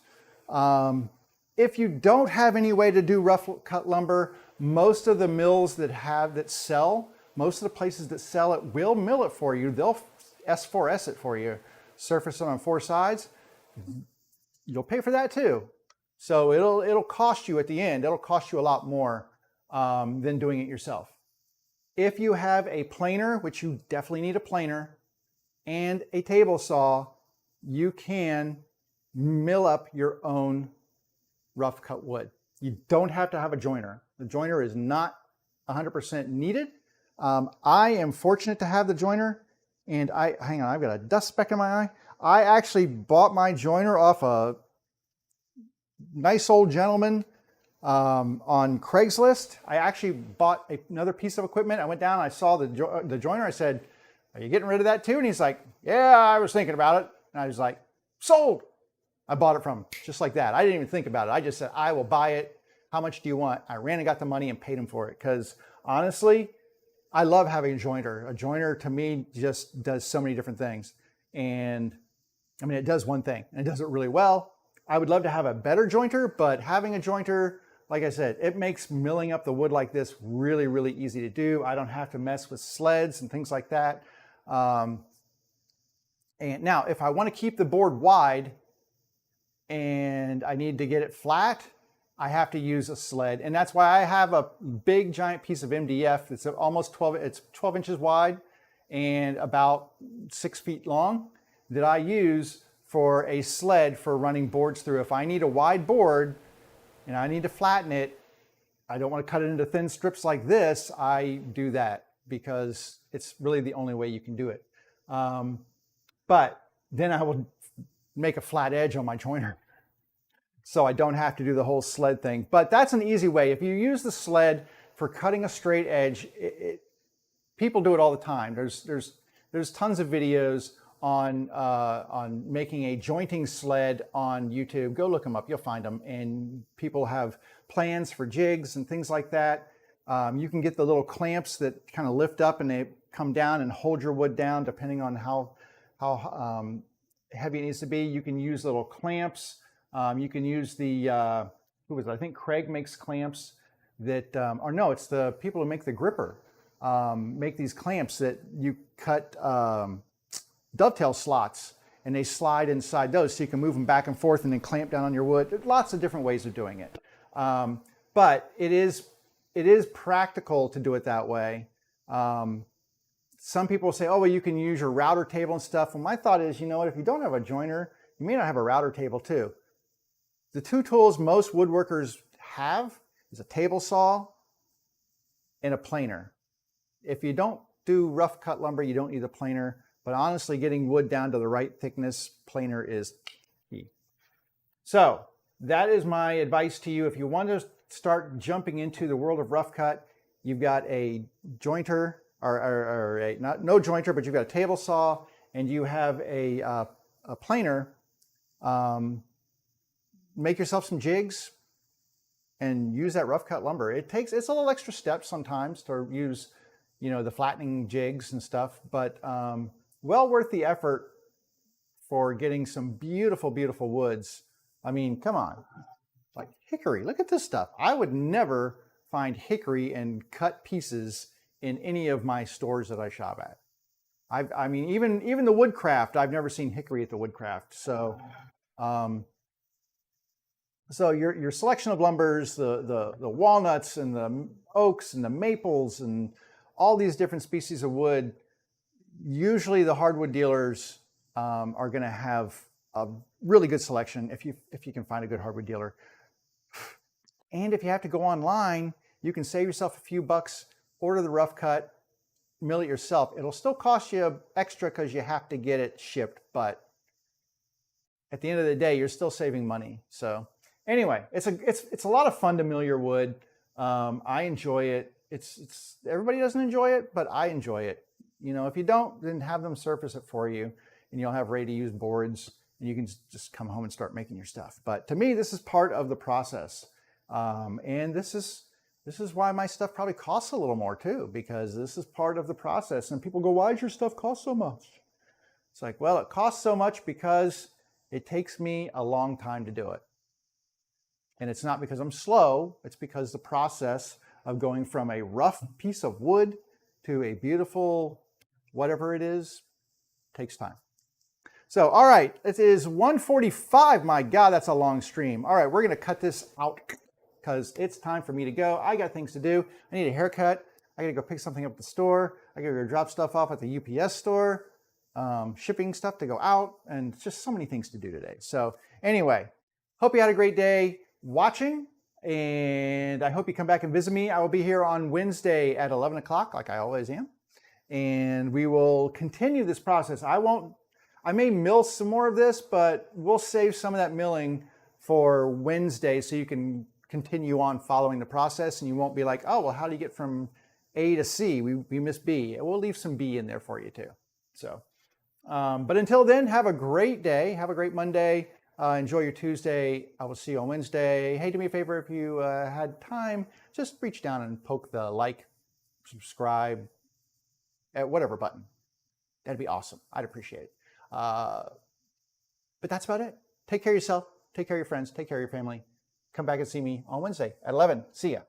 If you don't have any way to do rough cut lumber, most of the mills that sell, most of the places that sell it will mill it for you. They'll S4S it for you, surface it on 4 sides. You'll pay for that too. So it'll cost you at the end. It'll cost you a lot more than doing it yourself. If you have a planer, which you definitely need a planer, and a table saw, you can mill up your own rough cut wood. You don't have to have a joiner. The joiner is not 100% needed. I am fortunate to have the joiner, and hang on, I've got a dust speck in my eye. I actually bought my joiner off a nice old gentleman on Craigslist. I actually bought another piece of equipment. I went down and I saw the joiner. I said, "Are you getting rid of that too?" And he's like, "Yeah, I was thinking about it." And I was like, "Sold." I bought it from him just like that. I didn't even think about it. I just said, "I will buy it. How much do you want?" I ran and got the money and paid him for it, because honestly, I love having a joiner. A joiner to me just does so many different things. And I mean, it does one thing and it does it really well. I would love to have a better jointer, but having a jointer, like I said, it makes milling up the wood like this really, really easy to do. I don't have to mess with sleds and things like that. And now, if I want to keep the board wide and I need to get it flat, I have to use a sled. And that's why I have a big, giant piece of MDF. It's almost 12 inches wide and about 6 feet long that I use for a sled for running boards through. If I need a wide board and I need to flatten it, I don't want to cut it into thin strips like this, I do that because it's really the only way you can do it. But then I will make a flat edge on my joiner, so I don't have to do the whole sled thing. But that's an easy way. If you use the sled for cutting a straight edge, people do it all the time. There's tons of videos on making a jointing sled on YouTube. Go look them up, you'll find them. And people have plans for jigs and things like that. You can get the little clamps that kind of lift up and they come down and hold your wood down depending on how heavy it needs to be. You can use little clamps. You can use the, who was it? I think Craig makes clamps that, or no, it's the people who make the gripper, make these clamps that you cut dovetail slots and they slide inside those so you can move them back and forth and then clamp down on your wood. There's lots of different ways of doing it. But it is practical to do it that way. Some people say, oh, well, you can use your router table and stuff. Well, my thought is, you know what, if you don't have a joiner, you may not have a router table too. The two tools most woodworkers have is a table saw and a planer. If you don't do rough cut lumber, you don't need a planer, but honestly, getting wood down to the right thickness, planer is key. So that is my advice to you. If you want to start jumping into the world of rough cut, you've got a jointer, or a, no jointer, but you've got a table saw and you have a planer. Make yourself some jigs and use that rough cut lumber. It's a little extra steps sometimes to use, you know, the flattening jigs and stuff, but well worth the effort for getting some beautiful, beautiful woods. I mean, come on, like hickory, look at this stuff. I would never find hickory and cut pieces in any of my stores that I shop at. I mean, even the Woodcraft, I've never seen hickory at the Woodcraft. So, so your selection of lumbers, the walnuts and the oaks and the maples and all these different species of wood, usually the hardwood dealers are going to have a really good selection if you can find a good hardwood dealer. And if you have to go online, you can save yourself a few bucks, order the rough cut, mill it yourself. It'll still cost you extra because you have to get it shipped, but at the end of the day, you're still saving money. So anyway, it's a lot of fun to mill your wood. I enjoy it. it's everybody doesn't enjoy it, but I enjoy it. You know, if you don't, then have them surface it for you, and you'll have ready to use boards, and you can just come home and start making your stuff. But to me, this is part of the process, and this is why my stuff probably costs a little more too, because this is part of the process. And people go, "Why does your stuff cost so much?" It's like, well, it costs so much because it takes me a long time to do it. And it's not because I'm slow, it's because the process of going from a rough piece of wood to a beautiful whatever it is takes time. So, all right, it is 1:45. My God, that's a long stream. All right, we're going to cut this out because it's time for me to go. I got things to do. I need a haircut. I got to go pick something up at the store. I got to go drop stuff off at the UPS store, shipping stuff to go out, and just so many things to do today. So anyway, hope you had a great day watching, and I hope you come back and visit me. I will be here on Wednesday at 11 o'clock, like I always am, and we will continue this process. I may mill some more of this, but we'll save some of that milling for Wednesday so you can continue on following the process, and you won't be like, oh, well, how do you get from A to C? We missed B. We'll leave some B in there for you too. So, but until then, have a great day. Have a great Monday. Enjoy your Tuesday. I will see you on Wednesday. Hey, do me a favor, if you had time, just reach down and poke the like, subscribe, whatever button. That'd be awesome. I'd appreciate it. But that's about it. Take care of yourself. Take care of your friends. Take care of your family. Come back and see me on Wednesday at 11. See ya.